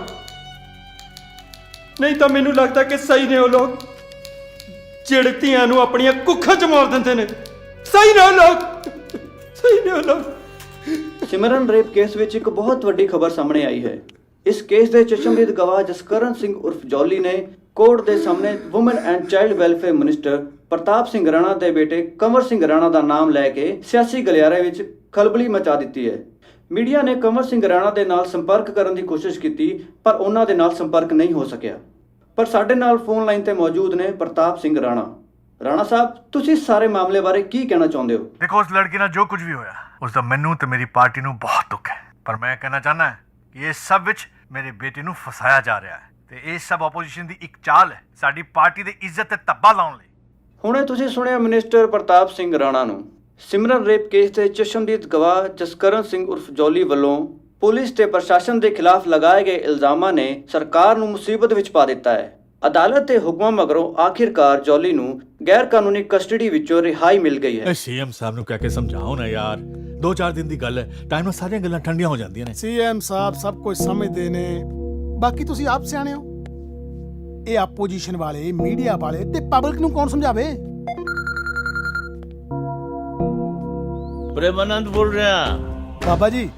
ਨਹੀਂ ਤਾਂ ਮੈਨੂੰ ਲੱਗਦਾ ਕਿ ਸਹੀ ਨੇ ਉਹ ਲੋਕ ਜਿਹੜੇ ਧੀਆਂ ਨੂੰ ਆਪਣੀਆਂ ਕੁੱਖਾਂ 'ਚ ਮਾਰ ਦਿੰਦੇ ਨੇ। ਸਹੀ ਨੇ ਉਹ ਲੋਕ। ਸਿਮਰਨ ਰੇਪ ਕੇਸ ਵਿੱਚ ਇੱਕ ਬਹੁਤ ਵੱਡੀ ਖਬਰ ਸਾਹਮਣੇ ਆਈ ਹੈ। ਇਸ ਕੇਸ ਦੇ ਚਸ਼ਮਦੀਦ ਗਵਾਹ ਜਸਕਰਨ ਸਿੰਘ ਉਰਫ ਜੋਲੀ ਨੇ ਕੋਰਟ ਦੇ ਸਾਹਮਣੇ woman and child welfare minister Pratap Singh Rana ਦੇ ਬੇਟੇ ਕੰਵਰ ਸਿੰਘ ਰਾਣਾ ਦਾ ਨਾਮ ਲੈ ਕੇ ਸਿਆਸੀ ਗਲਿਆਰੇ ਵਿੱਚ ਖਲਬਲੀ ਮਚਾ ਦਿੱਤੀ ਹੈ। ਮੀਡੀਆ ਨੇ ਕੰਵਰ ਸਿੰਘ ਰਾਣਾ ਦੇ ਨਾਲ ਸੰਪਰਕ ਕਰਨ ਦੀ ਕੋਸ਼ਿਸ਼ ਕੀਤੀ, ਪਰ ਉਹਨਾਂ ਦੇ ਨਾਲ ਸੰਪਰਕ ਨਹੀਂ ਹੋ ਸਕਿਆ। ਪਰ ਸਾਡੇ ਨਾਲ ਫੋਨ ਲਾਈਨ ਤੇ ਮੌਜੂਦ ਨੇ ਪ੍ਰਤਾਪ ਸਿੰਘ ਰਾਣਾ। ਰਾਣਾ ਸਾਹਿਬ, ਤੁਸੀਂ ਸਾਰੇ ਮਾਮਲੇ ਬਾਰੇ ਕੀ ਕਹਿਣਾ ਚਾਹੁੰਦੇ ਹੋ? ਦੇਖੋ, ਉਸ ਲੜਕੀ ਨਾਲ ਜੋ ਕੁਝ ਵੀ ਹੋਇਆ ਉਸ ਦਾ ਮੈਨੂੰ ਤੇ ਮੇਰੀ ਪਾਰਟੀ ਨੂੰ ਬਹੁਤ ਦੁੱਖ ਹੈ, ਪਰ ਮੈਂ ਕਹਿਣਾ ਚਾਹੁੰਦਾ ਕਿ ਇਹ ਸਭ ਵਿੱਚ ਮੇਰੇ ਬੇਟੇ ਨੂੰ ਫਸਾਇਆ ਜਾ ਰਿਹਾ ਹੈ ਤੇ ਇਹ ਸਭ ਆਪੋਜੀਸ਼ਨ ਦੀ ਇੱਕ ਚਾਲ ਹੈ ਸਾਡੀ ਪਾਰਟੀ ਦੀ ਇੱਜ਼ਤ ਤੇ ਧੱਬਾ ਲਾਉਣ ਲਈ। ਹੁਣੇ ਤੁਸੀਂ ਸੁਣਿਆ ਮਿਨਿਸਟਰ ਪ੍ਰਤਾਪ ਸਿੰਘ ਰਾਣਾ ਨੂੰ। ਸਿਮਰਨ ਰੇਪ ਕੇਸ ਦੇ ਚਸ਼ਮਦੀਦ ਗਵਾਹ ਜਸਕਰਨ ਸਿੰਘ ਉਰਫ ਜੋਲੀ ਵੱਲੋਂ ਪੁਲਿਸ ਤੇ ਪ੍ਰਸ਼ਾਸਨ ਦੇ ਖਿਲਾਫ ਲਗਾਏ ਗਏ ਇਲਜ਼ਾਮਾਂ ਨੇ ਸਰਕਾਰ ਨੂੰ ਮੁਸੀਬਤ ਵਿੱਚ ਪਾ ਦਿੱਤਾ ਹੈ। ਅਦਾਲਤ ਦੇ ਹੁਕਮਾਂ ਮਗਰੋਂ ਆਖਿਰਕਾਰ ਜੋਲੀ ਨੂੰ ਗੈਰ ਕਾਨੂੰਨੀ ਕਸਟਡੀ ਵਿੱਚੋਂ ਰਿਹਾਈ ਮਿਲ ਗਈ ਹੈ। ਸੀਐਮ ਸਾਹਿਬ ਨੂੰ ਕਹਿ ਕੇ ਸਮਝਾਓ ਨਾ ਯਾਰ, 2-4 ਦਿਨ ਦੀ ਗੱਲ ਹੈ, ਟਾਈਮ ਨਾਲ ਸਾਰੀਆਂ ਗੱਲਾਂ ਠੰਡੀਆਂ ਹੋ ਜਾਂਦੀਆਂ ਨੇ। ਸੀਐਮ ਸਾਹਿਬ ਸਭ ਕੁਝ ਸਮਝਦੇ ਨੇ, ਬਾਕੀ ਤੁਸੀਂ ਆਪ ਸਿਆਣੇ ਹੋ। ਇਹ ਆਪੋਜੀਸ਼ਨ ਵਾਲੇ, ਮੀਡੀਆ ਵਾਲੇ ਤੇ ਪਬਲਿਕ ਨੂੰ ਕੌਣ ਸਮਝਾਵੇ? ਪ੍ਰੇਮਾਨੰਦ ਬੋਲ ਰਿਹਾ। ਬਾਬਾ ਜੀ,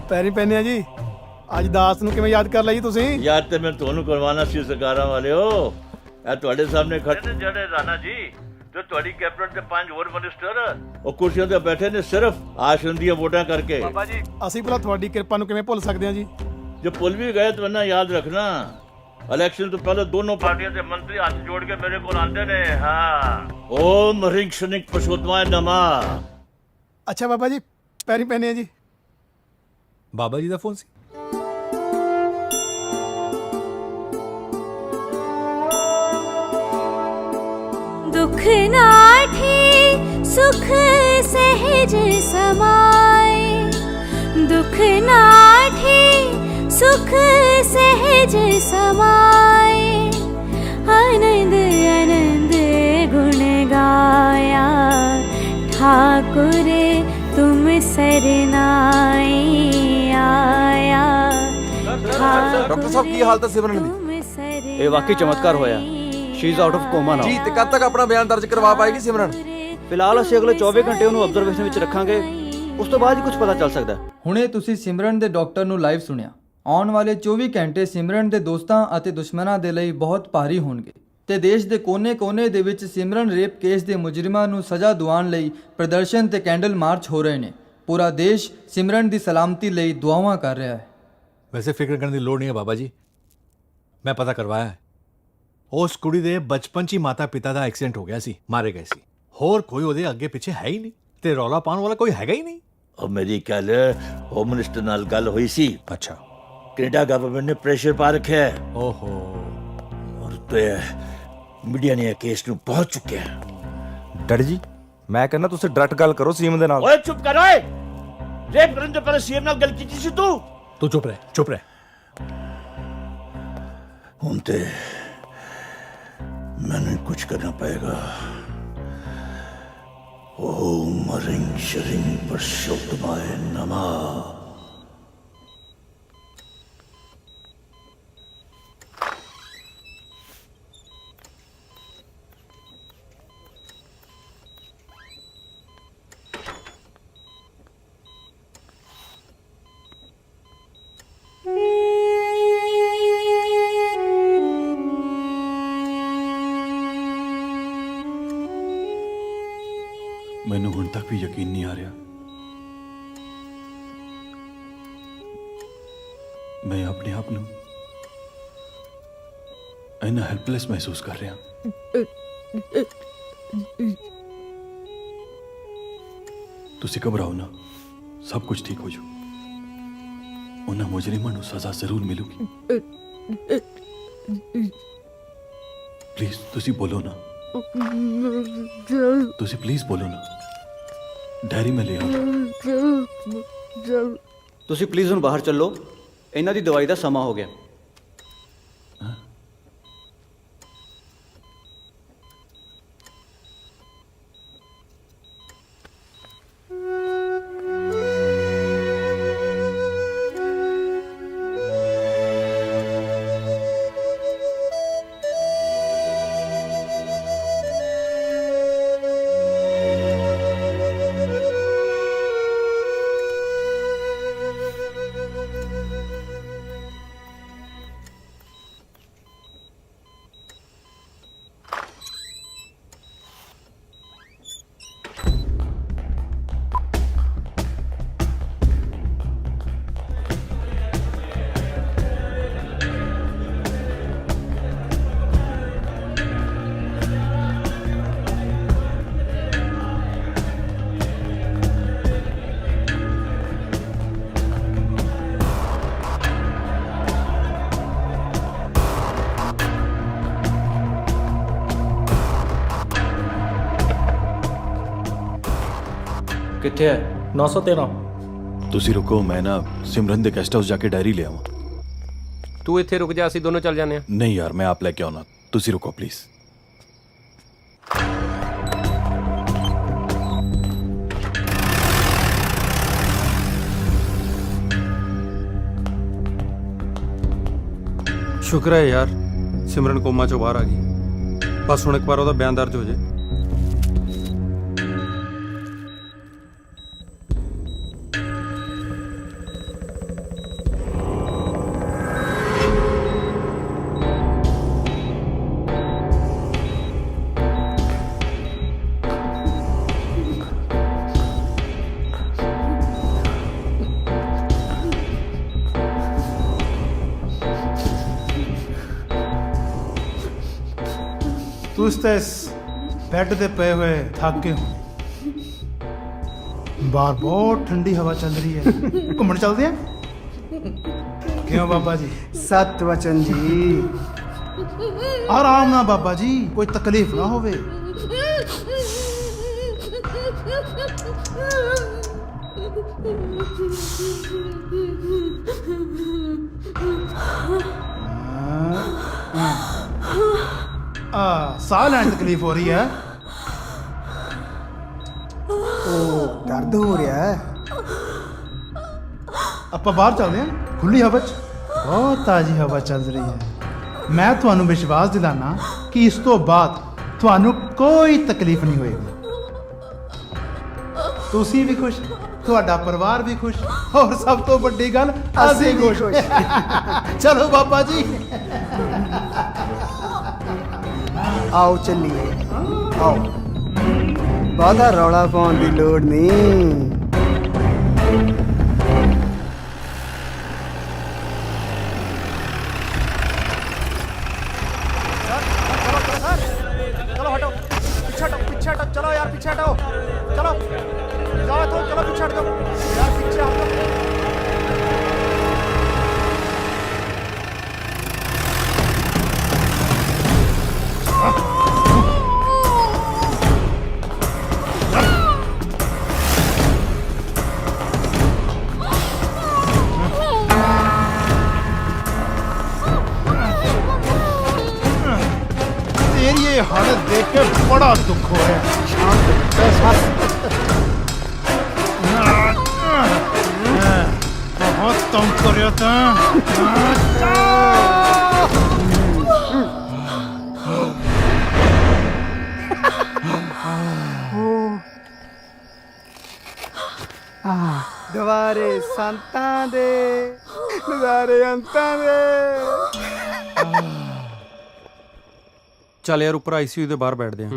ਪੈਰੀ ਪੈਨੇ ਆ ਜੀ। ਅੱਜ ਦਾਸ ਨੂੰ ਕਿਵੇਂ ਯਾਦ ਕਰ ਲਈ ਤੁਸੀਂ? ਯਾਦ ਤੇ ਮੈਂ ਤੁਹਾਨੂੰ ਕਰਵਾਉਣਾ ਸੀ ਸਰਕਾਰਾਂ ਵਾਲਿਓ। ਇਹ ਤੁਹਾਡੇ ਸਾਹਮਣੇ ਖੜੇ ਨੇ ਜਿਹੜੇ ਰਾਣਾ ਜੀ ਤੇ ਤੁਹਾਡੀ ਕੈਬਨਿਟ ਦੇ 5 ਹੋਰ ਮਿਨਿਸਟਰ ਉਹ ਕੁਰਸੀਆਂ ਤੇ ਬੈਠੇ ਨੇ ਸਿਰਫ ਆਸ਼ਰਮ ਦੀਆਂ ਵੋਟਾਂ ਕਰਕੇ। ਬਾਬਾ ਜੀ ਅਸੀਂ ਭਲਾ ਤੁਹਾਡੀ ਕਿਰਪਾ ਨੂੰ ਕਿਵੇਂ ਭੁੱਲ ਸਕਦੇ ਹਾਂ ਜੀ? ਜੇ ਭੁੱਲ ਵੀ ਗਏ ਤਾਂ ਨਾ ਯਾਦ ਰੱਖਣਾ ਇਲੈਕਸ਼ਨ ਤੋਂ ਪਹਿਲੇ ਦੋਨੋਂ ਪਾਰਟੀਆਂ ਦੇ ਮੰਤਰੀ ਹੱਥ ਜੋੜ ਕੇ ਮੇਰੇ ਕੋਲ ਆਉਂਦੇ ਨੇ। ਹਾਂ ਓਮ ਰਿੰਗ ਸ਼ਨਿਕ ਪਸ਼ੋਤਮਾਏ ਨਮਾ। ਅੱਛਾ ਬਾਬਾ ਜੀ ਪੈਰੀ ਪੈਨੇ ਆ ਜੀ। ਬਾਬਾ ਜੀ ਦਾ ਫੋਨ ਸੀ। दुख नाठी सुख सहज समाए, दुख नाठी सुख सहज समाए, आनंद आनंद गुण गाया, ठाकुर तुम सरनाए आया। ਡਾਕਟਰ ਸਾਹਿਬ ਕੀ ਹਾਲਤ ਹੈ ਸਿਮਰਨ ਦੀ? ਇਹ ਵਾਕਈ ਚਮਤਕਾਰ ਹੋਇਆ। She is out of coma now. ਜੀ ਤੇ ਕਦ ਤੱਕ ਆਪਣਾ ਬਿਆਨ ਦਰਜ ਕਰਵਾ ਪਾਏਗੀ ਸਿਮਰਨ? ਫਿਲਹਾਲ ਅਸੀਂ ਅਗਲੇ 24 ਘੰਟੇ ਉਹਨੂੰ ਆਬਜ਼ਰਵੇਸ਼ਨ ਵਿੱਚ ਰੱਖਾਂਗੇ, ਉਸ ਤੋਂ ਬਾਅਦ ਹੀ ਕੁਝ ਪਤਾ ਚੱਲ ਸਕਦਾ। ਹੁਣੇ ਤੁਸੀਂ ਸਿਮਰਨ ਦੇ ਡਾਕਟਰ ਨੂੰ ਲਾਈਵ ਸੁਣਿਆ। ਆਉਣ ਵਾਲੇ 24 ਘੰਟੇ ਸਿਮਰਨ ਦੇ ਦੋਸਤਾਂ ਅਤੇ ਦੁਸ਼ਮਣਾਂ ਦੇ ਲਈ ਬਹੁਤ ਭਾਰੀ ਹੋਣਗੇ ਤੇ ਦੇਸ਼ ਦੇ ਕੋਨੇ-ਕੋਨੇ ਦੇ ਵਿੱਚ ਸਿਮਰਨ ਰੇਪ ਕੇਸ ਦੇ ਮੁਜਰਮਾਂ ਨੂੰ ਸਜ਼ਾ ਦਿਵਾਉਣ ਲਈ ਪ੍ਰਦਰਸ਼ਨ ਤੇ ਕੈਂਡਲ ਮਾਰਚ ਹੋ ਰਹੇ ਨੇ। ਪੂਰਾ ਦੇਸ਼ ਸਿਮਰਨ ਦੀ ਸਲਾਮਤੀ ਲਈ ਦੁਆਵਾਂ ਕਰ ਰਿਹਾ ਹੈ। ਵੈਸੇ ਫਿਕਰ ਕਰਨ ਦੀ ਲੋੜ ਨਹੀਂ ਹੈ ਬਾਬਾ ਜੀ, ਮੈਂ ਪਤਾ ਕਰਵਾਇਆ ਹੈ। ਉਸ ਕੁੜੀ ਦੇ ਬਚਪਨ 'ਚ ਹੀ ਮਾਤਾ ਪਿਤਾ ਦਾ ਐਕਸੀਡੈਂਟ ਹੋ ਗਿਆ ਸੀ, ਮਾਰੇ ਗਏ ਸੀ। ਹੋਰ ਕੋਈ ਉਹਦੇ ਅੱਗੇ ਪਿੱਛੇ ਹੈ ਹੀ ਨਹੀਂ ਤੇ ਰੌਲਾ ਪਾਉਣ ਵਾਲਾ ਕੋਈ ਹੈਗਾ ਹੀ ਨਹੀਂ। ਉਹ ਮੇਰੀ ਕੱਲ ਹੋਮ ਮਿਨਿਸਟਰ ਨਾਲ ਗੱਲ ਹੋਈ ਸੀ। ਅੱਛਾ ਕੈਨੇਡਾ ਗਵਰਨਮੈਂਟ ਨੇ ਪ੍ਰੈਸ਼ਰ ਪਾ ਰੱਖਿਆ ਹੈ। ਓਹੋ ਔਰ ਤੇ ਮੀਡੀਆ ਨੇ ਕੇਸ ਨੂੰ ਪਹੁੰਚ ਚੁੱਕਿਆ। ਡੈਡੀ ਜੀ ਮੈਂ ਕਹਿੰਦਾ ਤੁਸੀਂ ਡਾਇਰੈਕਟ ਗੱਲ ਕਰੋ ਸੀਐਮ ਦੇ ਨਾਲ। ਓਏ ਚੁੱਪ ਕਰ ਓਏ। ਰੇਪ ਕਰਨ ਤੋਂ ਪਹਿਲਾਂ ਸੀਐਮ ਨਾਲ ਗੱਲ ਕੀਤੀ ਸੀ ਤੂੰ? ਤੂੰ ਚੁੱਪ ਰਹਿ, ਚੁੱਪ ਰਹਿ। ਹੁਣ ਤੇ मैंने कुछ करना पड़ेगा। ओम रिंग शरिंग पुरुषोत्तमाय नमः। ਮੈਨੂੰ ਹੁਣ ਤੱਕ ਵੀ ਯਕੀਨ ਨਹੀਂ ਆ ਰਿਹਾ ਮੈਂ ਆਪਣੇ ਆਪ ਨੂੰ ਇੰਨਾ ਹੈਲਪਲੈਸ ਮਹਿਸੂਸ ਕਰ ਰਿਹਾ। ਤੁਸੀਂ ਘਬਰਾਓ ਨਾ, ਸਭ ਕੁਝ ਠੀਕ ਹੋ ਜਾਊ। ਉਹਨਾਂ ਮੁਜਰਿਮਾਂ ਨੂੰ ਸਜ਼ਾ ਜ਼ਰੂਰ ਮਿਲੂਗੀ। ਪਲੀਜ਼ ਤੁਸੀਂ ਬੋਲੋ ਨਾ, ਤੁਸੀਂ ਪਲੀਜ਼ ਬੋਲੋ ਨਾ। ਡੈਰੀ ਮੈਂ ਲਿਆ। ਤੁਸੀਂ ਪਲੀਜ਼ ਹੁਣ ਬਾਹਰ ਚੱਲੋ, ਇਹਨਾਂ ਦੀ ਦਵਾਈ ਦਾ ਸਮਾਂ ਹੋ ਗਿਆ। ਕਿੱਥੇ ਹੈ? 913। ਤੁਸੀਂ ਰੁਕੋ, ਮੈਂ ਨਾ ਸਿਮਰਨ ਦੇ ਗੈਸਟ ਹਾਊਸ ਜਾ ਕੇ ਡਾਇਰੀ ਲੈ ਆਵਾਂ। ਤੂੰ ਇੱਥੇ ਰੁਕ ਜਾ, ਅਸੀਂ ਦੋਨੋਂ ਚੱਲ ਜਾਂਦੇ ਹਾਂ। ਨਹੀਂ ਯਾਰ ਮੈਂ ਆਪ ਲੈ ਕੇ ਆਉਣਾ, ਤੁਸੀਂ ਰੁਕੋ ਪਲੀਜ਼। ਸ਼ੁਕਰ ਹੈ ਯਾਰ ਸਿਮਰਨ ਕੋਮਾ ਚੋਂ ਬਾਹਰ ਆ ਗਈ। ਬਸ ਹੁਣ ਇੱਕ ਵਾਰ ਉਹਦਾ ਬਿਆਨ ਦਰਜ ਹੋ ਜਾਏ। ਤੁਸੀਂ ਤਾਂ ਇਸ ਬੈੱਡ ਤੇ ਪਏ ਹੋਏ ਥੱਕ ਗਏ ਹੋ। ਬਾਹਰ ਬਹੁਤ ਠੰਡੀ ਹਵਾ ਚੱਲ ਰਹੀ ਹੈ, ਘੁੰਮਣ ਚੱਲਦੇ ਆ? ਕਿਉਂ ਬਾਬਾ ਜੀ? ਸਤ ਵਚਨ ਜੀ। ਆਰਾਮ ਨਾਲ ਬਾਬਾ ਜੀ, ਕੋਈ ਤਕਲੀਫ ਨਾ ਹੋਵੇ। ਸਾਹ ਲੈਣ 'ਚ ਤਕਲੀਫ ਹੋ ਰਹੀ ਹੈ? ਉਹ ਦਰਦ ਹੋ ਰਿਹਾ ਹੈ। ਆਪਾਂ ਬਾਹਰ ਚੱਲਦੇ ਹਾਂ, ਖੁੱਲੀ ਹਵਾ 'ਚ। ਬਹੁਤ ਤਾਜ਼ੀ ਹਵਾ ਚੱਲ ਰਹੀ ਹੈ। ਮੈਂ ਤੁਹਾਨੂੰ ਵਿਸ਼ਵਾਸ ਦਿਲਾਨਾ ਕਿ ਇਸ ਤੋਂ ਬਾਅਦ ਤੁਹਾਨੂੰ ਕੋਈ ਤਕਲੀਫ ਨਹੀਂ ਹੋਏਗੀ। ਤੁਸੀਂ ਵੀ ਖੁਸ਼, ਤੁਹਾਡਾ ਪਰਿਵਾਰ ਵੀ ਖੁਸ਼, ਔਰ ਸਭ ਤੋਂ ਵੱਡੀ ਗੱਲ ਅਸੀਂ ਵੀ ਖੁਸ਼। ਚਲੋ ਬਾਬਾ ਜੀ, ਆਓ ਚੱਲੀਏ। ਆਓ, ਬਹੁਤਾ ਰੌਲਾ ਪਾਉਣ ਦੀ ਲੋੜ ਨਹੀਂ। चलो हटो, पीछे हटो, पीछे हटो, चलो यार पीछे हटो, चलो जाओ तो, चलो पीछे हट जाओ यार, पीछे हटो। तेरी ये हालत देख के बड़ा दुख हो रहा है। बहुत तंग कर रहा था। ਦੁਆਰੇ ਸੰਤਾਂ ਦੇ, ਨਜ਼ਾਰੇ ਅੰਤਾਂ ਦੇ। ਚੱਲ ਯਾਰ ਉੱਪਰ ਆਈਸੀਯੂ ਦੇ ਬਾਹਰ ਬੈਠਦੇ ਆ।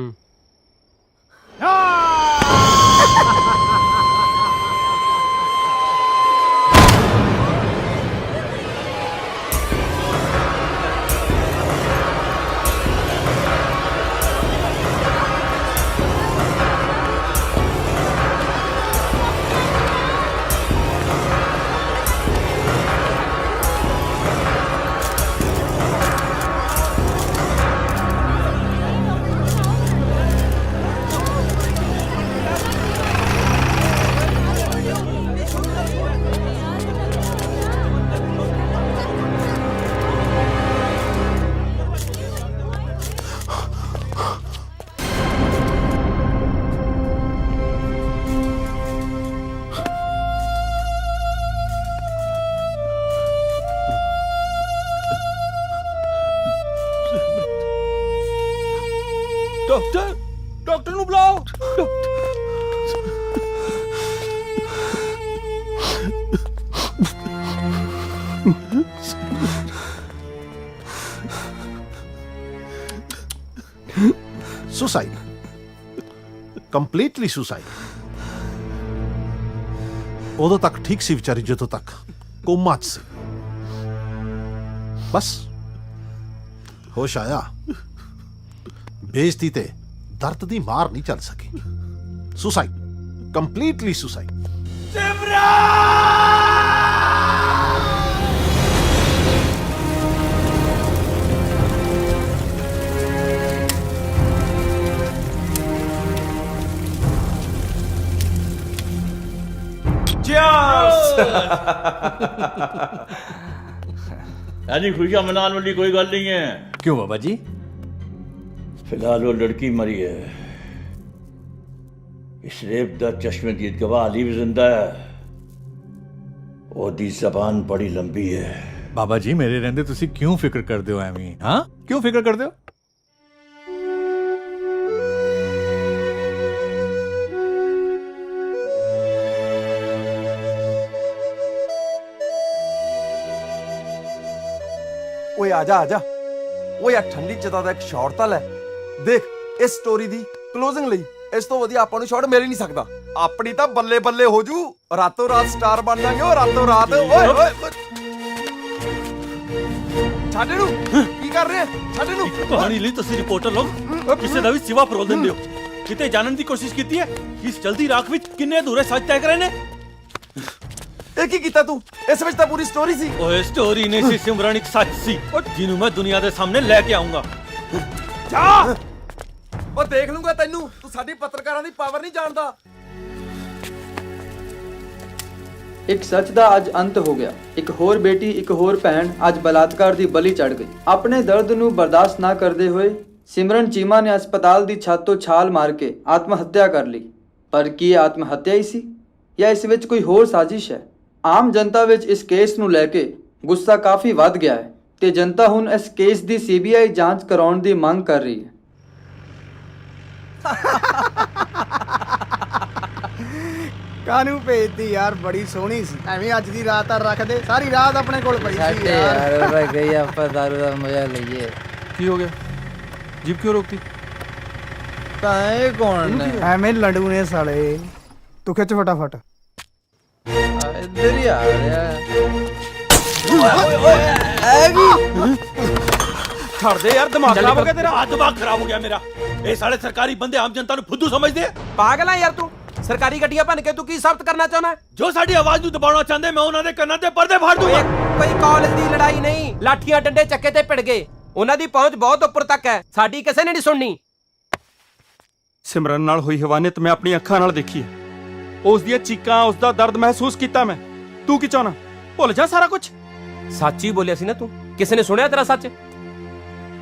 ਡਾਕਟਰ, ਡਾਕਟਰ ਨੂੰ ਬੁਲਾਓ। Suicide, completely suicide. उदों तक ठीक सी विचारी जो तक कोमा च सी, बस होश आया, बेइज्जती ते दर्द दी मार नहीं चल सकी। Suicide, completely suicide. यानी खुशियां मनाने वाली कोई गल नहीं है। क्यों बाबा जी? फिलहाल वो लड़की मरी है, इस रेप दा चश्मदीद गवाह अली भी जिंदा है। ओदी जबान बड़ी लंबी है। बाबा जी मेरे रहंदे तुसी क्यों फिक्र करदे हो एवें? हाँ, क्यों फिक्र करदे हो? ਓਏ ਆਜਾ ਆਜਾ, ਓਏ ਆ ਠੰਡੀ ਚਤਾ ਦਾ ਇੱਕ ਸ਼ਾਟ ਤਾਂ ਲੈ ਦੇਖ। ਇਸ ਸਟੋਰੀ ਦੀ ਕਲੋਜ਼ਿੰਗ ਲਈ ਇਸ ਤੋਂ ਵਧੀਆ ਆਪਾਂ ਨੂੰ ਸ਼ਾਟ ਮਿਲ ਹੀ ਨਹੀਂ ਸਕਦਾ। ਆਪਣੀ ਤਾਂ ਬੱਲੇ ਬੱਲੇ ਹੋ ਜੂ, ਰਾਤੋਂ ਰਾਤ ਸਟਾਰ ਬਣ ਜਾਗੇ। ਓ ਰਾਤੋਂ ਰਾਤ। ਓਏ ਓਏ ਛੱਡ ਇਹਨੂੰ, ਕੀ ਕਰ ਰਹੇ ਆ ਸਾਡੇ ਨੂੰ ਕਹਾਣੀ ਲਈ ਤੁਸੀਂ ਰਿਪੋਰਟਰ ਲੋਕ ਕਿਸੇ ਦਾ ਵੀ ਸਿਵਾ ਫਰੋਲ ਦਿੰਦੇ ਹੋ ਕਿਤੇ ਜਾਣਨ ਦੀ ਕੋਸ਼ਿਸ਼ ਕੀਤੀ ਹੈ ਇਸ ਜਲਦੀ ਰਾਖ ਵਿੱਚ ਕਿੰਨੇ ਅਧੂਰੇ ਸੱਚ ਤੈਅ ਕਰੇ ਨੇ ਇਹ ਕੀ ਕੀਤਾ ਤੂੰ ਇਸ ਵਿੱਚ ਤਾਂ ਪੂਰੀ ਸਟੋਰੀ ਸੀ ਓਏ ਸਟੋਰੀ ਨਹੀਂ ਸੀ ਸਿਮਰਨ ਇੱਕ ਸੱਚ ਸੀ ਜਿਹਨੂੰ ਮੈਂ ਦੁਨੀਆ ਦੇ ਸਾਹਮਣੇ ਲੈ ਕੇ ਆਉਂਗਾ ਜਾ ਉਹ ਦੇਖ ਲੂੰਗਾ ਤੈਨੂੰ ਤੂੰ ਸਾਡੀ ਪੱਤਰਕਾਰਾਂ ਦੀ ਪਾਵਰ ਨਹੀਂ ਜਾਣਦਾ ਇੱਕ ਸੱਚ ਦਾ ਅੱਜ ਅੰਤ ਹੋ ਗਿਆ। ਇੱਕ ਹੋਰ ਬੇਟੀ ਇੱਕ ਹੋਰ ਭੈਣ ਅੱਜ ਬਲਾਤਕਾਰ ਦੀ ਬਲੀ ਚੜ ਗਈ। ਆਪਣੇ ਦਰਦ ਨੂੰ ਬਰਦਾਸ਼ਤ ਨਾ ਕਰਦੇ ਹੋਏ ਸਿਮਰਨ ਚੀਮਾ ਨੇ ਹਸਪਤਾਲ ਦੀ ਛੱਤ ਤੋਂ ਛਾਲ ਮਾਰ ਕੇ ਆਤਮ ਹੱਤਿਆ ਕਰ ਲਈ। ਪਰ ਕੀ ਇਹ ਆਤਮ ਹੱਤਿਆ ਹੀ ਸੀ ਜਾਂ ਇਸ ਵਿੱਚ ਕੋਈ ਹੋਰ ਸਾਜ਼ਿਸ਼ ਹੈ? ਆਮ ਜਨਤਾ ਵਿੱਚ ਇਸ ਕੇਸ ਨੂੰ ਲੈ ਕੇ ਗੁੱਸਾ ਕਾਫੀ ਵੱਧ ਗਿਆ ਹੈ ਤੇ ਜਨਤਾ ਹੁਣ ਇਸ ਕੇਸ ਦੀ ਸੀਬੀਆਈ ਜਾਂਚ ਕਰਾਉਣ ਦੀ ਮੰਗ ਕਰ ਰਹੀ ਹੈ। ਕਾਨੂੰ ਭੇਜਦੀ ਯਾਰ ਬੜੀ ਸੋਹਣੀ ਸੀ ਐਵੇਂ ਅੱਜ ਦੀ ਰਾਤ ਆ ਰੱਖ ਦੇ ਸਾਰੀ ਰਾਤ ਆਪਣੇ ਕੋਲ ਪਈ ਸੀ ਯਾਰ ਯਾਰ ਗਈ ਆਪਾਂ ਦਾਰੂ ਦਾ ਮਜ਼ਾ ਲਈਏ। ਕੀ ਹੋ ਗਿਆ ਜੀਪ ਕਿਉਂ ਰੋਕਤੀ ਤਾਂ ਇਹ ਕੌਣ ਨੇ? ਐਵੇਂ ਲੰਡੂ ਨੇ ਸਾਲੇ ਤੂੰ ਖਿੱਚ ਫਟਾਫਟ ਇੱਧਰ ਹੀ ਆ ਰਿਹਾ। ਓਏ ਛੱਡ ਦੇ ਯਾਰ ਦਿਮਾਗ ਖਰਾਬ ਹੋ ਗਿਆ ਤੇਰਾ ਆ ਦਿਮਾਗ ਖਰਾਬ ਹੋ ਗਿਆ ਮੇਰਾ ਇਹ ਸਾਰੇ ਸਰਕਾਰੀ ਬੰਦੇ ਆਮ ਜਨਤਾ ਨੂੰ ਫੁੱਦੂ ਸਮਝਦੇ ਆ ਪਾਗਲ ਆ ਯਾਰ ਤੂੰ ਸਰਕਾਰੀ ਗੱਡੀਆਂ ਭੰਨ ਕੇ ਤੂੰ ਕੀ ਸਾਬਤ ਕਰਨਾ ਚਾਹੁੰਦਾ ਜੋ ਸਾਡੀ ਆਵਾਜ਼ ਨੂੰ ਦਬਾਉਣਾ ਚਾਹੁੰਦੇ ਮੈਂ ਉਹਨਾਂ ਦੇ ਕੰਨਾਂ ਤੇ ਪਰਦੇ ਫਾੜ ਦੂੰਗਾ ਕੋਈ ਕਾਲਜ ਦੀ ਲੜਾਈ ਨਹੀਂ ਲਾਠੀਆਂ ਡੰਡੇ ਚੱਕੇ ਤੇ ਭਿੜ ਗਏ ਉਹਨਾਂ ਦੀ ਪਹੁੰਚ ਬਹੁਤ ਉੱਪਰ ਤੱਕ ਹੈ ਸਾਡੀ ਕਿਸੇ ਨੇ ਨਹੀਂ ਸੁਣਨੀ ਸਿਮਰਨ ਨਾਲ ਹੋਈ ਹਵਾਨਤ ਮੈਂ ਆਪਣੀ ਅੱਖਾਂ ਨਾਲ ਦੇਖੀ ਹੈ ਉਸ ਦੀਆਂ ਚੀਕਾਂ ਉਸ ਦਾ ਦਰਦ ਮਹਿਸੂਸ ਕੀਤਾ ਮੈਂ ਤੂੰ ਕੀ ਚਾਹਨਾ ਭੁੱਲ ਜਾ ਸਾਰਾ ਕੁਝ ਸੱਚ ਹੀ ਬੋਲਿਆ ਸੀ ਨਾ ਤੂੰ ਕਿਸੇ ਨੇ ਸੁਣਿਆ ਤੇਰਾ ਸੱਚ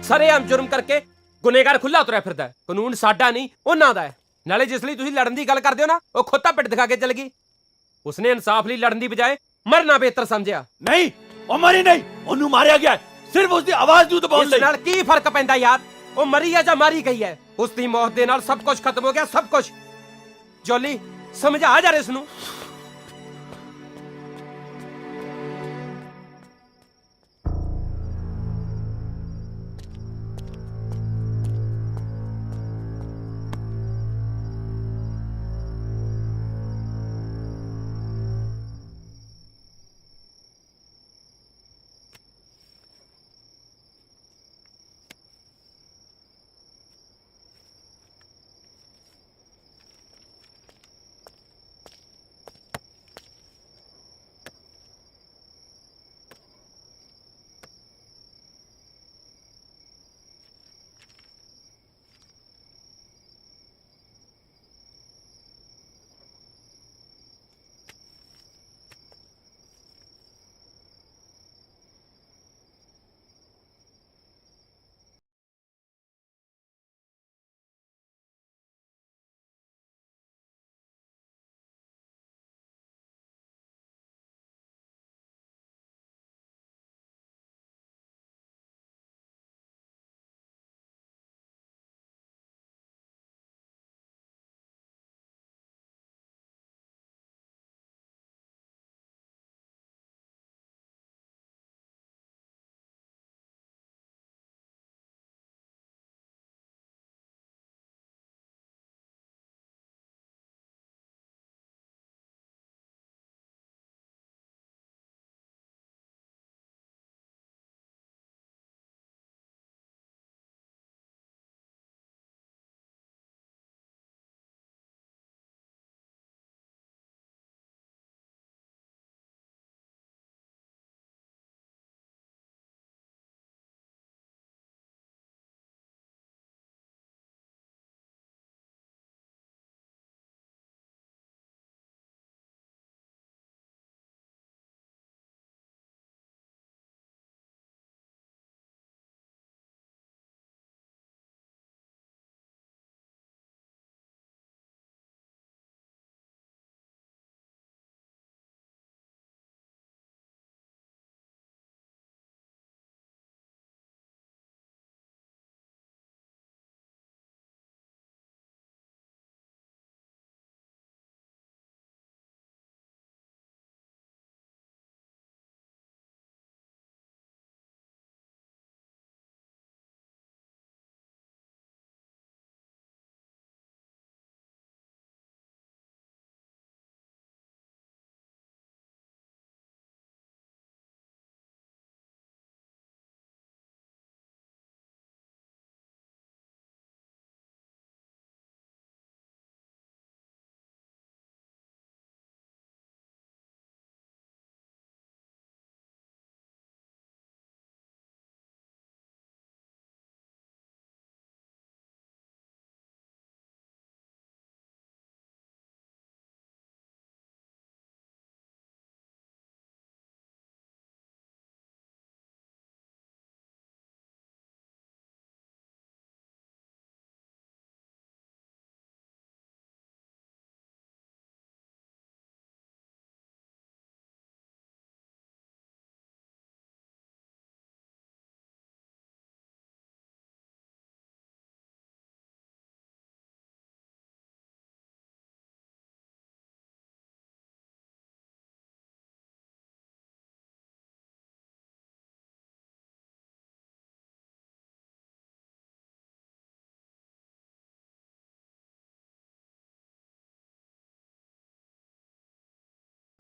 ਸਰੇਆਮ ਜੁਰਮ ਕਰਕੇ ਗੁਨੇਗਾਰ ਖੁੱਲਾ ਤੁਰਿਆ ਫਿਰਦਾ ਹੈ ਕਾਨੂੰਨ ਸਾਡਾ ਨਹੀਂ ਉਹਨਾਂ ਦਾ ਹੈ ਨਾਲੇ ਜਿਸ ਲਈ ਤੁਸੀਂ ਲੜਨ ਦੀ ਗੱਲ ਕਰਦੇ ਹੋ ਨਾ ਉਹ ਖੋਤਾ ਪਿੱਟ ਦਿਖਾ ਕੇ ਚਲ ਗਈ ਉਸਨੇ ਇਨਸਾਫ ਲਈ ਲੜਨ ਦੀ ਬਜਾਏ ਮਰਨਾ ਬਿਹਤਰ ਸਮਝਿਆ ਨਹੀਂ ਉਹ ਮਰੀ ਨਹੀਂ ਉਹਨੂੰ ਮਾਰਿਆ ਗਿਆ ਸਿਰਫ ਉਸ ਦੀ ਆਵਾਜ਼ ਨੂੰ ਦਬਾਉਣ ਲਈ ਇਸ ਨਾਲ ਕੀ ਫਰਕ ਪੈਂਦਾ ਯਾਰ ਉਹ ਮਰੀ ਹੈ ਜਾਂ ਮਾਰੀ ਗਈ ਹੈ ਉਸ ਦੀ ਮੌਤ ਦੇ ਨਾਲ ਸਭ ਕੁਝ ਖਤਮ ਹੋ ਗਿਆ ਸਭ ਕੁਝ ਜੋਲੀ ਸਮਝਾ ਜਾ ਇਸ ਨੂੰ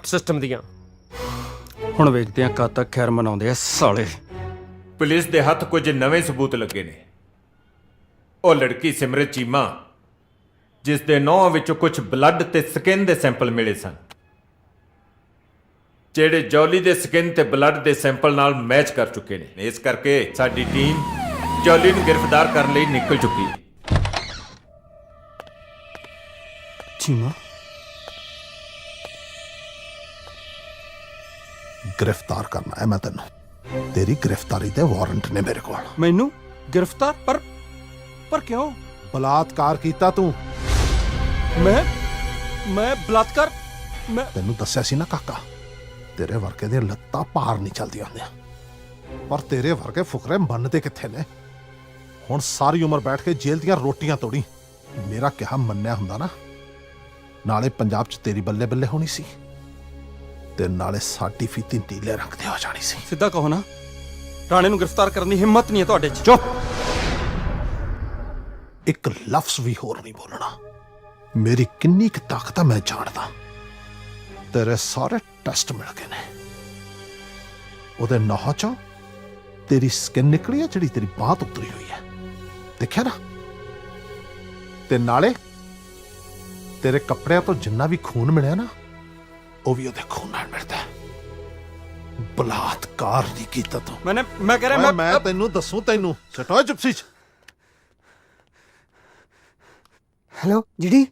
ਸਿਸਟਮ ਦੀਆਂ। ਹੁਣ ਵੇਖਦੇ ਆ ਕਦ ਤੱਕ ਖੈਰ ਮਨਾਉਂਦੇ ਆ ਸਾਲੇ। ਪੁਲਿਸ ਦੇ ਹੱਥ ਕੁਝ ਨਵੇਂ ਸਬੂਤ ਲੱਗੇ ਨੇ। ਉਹ ਲੜਕੀ ਸਿਮਰਤ ਚੀਮਾ ਜਿਸ ਦੇ ਨੌਂ ਵਿੱਚੋਂ ਕੁਝ ਬਲੱਡ ਤੇ ਸਕਿਨ ਦੇ ਸੈਂਪਲ ਮਿਲੇ ਸਨ, ਜਿਹੜੇ ਜੌਲੀ ਦੇ ਸਕਿਨ ਤੇ ਬਲੱਡ ਦੇ ਸੈਂਪਲ ਨਾਲ ਮੈਚ ਕਰ ਚੁੱਕੇ ਨੇ। ਇਸ ਕਰਕੇ ਸਾਡੀ ਟੀਮ ਜੌਲੀ ਨੂੰ ਗ੍ਰਿਫਤਾਰ ਕਰਨ ਲਈ ਨਿਕਲ ਚੁੱਕੀ ਹੈ। ਚੀਮਾ गिरफ्तार करना है मैं तेन। तेरी गिरफ्तारी दे वारंट ने मेरे को। मैनू गिरफ्तार पर क्यों? बलात्कार कीता तू। मैं बलात्कार? मैं तेनू दस्या सी ना काका, तेरे वर्गे दी लत्तां पार नहीं चलदी आंदियां, पर तेरे वर्गे फुकरे मनदे कित्थे ने। हुण सारी उम्र बैठ के जेल दियां रोटियां तोड़ी। मेरा कहा मन्निया हुंदा ना, नाले पंजाब च तेरी बल्ले बल्ले होनी सी ते नाले साडी फीती नीले रंग दी हो जानी सी। सिद्धा कहो ना, राणे नूं गिरफ्तार करने की हिम्मत नहीं है तुहाडे च। चुप। एक लफ्ज भी होर नहीं बोलना। मेरी किन्नी की ताकत मैं जानदा। तेरे सारे टेस्ट मिल गए ने। ओदे नाह चों तेरी स्किन निकली है, जिहड़ी तेरी बात उतरी हुई है, देखिया ना। ते नाले तेरे कपड़ियां तो जिन्ना भी खून मिलिया ना, वो भी ओदे खून नाल मिलदा है। बलात्कार नहीं कीता तू। मैं कह रहा मैं तेनू दसूं, तेनू सटो जिप्सी च। Hello GD.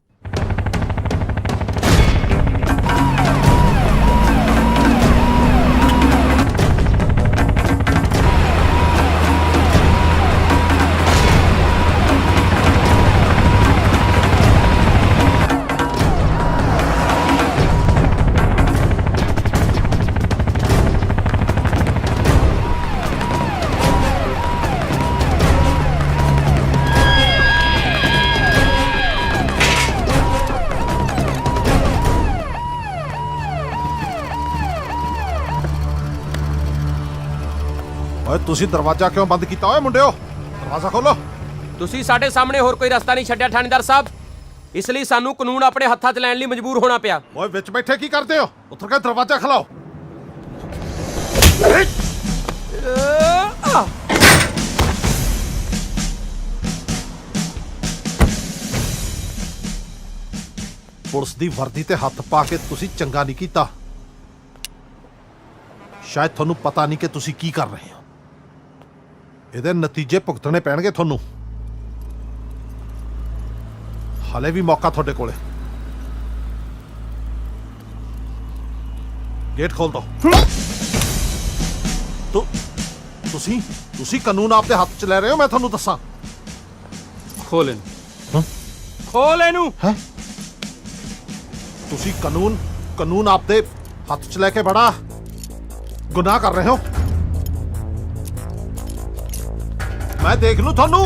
ਓਏ ਤੁਸੀਂ ਦਰਵਾਜ਼ਾ ਕਿਉਂ ਬੰਦ ਕੀਤਾ? ਓਏ ਮੁੰਡਿਓ, ਦਰਵਾਜ਼ਾ ਖੋਲੋ। ਤੁਸੀਂ ਸਾਡੇ ਸਾਹਮਣੇ ਹੋਰ ਕੋਈ ਰਸਤਾ ਨਹੀਂ ਛੱਡਿਆ ਥਾਣੇਦਾਰ ਸਾਹਿਬ, ਇਸ ਲਈ ਸਾਨੂੰ ਕਾਨੂੰਨ ਆਪਣੇ ਹੱਥਾਂ 'ਚ ਲੈਣ ਲਈ ਮਜਬੂਰ ਹੋਣਾ ਪਿਆ। ਓਏ ਵਿੱਚ ਬੈਠੇ ਕੀ ਕਰਦੇ ਹੋ? ਉੱਤਰ ਕੇ ਦਰਵਾਜ਼ਾ ਖਲਾਓ। ਪੁਲਿਸ ਦੀ ਵਰਦੀ ਤੇ ਹੱਥ ਪਾ ਕੇ ਤੁਸੀਂ ਚੰਗਾ ਨਹੀਂ ਕੀਤਾ। ਸ਼ਾਇਦ ਤੁਹਾਨੂੰ ਪਤਾ ਨਹੀਂ ਕਿ ਤੁਸੀਂ ਕੀ ਕਰ ਰਹੇ ਹੋ। ਇਹਦੇ ਨਤੀਜੇ ਭੁਗਤਣੇ ਪੈਣਗੇ ਤੁਹਾਨੂੰ। ਹਾਲੇ ਵੀ ਮੌਕਾ ਤੁਹਾਡੇ ਕੋਲੇ। ਗੇਟ ਖੋਲ ਦੋ। ਤੁਸੀਂ ਕਾਨੂੰਨ ਆਪਦੇ ਹੱਥ 'ਚ ਲੈ ਰਹੇ ਹੋ। ਮੈਂ ਤੁਹਾਨੂੰ ਦੱਸਾਂ। ਖੋਲ ਇਹਨੂੰ। ਖੋਲ ਇਹਨੂੰ। ਹੈ ਤੁਸੀਂ ਕਾਨੂੰਨ ਆਪਦੇ ਹੱਥ 'ਚ ਲੈ ਕੇ ਬੜਾ ਗੁਨਾਹ ਕਰ ਰਹੇ ਹੋ। ਮੈਂ ਦੇਖ ਲੂ ਤੁਹਾਨੂੰ।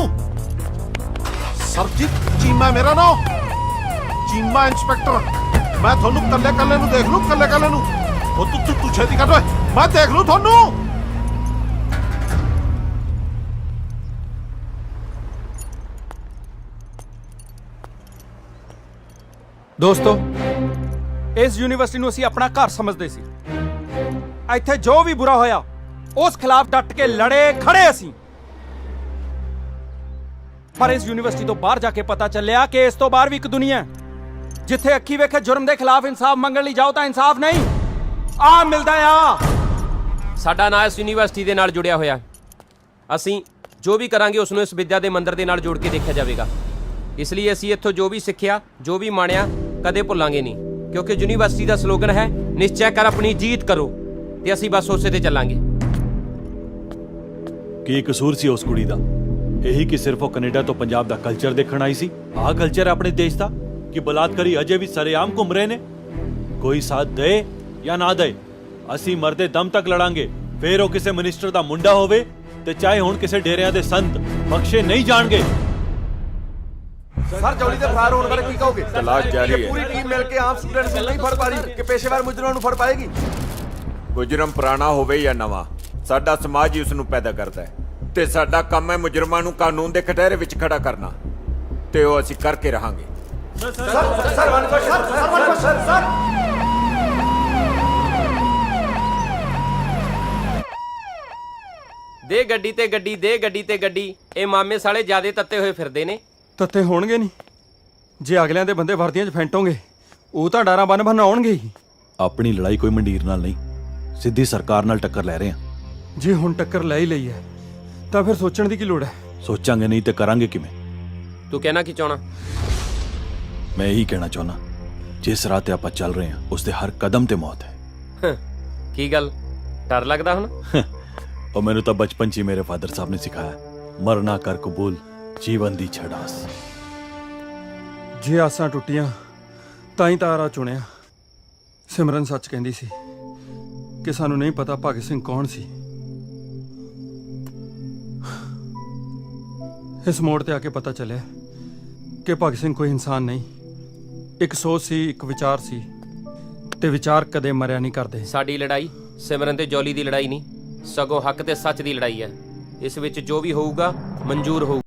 ਸਰਜੀਤ ਚੀਮਾ ਮੇਰਾ ਨਾਮ, ਚੀਮਾ ਇੰਸਪੈਕਟਰ। ਮੈਂ ਤੁਹਾਨੂੰ ਕੱਲੇ ਨੂੰ ਦੇਖ ਲੂ, ਕੱਲੇ ਨੂੰ। ਉਹ ਤੂੰ ਛੇਤੀ ਕਰ ਓਏ, ਮੈਂ ਦੇਖ ਲੂ ਤੁਹਾਨੂੰ। ਦੋਸਤੋ, ਇਸ ਯੂਨੀਵਰਸਿਟੀ ਨੂੰ ਅਸੀਂ ਆਪਣਾ ਘਰ ਸਮਝਦੇ ਸੀ। ਇੱਥੇ ਜੋ ਵੀ ਬੁਰਾ ਹੋਇਆ ਉਸ ਖਿਲਾਫ ਡਟ ਕੇ ਲੜੇ ਖੜੇ ਅਸੀਂ। ਪਰ ਇਸ ਯੂਨੀਵਰਸਿਟੀ ਤੋਂ ਬਾਹਰ ਜਾ ਕੇ ਪਤਾ ਚੱਲਿਆ ਕਿ ਇਸ ਤੋਂ ਬਾਹਰ ਵੀ ਇੱਕ ਦੁਨੀਆ ਹੈ, ਜਿੱਥੇ ਅੱਖੀ ਵੇਖੇ ਜੁਰਮ ਦੇ ਖਿਲਾਫ ਇਨਸਾਫ ਮੰਗਣ ਲਈ ਜਾਓ ਤਾਂ ਇਨਸਾਫ ਨਹੀਂ ਆ ਮਿਲਦਾ ਆ। ਸਾਡਾ ਨਾਂ ਇਸ ਯੂਨੀਵਰਸਿਟੀ ਦੇ ਨਾਲ ਜੁੜਿਆ ਹੋਇਆ। ਅਸੀਂ ਜੋ ਵੀ ਕਰਾਂਗੇ ਉਸ ਨੂੰ ਇਸ ਵਿਦਿਆ ਦੇ ਮੰਦਰ ਦੇ ਨਾਲ ਜੋੜ ਕੇ ਦੇਖਿਆ ਜਾਵੇਗਾ। ਇਸ ਲਈ ਅਸੀਂ ਇੱਥੋਂ ਜੋ ਵੀ ਸਿੱਖਿਆ, ਜੋ ਵੀ ਮਾਣਿਆ, ਕਦੇ ਭੁੱਲਾਂਗੇ ਨਹੀਂ, ਕਿਉਂਕਿ ਯੂਨੀਵਰਸਿਟੀ ਦਾ ਸਲੋਗਨ ਹੈ ਨਿਸ਼ਚੈ ਕਰ ਆਪਣੀ ਜੀਤ ਕਰੋ, ਤੇ ਅਸੀਂ ਬਸ ਉਸੇ ਤੇ ਚੱਲਾਂਗੇ। ਕੀ ਕਸੂਰ ਸੀ ਉਸ ਕੁੜੀ ਦਾ? ਇਹੀ ਕਿ ਸਿਰਫ ਉਹ ਕੈਨੇਡਾ ਤੋਂ ਪੰਜਾਬ ਦਾ ਕਲਚਰ ਦੇਖਣ ਆਈ ਸੀ। ਆਹ ਕਲਚਰ ਆਪਣੇ ਦੇਸ਼ ਦਾ ਕਿ ਬਲਾਤਕਾਰੀ ਅਜੇ ਵੀ ਸਰੇਆਮ ਘੁੰਮ ਰਹੇ ਨੇ। ਕੋਈ ਸਾਥ ਦੇ ਜਾਂ ਨਾ ਦੇ, ਅਸੀਂ ਮਰਦੇ ਦਮ ਤੱਕ ਲੜਾਂਗੇ। ਫਿਰ ਉਹ ਕਿਸੇ ਮਿਨਿਸਟਰ ਦਾ ਮੁੰਡਾ ਹੋਵੇ ਤੇ ਚਾਹੇ ਹੁਣ ਕਿਸੇ ਡੇਰਿਆਂ ਦੇ ਸੰਤ, ਬਖਸ਼ੇ ਨਹੀਂ ਜਾਣਗੇ। ਸਰ, ਜੌਲੀ ਦੇ ਫਰਾਰ ਹੋਣ ਬਾਰੇ ਕੀ ਕਹੋਗੇ? ਤਲਾਸ਼ ਜਾਰੀ ਹੈ। ਪੂਰੀ ਟੀਮ ਮਿਲ ਕੇ ਆਮ ਸਟੂਡੈਂਟਸ ਨੂੰ ਨਹੀਂ ਫੜ ਪਾ ਰਹੀ ਕਿ ਪੇਸ਼ੇਵਰ ਮੁਜਰਮਾਂ ਨੂੰ ਫੜ ਪਾਏਗੀ? ਮੁਜਰਮ ਪੁਰਾਣਾ ਹੋਵੇ ਜਾਂ ਨਵਾਂ, ਸਾਡਾ ਸਮਾਜ ਹੀ ਉਸ ਨੂੰ ਪੈਦਾ ਕਰਦਾ ਹੈ ਤੇ ਸਾਡਾ ਕੰਮ ਹੈ ਮੁਜਰਮਾਂ ਨੂੰ ਕਾਨੂੰਨ ਦੇ ਕਟਹਿਰੇ ਵਿੱਚ ਖੜਾ ਕਰਨਾ, ਤੇ ਉਹ ਅਸੀਂ ਕਰਕੇ ਰਹਾਂਗੇ। ਦੇ ਗੱਡੀ ਤੇ ਗੱਡੀ, ਦੇ ਗੱਡੀ ਤੇ ਗੱਡੀ। ਇਹ ਮਾਮੇ ਸਾਲੇ ਜਿਆਦੇ ਤੱਤੇ ਹੋਏ ਫਿਰਦੇ ਨੇ। ਤੱਤੇ ਹੋਣਗੇ ਨਹੀਂ, ਜੇ ਅਗਲਿਆਂ ਦੇ ਬੰਦੇ ਵਰਦੀਆਂ 'ਚ ਫੈਂਟੋਗੇ ਉਹ ਤਾਂ ਡਾਰਾਂ ਬੰਨ ਆਉਣਗੇ ਹੀ। ਆਪਣੀ ਲੜਾਈ ਕੋਈ ਮੰਡੀਰ ਨਾਲ ਨਹੀਂ, ਸਿੱਧੀ ਸਰਕਾਰ ਨਾਲ ਟੱਕਰ ਲੈ ਰਹੇ ਹਾਂ। ਜੇ ਹੁਣ ਟੱਕਰ ਲੈ ਹੀ ਲਈ ਹੈ ਤਾਂ ਫਿਰ ਸੋਚਣ ਦੀ ਕੀ ਲੋੜ ਹੈ? ਸੋਚਾਂਗੇ ਨਹੀਂ ਤੇ ਕਰਾਂਗੇ ਕਿਵੇਂ? ਤੂੰ ਕਹਿਣਾ ਕੀ ਚਾਹਣਾ? ਮੈਂ ਇਹੀ ਕਹਿਣਾ ਚਾਹੁੰਦਾ, ਜਿਸ ਰਾਹ ਤੇ ਆਪਾਂ ਚੱਲ ਰਹੇ ਹਾਂ ਉਸ ਦੇ ਹਰ ਕਦਮ ਤੇ ਮੌਤ ਹੈ। ਕੀ ਗੱਲ, ਡਰ ਲੱਗਦਾ ਹੁਣ? ਉਹ ਮੈਨੂੰ ਤਾਂ ਬਚਪਨ 'ਚ ਹੀ ਮੇਰੇ ਫਾਦਰ ਸਾਹਿਬ ਨੇ ਸਿਖਾਇਆ, ਮਰਨਾ ਕਰ ਕਬੂਲ, ਜੀਵਨ ਦੀ ਛੜਾਸ। ਜੇ ਆਸਾਂ ਟੁੱਟੀਆਂ ਤਾਂ ਹੀ ਤਾਰਾ ਚੁਣਿਆ। ਸਿਮਰਨ ਸੱਚ ਕਹਿੰਦੀ ਸੀ ਕਿ ਸਾਨੂੰ ਨਹੀਂ ਪਤਾ ਭਗਤ ਸਿੰਘ ਕੌਣ ਸੀ। ਇਸ ਮੋੜ ਤੇ ਆ ਕੇ ਪਤਾ ਚੱਲਿਆ ਕਿ ਭਗਤ ਸਿੰਘ ਕੋਈ ਇਨਸਾਨ ਨਹੀਂ, ਇੱਕ ਸੋਚ ਸੀ, ਇੱਕ ਵਿਚਾਰ ਸੀ, ਤੇ ਵਿਚਾਰ ਕਦੇ ਮਰਿਆ ਨਹੀਂ ਕਰਦੇ। ਸਾਡੀ ਲੜਾਈ ਸਿਮਰਨ ਤੇ ਜੌਲੀ ਦੀ ਲੜਾਈ ਨਹੀਂ, ਸਗੋਂ ਹੱਕ ਤੇ ਸੱਚ ਦੀ ਲੜਾਈ ਹੈ। ਇਸ ਵਿੱਚ ਜੋ ਵੀ ਹੋਊਗਾ ਮਨਜ਼ੂਰ ਹੋਊ।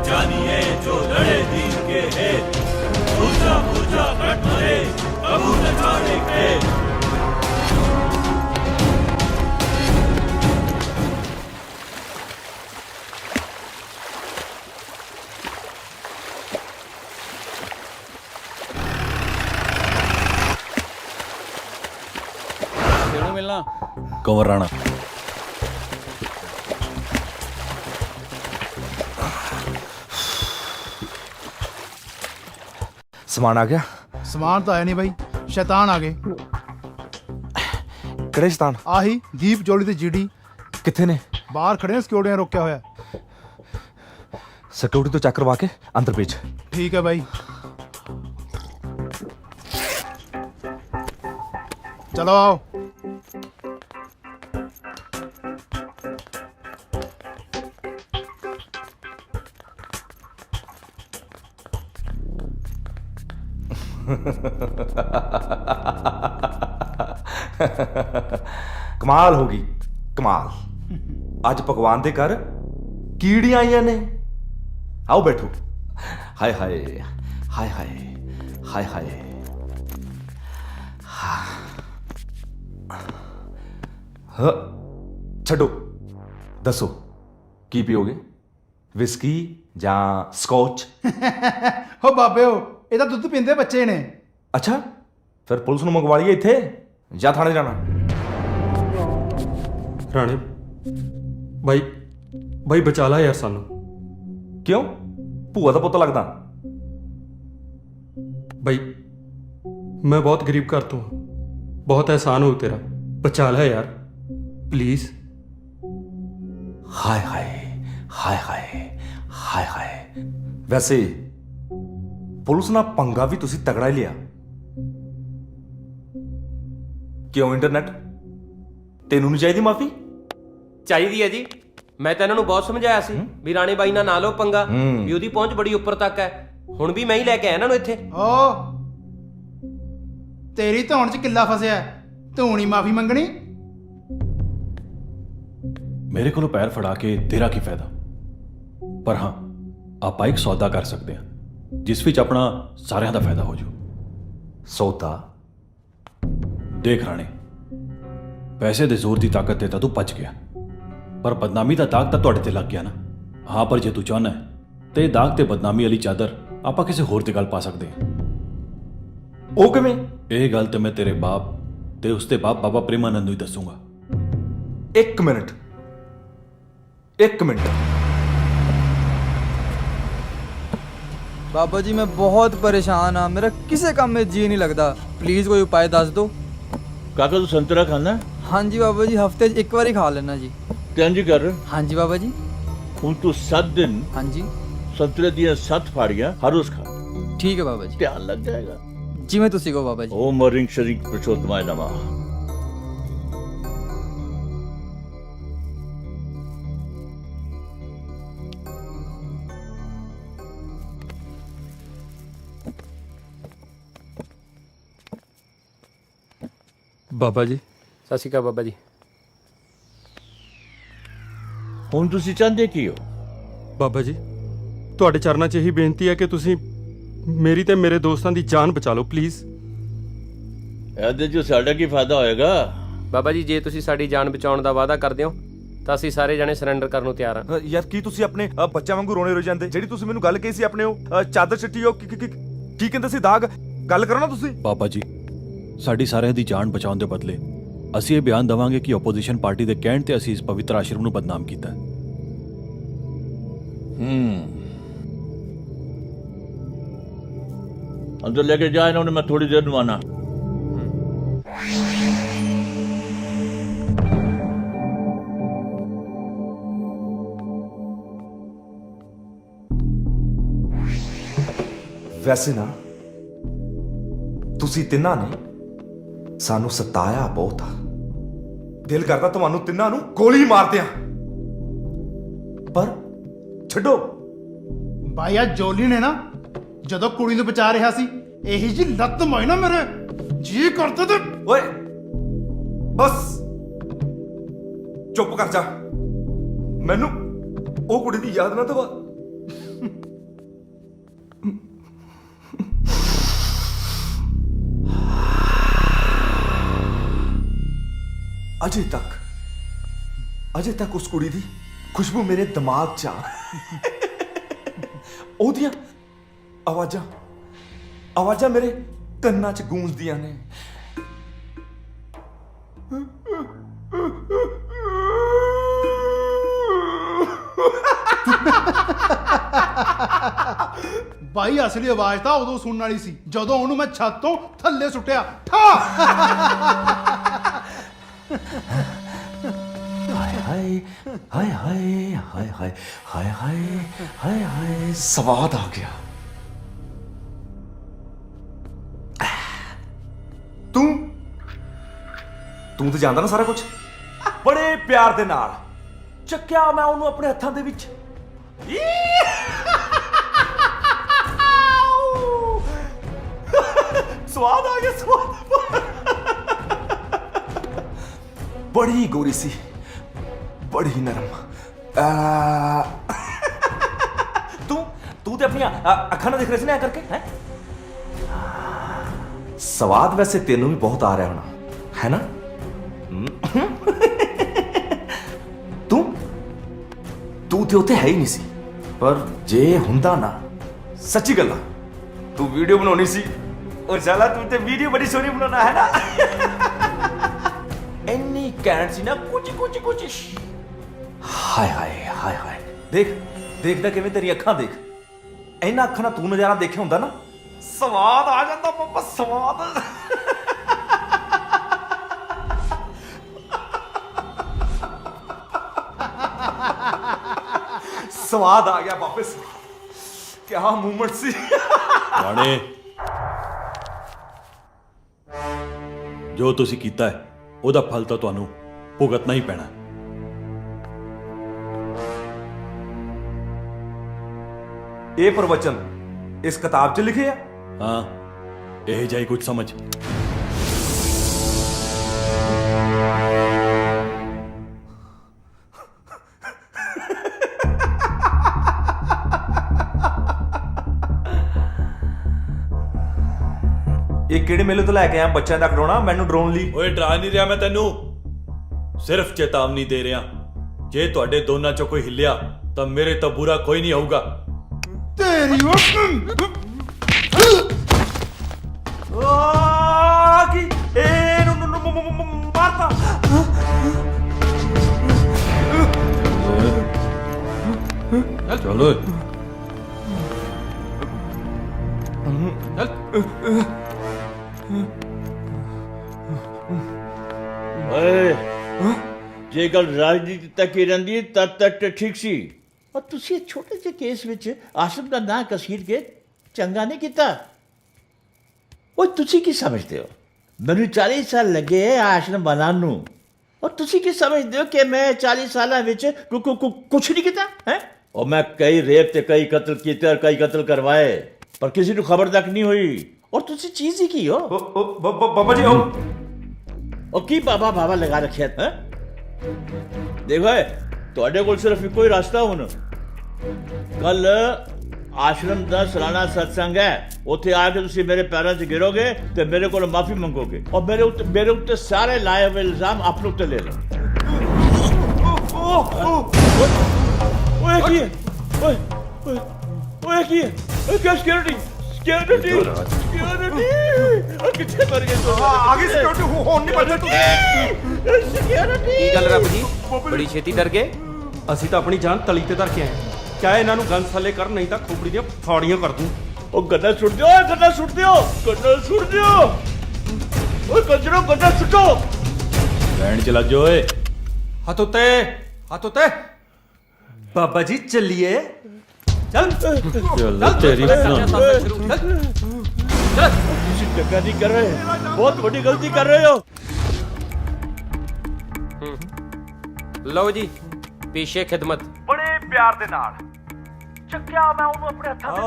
जानिए जो लड़े दीन के है, पूजा पूजा कट मरे कबू न छाड़े के। मिलना कंवर राणा। ਸਮਾਨ ਆ ਗਿਆ? ਸਮਾਨ ਤਾਂ ਆਇਆ ਨਹੀਂ ਬਾਈ, ਸ਼ੈਤਾਨ ਆ ਗਏ। ਕਿਹੜੇ ਸ਼ੈਤਾਨ? ਆਹੀ ਦੀਪ ਜੋਲੀ ਤੇ ਜੀਡੀ। ਕਿੱਥੇ ਨੇ? ਬਾਹਰ ਖੜੇ ਨੇ, ਸਿਕਿਉਰਿਟੀ ਨੇ ਰੋਕਿਆ ਹੋਇਆ। ਸਿਕਿਉਰਿਟੀ ਤੋਂ ਚੈੱਕ ਕਰਵਾ ਕੇ ਅੰਦਰ ਭੇਜ। ਠੀਕ ਹੈ ਬਾਈ। ਚਲੋ ਆਓ। ਕਮਾਲ ਹੋ ਗਈ, ਕਮਾਲ। ਅੱਜ ਭਗਵਾਨ ਦੇ ਘਰ ਕੀੜੀਆਂ ਆਈਆਂ ਨੇ। ਆਓ ਬੈਠੋ। ਹਾਏ ਹਾਏ ਹਾਏ ਹਾਏ ਹਾਏ ਹਾਏ। ਹਾਂ ਛੱਡੋ, ਦੱਸੋ ਕੀ ਪੀਓਗੇ? ਵਿਸਕੀ ਜਾਂ ਸਕੌਚ? ਹੋ ਬਾਬਿਓ, ਇਹ ਤਾਂ ਦੁੱਧ ਪੀਂਦੇ ਬੱਚੇ ਨੇ। ਅੱਛਾ, ਫਿਰ ਪੁਲਿਸ ਨੂੰ ਮੰਗਵਾ ਲਈਏ ਇੱਥੇ ਜਾਂ ਥਾਣੇ ਜਾਣਾ? ਰਾਣੇ ਬਾਈ ਬਚਾ ਲਾ ਯਾਰ ਸਾਨੂੰ। ਕਿਉਂ? ਭੂਆ ਦਾ ਪੁੱਤ ਲੱਗਦਾ? ਬਾਈ ਮੈਂ ਬਹੁਤ ਗਰੀਬ ਘਰ ਤੋਂ, ਬਹੁਤ ਅਹਿਸਾਨ ਹੋ ਤੇਰਾ, ਬਚਾ ਲੈ ਯਾਰ ਪਲੀਜ਼। ਹਾਏ ਹਾਏ ਹਾਏ ਹਾਏ ਹਾਏ ਹਾਏ। ਵੈਸੇ ਪੁਲਿਸ ਨਾਲ ਪੰਗਾ ਵੀ ਤੁਸੀਂ ਤਗੜਾ ਹੀ ਲਿਆ। ਕਿਉਂ ਇੰਟਰਨੈਟ, ਤੈਨੂੰ ਨਹੀਂ ਚਾਹੀਦੀ ਮਾਫੀ? ਚਾਹੀਦੀ ਹੈ ਜੀ। ਮੈਂ ਤਾਂ ਇਹਨਾਂ ਨੂੰ ਬਹੁਤ ਸਮਝਾਇਆ ਸੀ ਵੀ ਰਾਣੇ ਬਾਈ ਨਾਲ ਨਾ ਲਓ ਪੰਗਾ, ਵੀ ਉਹਦੀ ਪਹੁੰਚ ਬੜੀ ਉੱਪਰ ਤੱਕ ਹੈ। ਹੁਣ ਵੀ ਮੈਂ ਹੀ ਲੈ ਕੇ ਆਇਆ ਇਹਨਾਂ ਨੂੰ ਇੱਥੇ। ਓ ਤੇਰੀ ਧੌਣ 'ਚ ਕਿੱਲਾ ਫਸਿਆ, ਤੂੰ ਨਹੀਂ ਮਾਫੀ ਮੰਗਣੀ? ਮੇਰੇ ਕੋਲੋਂ ਪੈਰ ਫੜਾ ਕੇ ਤੇਰਾ ਕੀ ਫਾਇਦਾ? ਪਰ ਹਾਂ, ਆਪਾਂ ਇੱਕ ਸੌਦਾ ਕਰ ਸਕਦੇ ਹਾਂ ਜਿਸ ਵਿੱਚ ਆਪਣਾ ਸਾਰਿਆਂ ਦਾ ਫਾਇਦਾ ਹੋ ਜਾਊ। ਸੌਦਾ? ਦੇਖ ਰਾਣੇ, ਪੈਸੇ ਦੇ ਜ਼ੋਰ ਦੀ ਤਾਕਤ ਤੇ ਤਾਂ ਤੂੰ ਭੱਜ ਗਿਆ, ਪਰ ਬਦਨਾਮੀ ਦਾ ਦਾਗ ਤਾਂ ਤੁਹਾਡੇ ਤੇ ਲੱਗ ਗਿਆ ਨਾ। ਹਾਂ, ਪਰ ਜੇ ਤੂੰ ਚਾਹੁੰਦਾ ਹੈ ਤੇ ਇਹ ਦਾਗ ਤੇ ਬਦਨਾਮੀ ਵਾਲੀ ਚਾਦਰ ਆਪਾਂ ਕਿਸੇ ਹੋਰ ਤੇ ਗੱਲ ਪਾ ਸਕਦੇ ਹਾਂ। ਉਹ ਕਿਵੇਂ? ਇਹ ਗੱਲ ਤੇ ਮੈਂ ਤੇਰੇ ਬਾਪ ਤੇ ਉਸਦੇ ਬਾਪ ਬਾਬਾ ਪ੍ਰੇਮਾਨੰਦ ਨੂੰ ਹੀ ਦੱਸੂਗਾ। ਇੱਕ ਮਿੰਟ। बाबा जी मैं बहुत परेशान हाँ, मेरा किसी काम में जी नहीं लगता, प्लीज कोई उपाय दस दो। काका तू संतरा खाना? हाँ जी बाबा जी, हफ्ते च एक बार ही खा लेना जी। इंज कर। हाँ जी बाबा जी। हुण तू 7 दिन हाँ जी संतरे दियां 7 फाड़ियां हर रोज खा। ठीक है बाबा जी। ध्यान लग जाएगा। जिवें तुसी कहो बाबा जी। ओम ह्रीं श्रीं पुरुषोत्तमाय नमः। ਬਾਬਾ ਜੀ। ਸਤਿ ਸ਼੍ਰੀ ਅਕਾਲ ਬਾਬਾ ਜੀ। ਹੁਣ ਤੁਸੀਂ ਚਾਹੁੰਦੇ ਕੀ ਹੋ? ਬਾਬਾ ਜੀ, ਤੁਹਾਡੇ ਚਰਨਾਂ 'ਚ ਇਹੀ ਬੇਨਤੀ ਹੈ ਕਿ ਤੁਸੀਂ ਮੇਰੀ ਤੇ ਮੇਰੇ ਦੋਸਤਾਂ ਦੀ ਜਾਨ ਬਚਾ ਲਓ ਪਲੀਜ਼। ਇਹਦੇ 'ਚ ਸਾਡਾ ਕੀ ਫਾਇਦਾ ਹੋਏਗਾ? ਬਾਬਾ ਜੀ, ਜੇ ਤੁਸੀਂ ਸਾਡੀ ਜਾਨ ਬਚਾਉਣ ਦਾ ਵਾਅਦਾ ਕਰਦੇ ਹੋ ਤਾਂ ਅਸੀਂ ਸਾਰੇ ਜਣੇ ਸਰੈਂਡਰ ਕਰਨ ਨੂੰ ਤਿਆਰ ਹਾਂ। ਯਾਰ ਕੀ ਤੁਸੀਂ ਆਪਣੇ ਬੱਚਿਆਂ ਵਾਂਗੂ ਰੋਣੇ ਰੋ ਜਾਂਦੇ? ਜਿਹੜੀ ਤੁਸੀਂ ਮੈਨੂੰ ਗੱਲ ਕਹੀ ਸੀ ਆਪਣੇ ਉਹ ਚਾਦਰ ਛੱਟੀ ਉਹ ਕੀ ਕਹਿੰਦੇ ਸੀ ਦਾਗ, ਗੱਲ ਕਰੋ ਨਾ ਤੁਸੀਂ। ਬਾਬਾ ਜੀ, ਸਾਡੀ ਸਾਰਿਆਂ ਦੀ ਜਾਨ ਬਚਾਉਣ ਦੇ ਬਦਲੇ ਅਸੀਂ ਇਹ ਬਿਆਨ ਦੇਵਾਂਗੇ ਕਿ ਆਪੋਜੀਸ਼ਨ ਪਾਰਟੀ ਦੇ ਕਹਿਣ ਤੇ ਅਸੀਂ ਇਸ ਪਵਿੱਤਰ ਆਸ਼ਰਮ ਨੂੰ ਬਦਨਾਮ ਕੀਤਾ। अंदर लेके जाए इन्होंने, मैं थोड़ी देर में आना। ਵੈਸੇ ਨਾ ਤੁਸੀਂ ਤਿੰਨਾਂ ਨੇ ਸਾਨੂੰ ਸਤਾਇਆ ਬਹੁਤ ਆ। ਦਿਲ ਕਰਦਾ ਤੁਹਾਨੂੰ ਤਿੰਨਾਂ ਨੂੰ ਗੋਲੀ ਮਾਰ ਦਿਆਂ, ਪਰ ਛੱਡੋ। ਭਾਈ ਆ ਜੋਲੀ ਨੇ ਨਾ ਜਦੋਂ ਕੁੜੀ ਨੂੰ ਬਚਾ ਰਿਹਾ ਸੀ, ਇਹੀ ਜੀ ਲੱਤ ਮਾਈ ਨਾ ਮੇਰੇ ਜੀ ਕਰਦਾ ਤੇ। ਓਏ ਬਸ ਚੁੱਪ ਕਰ ਜਾ, ਮੈਨੂੰ ਉਹ ਕੁੜੀ ਦੀ ਯਾਦ ਨਾ ਦਵਾ। ਅਜੇ ਤੱਕ ਉਸ ਕੁੜੀ ਦੀ ਖੁਸ਼ਬੂ ਮੇਰੇ ਦਿਮਾਗ 'ਚ ਆ। ਉਹਦੀਆਂ ਆਵਾਜ਼ਾਂ ਮੇਰੇ ਕੰਨਾਂ 'ਚ ਗੂੰਜਦੀਆਂ ਨੇ। ਭਾਈ ਅਸਲੀ ਆਵਾਜ਼ ਤਾਂ ਉਦੋਂ ਸੁਣਨ ਵਾਲੀ ਸੀ ਜਦੋਂ ਉਹਨੂੰ ਮੈਂ ਛੱਤ ਤੋਂ ਥੱਲੇ ਸੁੱਟਿਆ। ਠਾ ਹਾਏ ਹਾਏ ਹਾਏ ਹਾਏ ਹਾਏ ਹਾਏ ਹਾਏ ਹਾਏ ਹਾਏ, ਸਵਾਦ ਆ ਗਿਆ। ਤੂੰ ਤਾਂ ਜਾਣਦਾ ਨਾ ਸਾਰਾ ਕੁਝ। ਬੜੇ ਪਿਆਰ ਦੇ ਨਾਲ ਚੱਕਿਆ ਮੈਂ ਉਹਨੂੰ ਆਪਣੇ ਹੱਥਾਂ ਦੇ ਵਿੱਚ। ਸਵਾਦ ਆ ਗਿਆ, ਸਵਾਦ। ਬੜੀ ਗੋਰੀ ਸੀ, ਬੜੀ ਨਰਮ। ਤੂੰ ਤੇ ਆਪਣੀਆਂ ਅੱਖਾਂ ਨਾਲ ਦੇਖ ਰਿਹਾ ਸੀ ਨਾ ਐ ਕਰਕੇ। ਹੈ ਸਵਾਦ ਵੈਸੇ ਤੈਨੂੰ ਵੀ ਬਹੁਤ ਆ ਰਿਹਾ ਹੋਣਾ ਹੈ ਨਾ? ਤੂੰ ਤੇ ਉੱਥੇ ਹੈ ਹੀ ਨਹੀਂ ਸੀ, ਪਰ ਜੇ ਹੁੰਦਾ ਨਾ, ਸੱਚੀ ਗੱਲ ਆ, ਤੂੰ ਵੀਡੀਓ ਬਣਾਉਣੀ ਸੀ। ਔਰ ਸਾਲਾ ਤੂੰ ਤੇ ਵੀਡੀਓ ਬੜੀ ਸੋਹਣੀ ਬਣਾਉਣਾ ਹੈ ਨਾ। ਇੰਨੀ ਕੈਂਟ ਸੀ ਨਾ, ਕੁਝ। ਹਾਏ ਹਾਏ ਹਾਏ ਹਾਏ, ਦੇਖਦਾ ਕਿਵੇਂ ਤੇਰੀ ਅੱਖਾਂ ਦੇਖ। ਇਹਨਾਂ ਅੱਖਾਂ ਨਾਲ ਤੂੰ ਨਜ਼ਾਰਾ ਦੇਖਿਆ ਹੁੰਦਾ ਨਾ, ਸਵਾਦ ਆ ਜਾਂਦਾ ਪਾਪਾ, ਸਵਾਦ। ਸਵਾਦ ਆ ਗਿਆ ਵਾਪਸ। ਕੀ ਮੂਵਮੈਂਟ ਸੀ। ਰਾਣੇ, ਜੋ ਤੁਸੀਂ ਕੀਤਾ ਹੈ ਉਹਦਾ ਫਲ ਤਾਂ ਤੁਹਾਨੂੰ ਭੁਗਤਣਾ ਹੀ ਪੈਣਾ। ਇਹ ਪ੍ਰਵਚਨ ਇਸ ਕਿਤਾਬ 'ਚ ਲਿਖੇ ਆ? ਹਾਂ, ਇਹ ਜਾਈ ਕੁਝ ਸਮਝ। ਇਹ ਕਿਹੜੇ ਦੇ ਮੇਲੇ ਤੋਂ ਲੈ ਕੇ ਆਇਆ ਬੱਚਿਆਂ ਦਾ ਖਿਡੌਣਾ ਮੈਨੂੰ ਡਰਾਉਣ ਲਈ। ਓਏ ਡਰਾ ਨਹੀਂ ਰਿਹਾ ਮੈਂ ਤੈਨੂੰ, ਸਿਰਫ ਚੇਤਾਵਨੀ ਦੇ ਰਿਹਾ। ਜੇ ਤੁਹਾਡੇ ਦੋਨਾਂ ਚੋਂ ਕੋਈ ਹਿੱਲਿਆ ਤਾਂ ਮੇਰੇ ਤੋਂ ਬੁਰਾ ਕੋਈ ਨਹੀਂ ਹੋਊਗਾ। ਤੇਰੀ ਕੀ ਇਹਨੂੰ ਮਾਰਤਾ। ਚਲੋ ਓਏ ਜੇ ਗੱਲ ਰਾਜਨੀਤੀ ਤੱਕ ਹੀ ਰਹਿੰਦੀ ਤਦ ਤੱਕ ਤਾਂ ਠੀਕ ਸੀ, ਔਰ ਤੁਸੀਂ ਇਹ ਛੋਟੇ ਜਿਹੇ ਕੇਸ ਵਿੱਚ ਆਸ਼ਰਮ ਦਾ ਨਾਂ ਕਸੀਰ ਕੇ ਚੰਗਾ ਨਹੀਂ ਕੀਤਾ। ਓਏ ਤੁਸੀਂ ਕੀ ਸਮਝਦੇ ਹੋ ਮੈਨੂੰ 40 ਸਾਲ ਲੱਗੇ ਆਸ਼ਰਮ ਬਣਾਉਣ ਨੂੰ, ਔਰ ਤੁਸੀਂ ਕੀ ਸਮਝਦੇ ਹੋ ਕਿ ਮੈਂ 40 ਸਾਲਾਂ ਵਿੱਚ ਕੁਛ ਨਹੀਂ ਕੀਤਾ ਹੈ? और मैं कई रेप ते कई कत्ल किए और कई कत्ल करवाए पर किसी को खबर तक नहीं हुई। और तुसी चीज ही की हो बाबा जी। और की बाबा बाबा लगा रखे है? देखो ਤੁਹਾਡੇ ਕੋਲ ਸਿਰਫ ਇੱਕੋ ਹੀ ਰਸਤਾ ਹੁਣ। ਕੱਲ ਆਸ਼ਰਮ ਦਾ ਸਾਲਾਨਾ ਸਤਸੰਗ ਹੈ, ਉੱਥੇ ਆ ਕੇ ਤੁਸੀਂ ਮੇਰੇ ਪੈਰਾਂ 'ਚ ਗਿਰੋਗੇ ਤੇ ਮੇਰੇ ਕੋਲ ਮਾਫੀ ਮੰਗੋਗੇ ਔਰ ਮੇਰੇ ਉੱਤੇ ਸਾਰੇ ਲਾਏ ਹੋਏ ਇਲਜ਼ਾਮ ਆਪਣੇ ਉੱਤੇ ਲੈ ਲਓ। ਓਏ ਕੀ ਹੈ? ਓਏ ਕੀ ਹੈ? ਓਏ ਸਿਕਿਉਰਿਟੀ ਕਿੱਥੇ ਮਰ ਗਏ? ਆਗੇ ਸਿਕਿਉਰਿਟੀ ਹੋਣ ਨਹੀਂ ਬਚਦਾ ਤੁਸੀਂ। ਸਿਕਿਉਰਿਟੀ ਕੀ ਗੱਲ ਰੱਬ ਜੀ ਬੜੀ ਛੇਤੀ ਡਰ ਗਏ? ਅਸੀਂ ਤਾਂ ਆਪਣੀ ਜਾਨ ਤਲੀ ਤੇ ਧਰ ਕੇ ਆਏ। ਚਾਹੇ ਇਹਨਾਂ ਨੂੰ ਗੰਨ ਥੱਲੇ ਕਰ, ਨਹੀਂ ਤਾਂ ਖੋਪੜੀ ਦੀਆਂ ਫਾੜੀਆਂ ਕਰ ਦੂੰ। ਉਹ ਗੰਨਾ ਸੁੱਟ ਦਿਓ, ਗੰਨਾ ਸੁੱਟ ਦਿਓ, ਗੰਨਾ ਸੁੱਟ ਦਿਓ। ਓਏ ਕੰਜਰੋ ਗੰਨਾ ਸੁੱਟੋ। ਲੈਣ ਚਲਾ ਜੋ ਓਏ। ਹੱਥ ਉੱਤੇ, ਹੱਥ ਉੱਤੇ। ਬਾਬਾ ਜੀ ਚੱਲੀਏ। ਚੱਲ ਚੱਲ ਤੇਰੀ ਤੁਸੀਂ ਚੰਗਾ ਨਹੀਂ ਕਰ ਰਹੇ, ਬਹੁਤ ਵੱਡੀ ਗਲਤੀ ਕਰ ਰਹੇ ਹੋ। ਲਓ ਜੀ ਪੇਸ਼ੇ ਖਿਦਮਤ। ਬੜੇ ਪਿਆਰ ਦੇ ਨਾਲ ਚੱਕਿਆ ਮੈਂ ਉਹਨੂੰ ਆਪਣੇ ਹੱਥਾਂ ਦੇ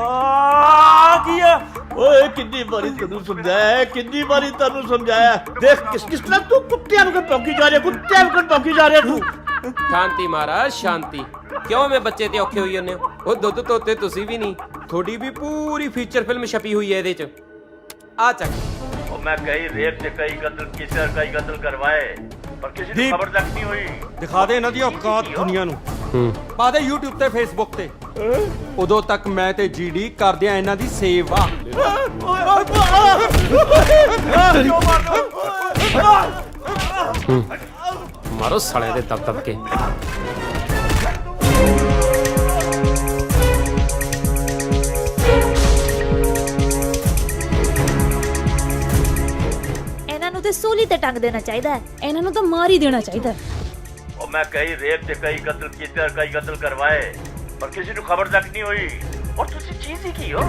ਕੀ ਹੈ? ਓਏ ਕਿੰਨੀ ਵਾਰੀ ਤੈਨੂੰ ਸਮਝਾਇਆ, ਕਿੰਨੀ ਵਾਰੀ ਤੈਨੂੰ ਸਮਝਾਇਆ। ਦੇਖ ਕਿਸ ਤਰ੍ਹਾਂ ਤੂੰ ਕੁੱਤਿਆਂ ਵਾਂਗ ਭੌਂਕੀ ਜਾ ਰਿਹਾ, ਕੁੱਤਿਆਂ ਵਾਂਗ ਭੌਂਕੀ ਜਾ ਰਿਹਾ ਤੂੰ। ਸ਼ਾਂਤੀ ਮਹਾਰਾਜ ਸ਼ਾਂਤੀ। ਕਿਉਂ ਮੈਂ ਬੱਚੇ ਤੇ ਔਖੇ ਹੋਈ ਜਾਂਦੇ ਹੋ? ਉਹ ਦੁੱਧ ਤੋਤੇ ਤੁਸੀਂ ਵੀ ਨਹੀਂ, ਤੁਹਾਡੀ ਵੀ ਪੂਰੀ ਫੀਚਰ ਫਿਲਮ ਛਪੀ ਹੋਈ ਹੈ ਇਹਦੇ ਚ। ਆ ਚੱਕ। ਉਹ ਮੈਂ ਕਈ ਰੇਪ ਤੇ ਕਈ ਕਤਲ ਕੀਤੇ ਔਰ ਕਈ ਕਤਲ ਕਰਵਾਏ ਪਰ ਕਿਸੇ ਨੂੰ ਖਬਰ ਤੱਕ ਨਹੀਂ ਹੋਈ। ਦਿਖਾ ਦੇ ਇਹਨਾਂ ਦੀ ਔਕਾਤ ਦੁਨੀਆ ਨੂੰ। ਪਾ ਦੇ YouTube ਤੇ Facebook ਤੇ। ਉਦੋਂ ਤੱਕ ਮੈਂ ਤੇ ਜੀਡੀ ਕਰਦੇ ਆ ਇਹਨਾਂ ਦੀ ਸੇਵਾ। ਮਾਰੋ ਸਾਲੇ ਦੇ ਤਬ ਤਬ ਕੇ। ਇਹਨਾਂ ਨੂੰ ਤੇ ਸੂਲੀ ਤੇ ਟੰਗ ਦੇਣਾ ਚਾਹੀਦਾ ਹੈ, ਇਹਨਾਂ ਨੂੰ ਤਾਂ ਮਾਰ ਹੀ ਦੇਣਾ ਚਾਹੀਦਾ ਹੈ। ਉਹ ਮੈਂ ਕਈ ਰੇਪ ਤੇ ਕਈ ਕਤਲ ਕੀਤੇ ਔਰ ਕਈ ਕਤਲ ਕਰਵਾਏ ਪਰ ਕਿਸੇ ਨੂੰ ਖਬਰ ਤੱਕ ਨਹੀਂ ਹੋਈ। ਔਰ ਤੁਸੀਂ ਚੀਜ਼ ਹੀ ਕੀ ਹੋ?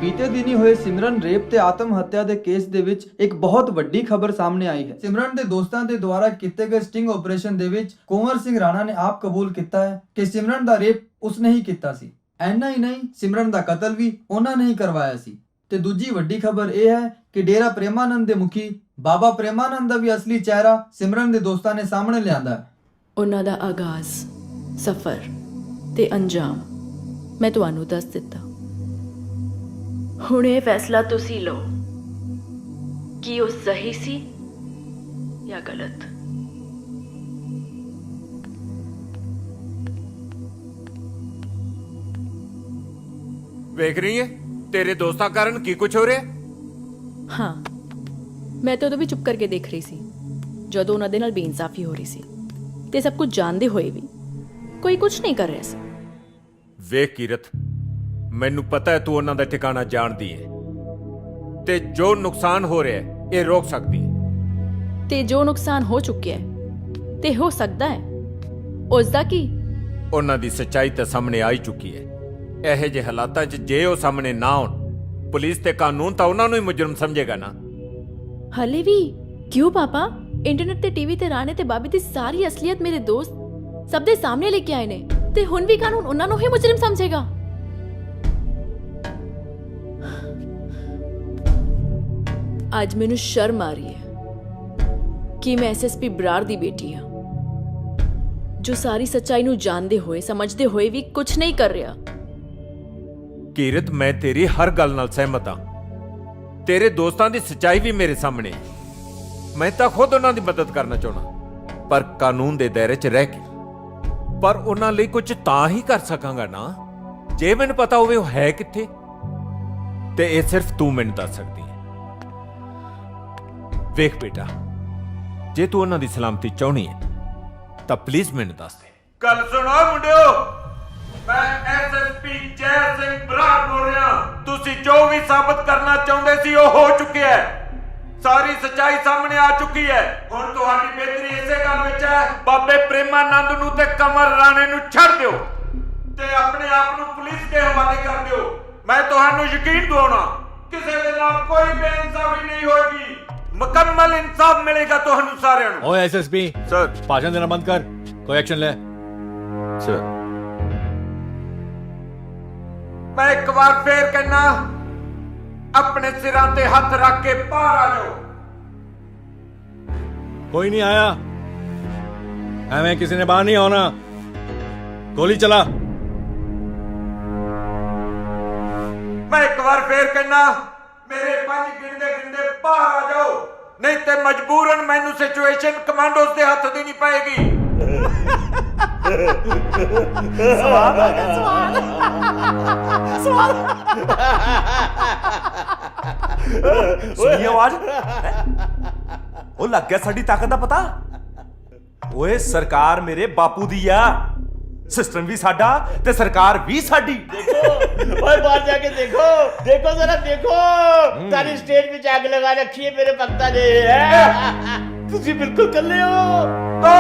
ਬੀਤੇ ਦਿਨੀ ਹੋਏ ਸਿਮਰਨ ਰੇਪ ਤੇ ਆਤਮ ਹੱਤਿਆ ਦੇ ਕੇਸ ਦੇ ਵਿੱਚ ਇੱਕ ਬਹੁਤ ਵੱਡੀ ਖਬਰ ਸਾਹਮਣੇ ਆਈ ਹੈ। ਸਿਮਰਨ ਦੇ ਦੋਸਤਾਂ ਦੇ ਦੁਆਰਾ ਕੀਤੇ ਗਏ ਸਟਿੰਗ ਆਪਰੇਸ਼ਨ ਦੇ ਵਿੱਚ ਕੁੰਵਰ ਸਿੰਘ ਰਾਣਾ ਨੇ ਆਪ ਕਬੂਲ ਕੀਤਾ ਹੈ ਕਿ ਸਿਮਰਨ ਦਾ ਰੇਪ ਉਸਨੇ ਹੀ ਕੀਤਾ ਸੀ। ਐਨਾ ਹੀ ਨਹੀਂ, ਸਿਮਰਨ ਦਾ ਕਤਲ ਵੀ ਉਹਨਾਂ ਨੇ ਹੀ ਕਰਵਾਇਆ ਸੀ। ਤੇ ਦੂਜੀ ਵੱਡੀ ਖਬਰ ਇਹ ਹੈ ਕਿ ਡੇਰਾ ਪ੍ਰੇਮਾਨੰਦ ਦੇ ਮੁਖੀ ਬਾਬਾ ਪ੍ਰੇਮਾਨੰਦ ਦਾ ਵੀ ਅਸਲੀ ਚਿਹਰਾ ਸਿਮਰਨ ਦੇ ਦੋਸਤਾਂ ਨੇ ਸਾਹਮਣੇ ਲਿਆਂਦਾ ਹੈ। ਉਹਨਾਂ ਦਾ ਆਗਾਜ਼, ਸਫ਼ਰ ਤੇ ਅੰਜਾਮ ਮੈਂ ਤੁਹਾਨੂੰ ਦੱਸ ਦਿੱਤਾ। ਹੁਣ ਇਹ ਫੈਸਲਾ ਤੁਸੀਂ ਲਓ ਕਿ ਉਹ ਸਹੀ ਸੀ ਜਾਂ ਗਲਤ। ਵੇਖ ਰਹੀ ਹੈ ਤੇਰੇ ਦੋਸਤਾਂ ਕਾਰਨ ਕੀ ਕੁਝ ਹੋ ਰਿਹਾ। ਹਾਂ, ਮੈਂ ਤਾਂ ਉਦੋਂ ਵੀ ਚੁੱਪ ਕਰਕੇ ਦੇਖ ਰਹੀ ਸੀ ਜਦੋਂ ਉਹਨਾਂ ਦੇ ਨਾਲ ਬੇਇਨਸਾਫੀ ਹੋ ਰਹੀ ਸੀ, ਤੇ ਸਭ ਕੁਝ ਜਾਣਦੇ ਹੋਏ ਵੀ ਕੋਈ ਕੁਝ ਨਹੀਂ ਕਰ ਰਿਹਾ ਸੀ। ਵੇਖ ਕੀਰਤ, ਮੈਨੂੰ ਪਤਾ ਹੈ ਤੂੰ ਉਹਨਾਂ ਦਾ ਠਿਕਾਣਾ ਜਾਣਦੀ ਹੈ ਤੇ ਜੋ ਨੁਕਸਾਨ ਹੋ ਰਿਹਾ ਹੈ ਇਹ ਰੋਕ ਸਕਦੀ ਹੈ। ਤੇ ਜੋ ਨੁਕਸਾਨ ਹੋ ਚੁੱਕਿਆ ਹੈ ਤੇ ਹੋ ਸਕਦਾ ਹੈ ਉਸ ਦਾ ਕੀ? ਉਹਨਾਂ ਦੀ ਸੱਚਾਈ ਤਾਂ ਸਾਹਮਣੇ ਆ ਹੀ ਚੁੱਕੀ ਹੈ। ਇਹੋ ਜਿਹੇ ਹਾਲਾਤਾਂ 'ਚ ਜੇ ਉਹ ਸਾਹਮਣੇ ਨਾ ਆਉਣ, ਪੁਲਿਸ ਤੇ ਕਾਨੂੰਨ ਤਾਂ ਉਹਨਾਂ ਨੂੰ ਹੀ ਮੁਜਰਮ ਸਮਝੇਗਾ ਨਾ। ਹਲੇ ਵੀ ਕਿਉਂ ਪਾਪਾ? ਇੰਟਰਨੈਟ ਤੇ ਟੀਵੀ ਤੇ ਰਾਣੇ ਤੇ ਬਾਬੀ ਦੀ ਸਾਰੀ ਅਸਲੀਅਤ ਮੇਰੇ ਦੋਸਤ ਸਭ ਦੇ ਸਾਹਮਣੇ ਲੈ ਕੇ ਆਏ ਨੇ, ਤੇ ਹੁਣ ਵੀ ਕਾਨੂੰਨ ਉਹਨਾਂ ਨੂੰ ਹੀ ਮੁਜਰਮ ਸਮਝੇਗਾ। ਅੱਜ ਮੈਨੂੰ ਸ਼ਰਮ ਆ ਰਹੀ ਹੈ ਕਿ ਮੈਂ ਐਸਐਸਪੀ ਬਰਾੜ ਦੀ ਬੇਟੀ ਹਾਂ, ਜੋ ਸਾਰੀ ਸੱਚਾਈ ਨੂੰ ਜਾਣਦੇ ਹੋਏ ਸਮਝਦੇ ਹੋਏ ਵੀ ਕੁਝ ਨਹੀਂ ਕਰ ਰਿਹਾ। ਕੀਰਤ, ਮੈਂ ਤੇਰੀ ਹਰ ਗੱਲ ਨਾਲ ਸਹਿਮਤ ਹਾਂ। ਤੇਰੇ ਦੋਸਤਾਂ ਦੀ ਸੱਚਾਈ ਵੀ ਮੇਰੇ ਸਾਹਮਣੇ ਹੈ। ਮੈਂ ਤਾਂ ਖੁਦ ਉਹਨਾਂ ਦੀ ਮਦਦ ਕਰਨਾ ਚਾਹੁੰਦਾ, ਪਰ ਕਾਨੂੰਨ ਦੇ ਦਾਇਰੇ 'ਚ ਰਹਿ ਕੇ। ਪਰ ਉਹਨਾਂ ਲਈ ਕੁਝ ਤਾਂ ਹੀ ਕਰ ਸਕਾਂਗਾ ਨਾ ਜੇ ਮੈਨੂੰ ਪਤਾ ਹੋਵੇ ਉਹ ਹੈ ਕਿੱਥੇ, ਤੇ ਇਹ ਸਿਰਫ ਤੂੰ ਮੈਨੂੰ ਦੱਸ ਸਕਦੀ ਹੈ। ਵੇਖ ਬੇਟਾ, ਜੇ ਤੂੰ ਉਹਨਾਂ ਦੀ ਸਲਾਮਤੀ ਚਾਹਣੀ ਹੈ ਤਾਂ ਪਲੀਜ਼ ਮੈਨੂੰ ਦੱਸ ਦੇ। ਗੱਲ ਸੁਣੋ ਮੁੰਡਿਓ, ਮੈਂ ਐਸਐਸਪੀ ਜੈ ਸਿੰਘ ਬਰਾੜ ਬੋਲ ਰਿਹਾ। ਤੁਸੀਂ ਜੋ ਵੀ ਸਾਬਤ ਕਰਨਾ ਚਾਹੁੰਦੇ ਸੀ ਉਹ ਹੋ ਚੁੱਕਿਆ ਹੈ। ਸਾਰੀ ਸੱਚਾਈ ਸਾਹਮਣੇ ਆ ਚੁੱਕੀ ਹੈ। ਹੁਣ ਤੁਹਾਡੀ ਬਿਹਤਰੀ ਇਸੇ ਗੱਲ ਵਿੱਚ ਹੈ, ਬਾਬੇ ਪ੍ਰੇਮਾਨੰਦ ਨੂੰ ਤੇ ਕਮਰ ਰਾਣੇ ਨੂੰ ਛੱਡ ਦਿਓ ਤੇ ਆਪਣੇ ਆਪ ਨੂੰ ਪੁਲਿਸ ਦੇ ਹਵਾਲੇ ਕਰ ਦਿਓ। ਮੈਂ ਤੁਹਾਨੂੰ ਯਕੀਨ ਦਿਵਾਉਣਾ, ਕਿਸੇ ਦੇ ਨਾਲ ਕੋਈ ਬੇਇਨਸਾਫੀ ਨਹੀਂ ਹੋਏਗੀ। ਮੁਕੰਮਲ ਇਨਸਾਫ ਮਿਲੇਗਾ ਤੁਹਾਨੂੰ ਸਾਰਿਆਂ ਨੂੰ। ਓਏ ਐਸਐਸਪੀ ਸਰ, ਭਾषण देना बंद कर, कोई एक्शन ले। सर, मैं एक बार फिर कहना, अपने सिरां ते हथ रख के बाहर आ जाओ। कोई नहीं आया, हमें किसी ने बाहर नहीं आना। गोली चला। मैं एक बार फिर कहना, मेरे 5 गिनदे गिनदे बाहर आ जाओ, नहीं ते मजबूरन मैनू सिचुएशन कमांडोज दे हथ देनी पएगी। सवाल आ गया, सवाल ਸੁਣੀ ਆਵਾਜ਼? ਉਹ ਲੱਗ ਗਿਆ ਸਾਡੀ ਤਾਕਤ ਦਾ ਪਤਾ। ਓਏ ਸਰਕਾਰ ਮੇਰੇ ਬਾਪੂ ਦੀ ਆ, सिस्टम भी साडा ते सरकार भी साडी। देखो ओए बाहर जाके देखो, देखो जरा देखो, तारी स्टेज पे आग लगा रखी है मेरे भक्ता ने। तुसी बिल्कुल कल्ले हो, तो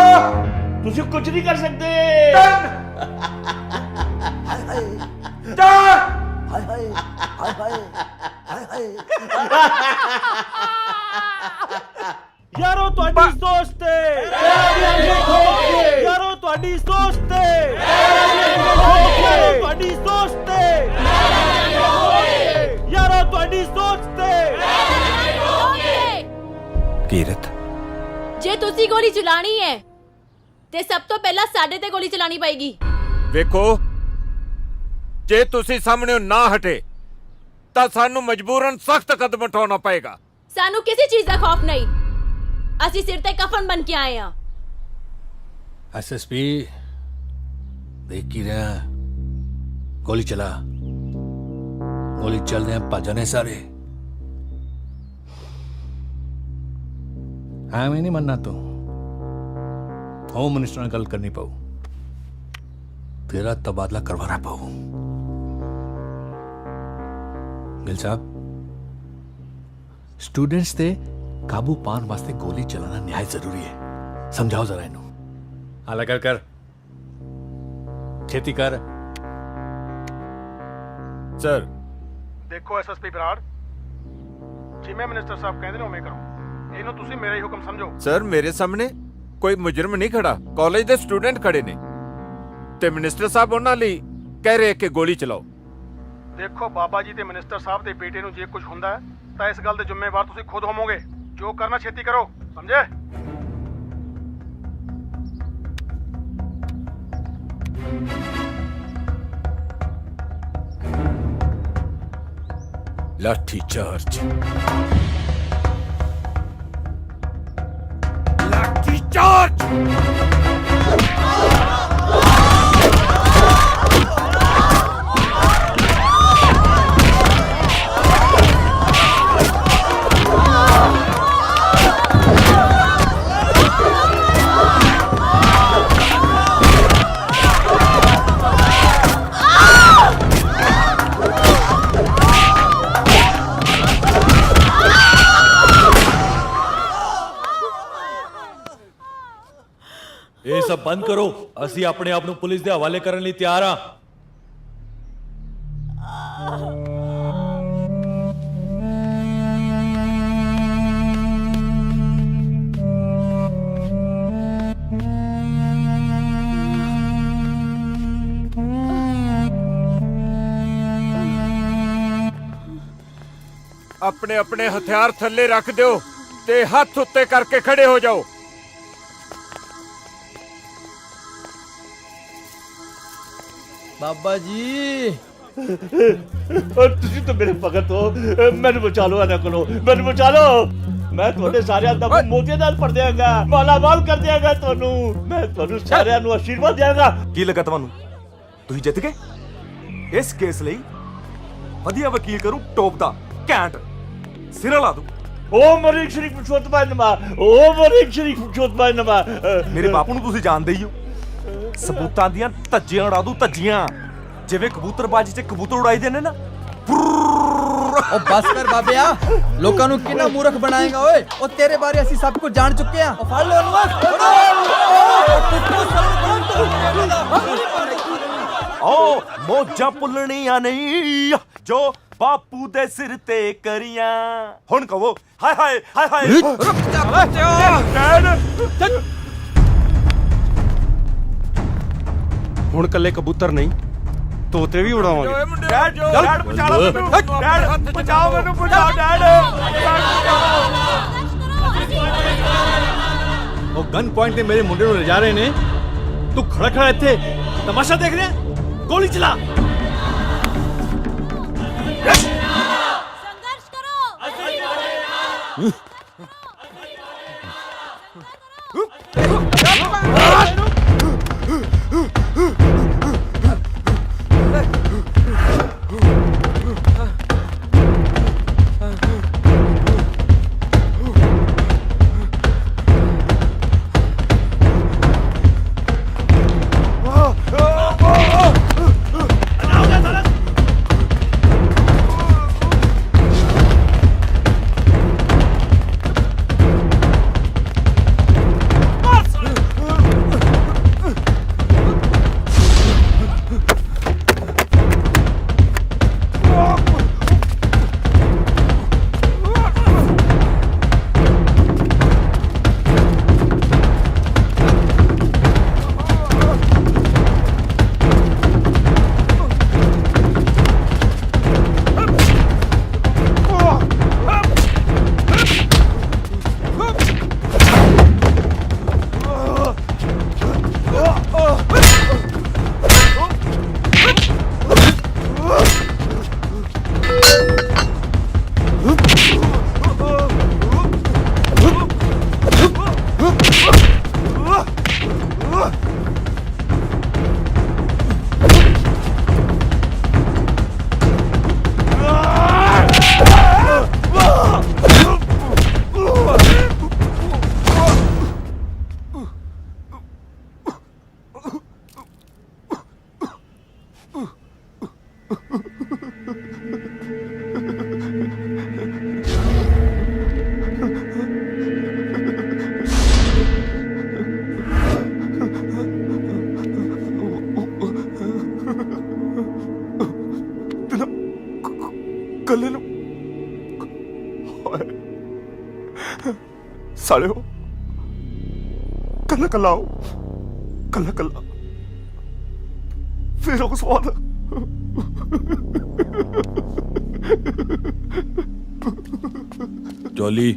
तुसी कुछ नहीं कर सकते। यारो ਤੁਹਾਡੀ ਸੋਚ ਤੇ यारो ਤੁਹਾਡੀ ਸੋਚ ਤੇ ਤੁਹਾਡੀ ਸੋਚ ਤੇ यारो ਤੁਹਾਡੀ ਸੋਚ ਤੇ। ਕੀਰਤ, ਜੇ ਤੁਸੀਂ ਗੋਲੀ ਚਲਾਣੀ ਹੈ ਤੇ ਸਭ ਤੋਂ ਪਹਿਲਾਂ ਸਾਡੇ ਤੇ ਗੋਲੀ ਚਲਾਣੀ ਪਏਗੀ। ਵੇਖੋ, ਜੇ ਤੁਸੀਂ ਸਾਹਮਣੇ ਨਾ ਹਟੇ ਤਾਂ ਸਾਨੂੰ ਮਜਬੂਰਨ ਸਖਤ ਕਦਮ ਉਠਾਉਣਾ ਪਏਗਾ। ਸਾਨੂੰ ਕਿਸੇ ਚੀਜ਼ ਦਾ ਖੌਫ ਨਹੀਂ, ਅਸੀਂ ਸਿਰ ਤੇ ਕਫਨ ਬਣ ਕੇ ਆਏ ਹਾਂ। एसएसपी देख की रहा, गोली चला। गोली चल रहे भजने सारे। हाँ मैं नहीं मनना, तो होम मिनिस्टर ने गल करनी पाऊ, तेरा तबादला करवाना पाऊ। गिल साहब, स्टूडेंट्स ते काबू पान वास्ते गोली चलाना न्याय जरूरी है, समझाओ जरा इन्हों। आला कर छेती कर। सर देखो एसएसपी बराड़, जिमें मिनिस्टर साहब कहते ने उवें करो, ਇਹਨੂੰ ਤੁਸੀਂ ਮੇਰਾ ਹੀ ਹੁਕਮ ਸਮਝੋ। ਸਰ, ਮੇਰੇ ਸਾਹਮਣੇ ਕੋਈ ਮੁਜਰਮ ਨਹੀਂ ਖੜਾ, ਕਾਲਜ ਦੇ ਸਟੂਡੈਂਟ ਖੜੇ ਨੇ ਤੇ ਮਿਨਿਸਟਰ ਸਾਹਿਬ ਉਹਨਾਂ ਲਈ ਕਹਿ ਰਹੇ ਕਿ ਗੋਲੀ ਚਲਾਓ। ਦੇਖੋ ਬਾਬਾ ਜੀ ਤੇ ਮਿਨਿਸਟਰ ਸਾਹਿਬ ਦੇ ਬੇਟੇ ਨੂੰ ਜੇ ਕੁਝ ਹੁੰਦਾ ਤਾਂ ਇਸ ਗੱਲ ਦੇ ਜ਼ਿੰਮੇਵਾਰ ਤੁਸੀਂ ਖੁਦ ਹੋਵੋਗੇ। ਜੋ ਕਰਨਾ ਛੇਤੀ ਕਰੋ, ਸਮਝੇ? लाठी चार्ज, लाठी चार्ज। ਇਹ ਸਭ ਬੰਦ ਕਰੋ, ਅਸੀਂ ਆਪਣੇ ਆਪ ਨੂੰ ਪੁਲਿਸ ਦੇ ਹਵਾਲੇ ਕਰਨ ਲਈ ਤਿਆਰ ਹਾਂ। अपने अपने हथियार थल्ले रख दो ते हाथ उत्ते करके खड़े हो जाओ। बाबा जी ਤੁਸੀਂ ਤਾਂ ਮੇਰੇ ਭਗਤ ਹੋ, ਮੈਨੂੰ ਬਚਾ ਲਓ ਇਹਨਾਂ ਕੋਲੋਂ, ਮੈਨੂੰ ਬਚਾ ਲਓ। ਮੈਂ ਤੁਹਾਡੇ ਸਾਰਿਆਂ ਦਾ ਮੋਤੀ ਨਾਲ ਭਰ ਦਿਆਂਗਾ, ਮਾਲਾਮਾਲ ਕਰ ਦਿਆਂਗਾ ਤੁਹਾਨੂੰ। ਮੈਂ ਤੁਹਾਨੂੰ ਸਾਰਿਆਂ ਨੂੰ ਆਸ਼ੀਰਵਾਦ ਦਿਆਂਗਾ। ਕੀ ਲੱਗਾ ਤੁਹਾਨੂੰ? ਤੁਸੀਂ ਜਿੱਤ ਗਏ? ਇਸ ਕੇਸ ਲਈ ਵਧੀਆ ਵਕੀਲ ਕਰੂ ਟੋਪ ਦਾ ਘੈਂਟ ਸਿਰਾ ਲਾ ਦੂੰ। ਓ ਮਰੀਕ ਸ਼ਰੀਫ ਪੁਰਸ਼ੋਤਮ ਨਮਾ, ਓ ਮਰੀਕ ਸ਼ਰੀਫ ਪੁਰਸ਼ੋਤਮ ਨਮਾ। ਮੇਰੇ ਬਾਪੂ ਨੂੰ ਤੁਸੀਂ ਜਾਣਦੇ ਹੀ ਹੋ, ਸਬੂਤਾਂ ਦੀਆਂ ਧੱਜੀਆਂ ਉਡਾ ਦੂ, ਧੱਜੀਆਂ, ਜਿਵੇਂ ਕਬੂਤਰਬਾਜੀ 'ਚ ਕਬੂਤਰ ਉਡਾਈਦੇ ਨੇ ਨਾ। ओ बस कर बाबिया, लोकां नु किन्ना मूर्ख बनाएगा ओए। ओ तेरे बारे ਅਸੀਂ ਸਭ ਕੁਝ ਜਾਣ ਚੁੱਕੇ ਆ। ओ ਫੜ ਲੋ ਉਹਨੂੰ। ਓ ਮੋਜਾਂ ਭੁੱਲਣੀਆਂ ਨਹੀਂ ਜੋ ਬਾਪੂ ਦੇ ਸਿਰ ਤੇ ਕਰੀਆਂ। ਹੁਣ ਕਹੋ ਹਾਏ ਹਾਏ ਹਾਏ ਹਾਏ। ਹੁਣ ਕੱਲੇ ਕਬੂਤਰ ਨਹੀਂ, ਤੋਤੇ ਵੀ ਉਡਾਵਾਂਗੇ। ਡੈਡ ਬਚਾ ਲਓ ਮੈਨੂੰ, ਡੈਡ ਬਚਾਓ ਮੈਨੂੰ, ਬਚਾਓ ਡੈਡ। ਉਹ ਗਨ ਪੁਆਇੰਟ ਤੇ ਮੇਰੇ ਮੁੰਡੇ ਨੂੰ ਲਿਜਾ ਰਹੇ ਨੇ, ਤੂੰ ਖੜਾ ਖੜਾ ਇੱਥੇ ਤਮਾਸ਼ਾ ਦੇਖ ਰਿਹਾ? ਗੋਲੀ ਚਲਾ। संघर्ष करो। ਕੱਲੇ ਨੂੰ ਸਾਲਿਓ, ਕੱਲਾ ਕੱਲਾ ਆਓ, ਕੱਲਾ ਕੱਲਾ ਫਿਰ ਉਹ ਸਵਾਦ। ਜੋਲੀ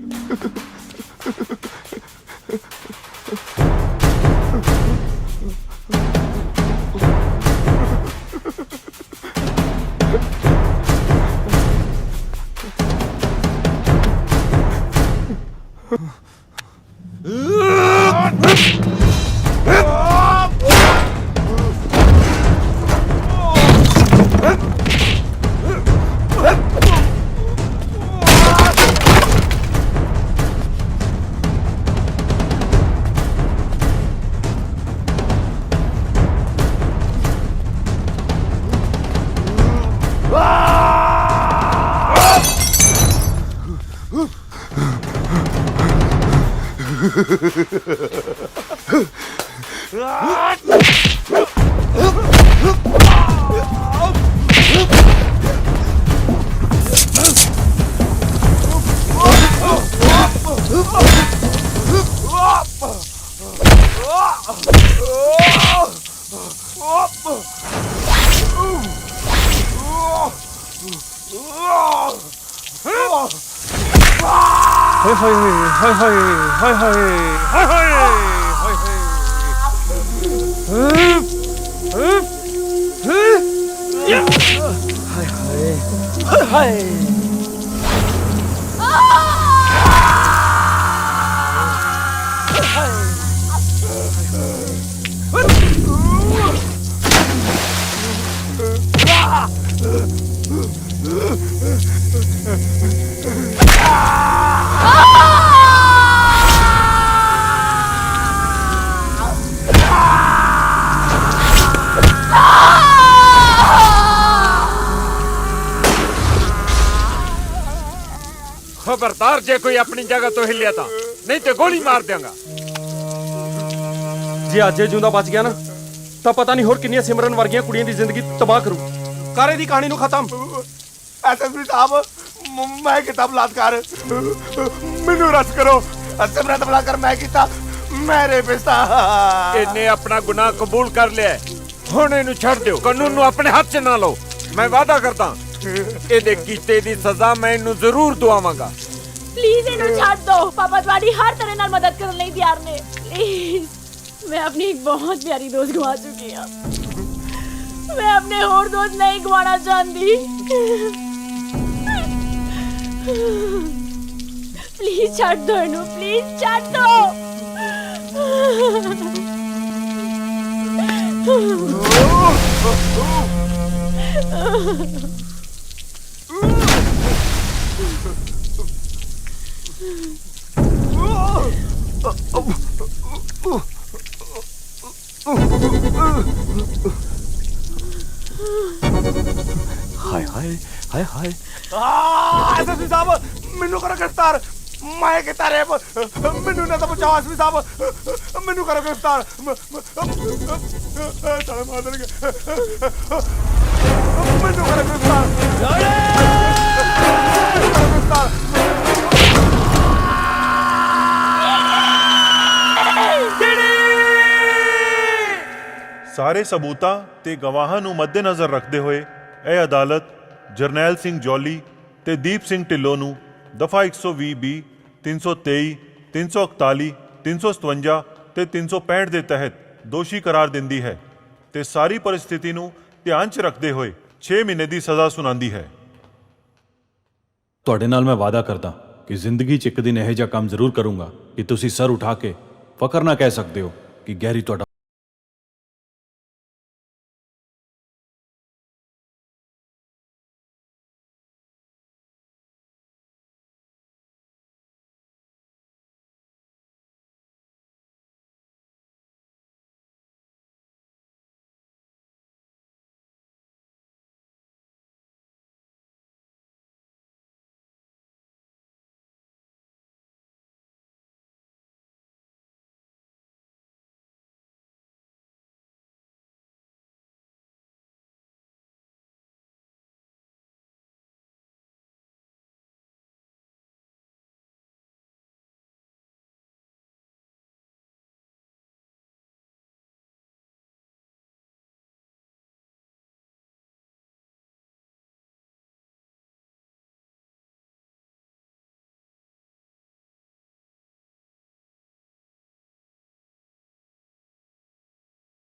Yeah! ਹਾਏ खबरदार जे कोई अपनी जगह तो हिलिया था नहीं तो गोली मार देंगा। ਜੇ ਅੱਜ ਇਹ ਜਿਉਂਦਾ ਬਚ ਗਿਆ ਨਾ ਤਾਂ ਪਤਾ ਨਹੀਂ ਹੋਰ ਕਿੰਨੀਆਂ ਸਿਮਰਨ ਵਰਗੀਆਂ ਕੁੜੀਆਂ ਦੀ ਜ਼ਿੰਦਗੀ ਤਬਾਹ ਕਰੂ। ਕਰ ਇਹਦੀ ਕਹਾਣੀ ਨੂੰ ਖਤਮ। ਐਸਐਸਪੀ ਸਾਹਿਬ ਮੈਂ ਕੀਤਾ ਬਲਾਤਕਾਰ ਮੈਨੂੰ ਰਸ ਕਰੋ ਸਿਮਰਤ ਬਲਾਤਕਾਰ ਮੈਂ ਕੀਤਾ ਮੇਰੇ ਪਿਸਤਾ इन्हें अपना गुनाह कबूल कर लिया है। हुण इहनूं छड्ड दिओ कानून नूं अपने हाथ च ना लो। मैं वादा करदा ਇਹਦੇ ਕੀਤੇ ਦੀ ਸਜ਼ਾ ਮੈਂ ਇਹਨੂੰ ਜ਼ਰੂਰ ਦਵਾਵਾਂਗਾ। प्लीज इन्हें छाड़ दो पापा तुम्हारी हर तरह नाल मदद करने ਲਈ ਤਿਆਰ ਨੇ प्लीज मैं अपनी एक बहुत प्यारी दोस्त गवा चुकी हूं मैं अपने और दोस्त नहीं गवाना चाहती प्लीज छाड़ दो इन्हें प्लीज छाड़ दो ਹਾਏ ਹਾਏ ਹਾਏ ਹਾਏ ਐਸਐਸਪੀ ਸਾਹਿਬ ਮੈਨੂੰ ਕਰੋ ਗ੍ਰਿਫਤਾਰ ਮੈਂ ਕੀਤਾ ਰੇਪ ਮੈਨੂੰ ਨਾ ਤਾਂ ਬਚਾਓ ਐਸਐਸਪੀ ਸਾਹਿਬ ਮੈਨੂੰ ਕਰੋ ਗ੍ਰਿਫਤਾਰ ਸਾਲੇ ਮਾਰ ਦੇਣਗੇ ਮੈਨੂੰ ਕਰੋ ਗ੍ਰਿਫਤਾਰ ਸਾਰੇ ਸਬੂਤਾਂ ਤੇ ਗਵਾਹਾਂ ਨੂੰ ਮੱਦੇਨਜ਼ਰ ਰੱਖਦੇ ਹੋਏ ਇਹ ਅਦਾਲਤ ਜਰਨੈਲ ਸਿੰਘ ਜੌਲੀ ਤੇ ਦੀਪ ਸਿੰਘ ਢਿੱਲੋਂ ਨੂੰ ਦਫਾ 120 ਬੀ 323 341 357 ਤੇ 365 ਦੇ ਤਹਿਤ ਦੋਸ਼ੀ ਕਰਾਰ ਦਿੰਦੀ ਹੈ ਤੇ ਸਾਰੀ ਪਰਿਸਥਿਤੀ ਨੂੰ ਧਿਆਨ 'ਚ ਰੱਖਦੇ ਹੋਏ 6 ਮਹੀਨੇ ਦੀ ਸਜ਼ਾ ਸੁਣਾਉਂਦੀ ਹੈ। ਤੁਹਾਡੇ ਨਾਲ ਮੈਂ ਵਾਅਦਾ ਕਰਦਾ ਕਿ ਜ਼ਿੰਦਗੀ 'ਚ ਇੱਕ ਦਿਨ ਇਹੋ ਜਿਹਾ ਕੰਮ ਜ਼ਰੂਰ ਕਰੂੰਗਾ ਕਿ ਤੁਸੀਂ ਸਰ ਉਠਾ ਕੇ ਫਖਰ ਨਾ ਕਹਿ ਸਕਦੇ ਹੋ ਕਿ ਗੈਰੀ ਤੁਹਾਡਾ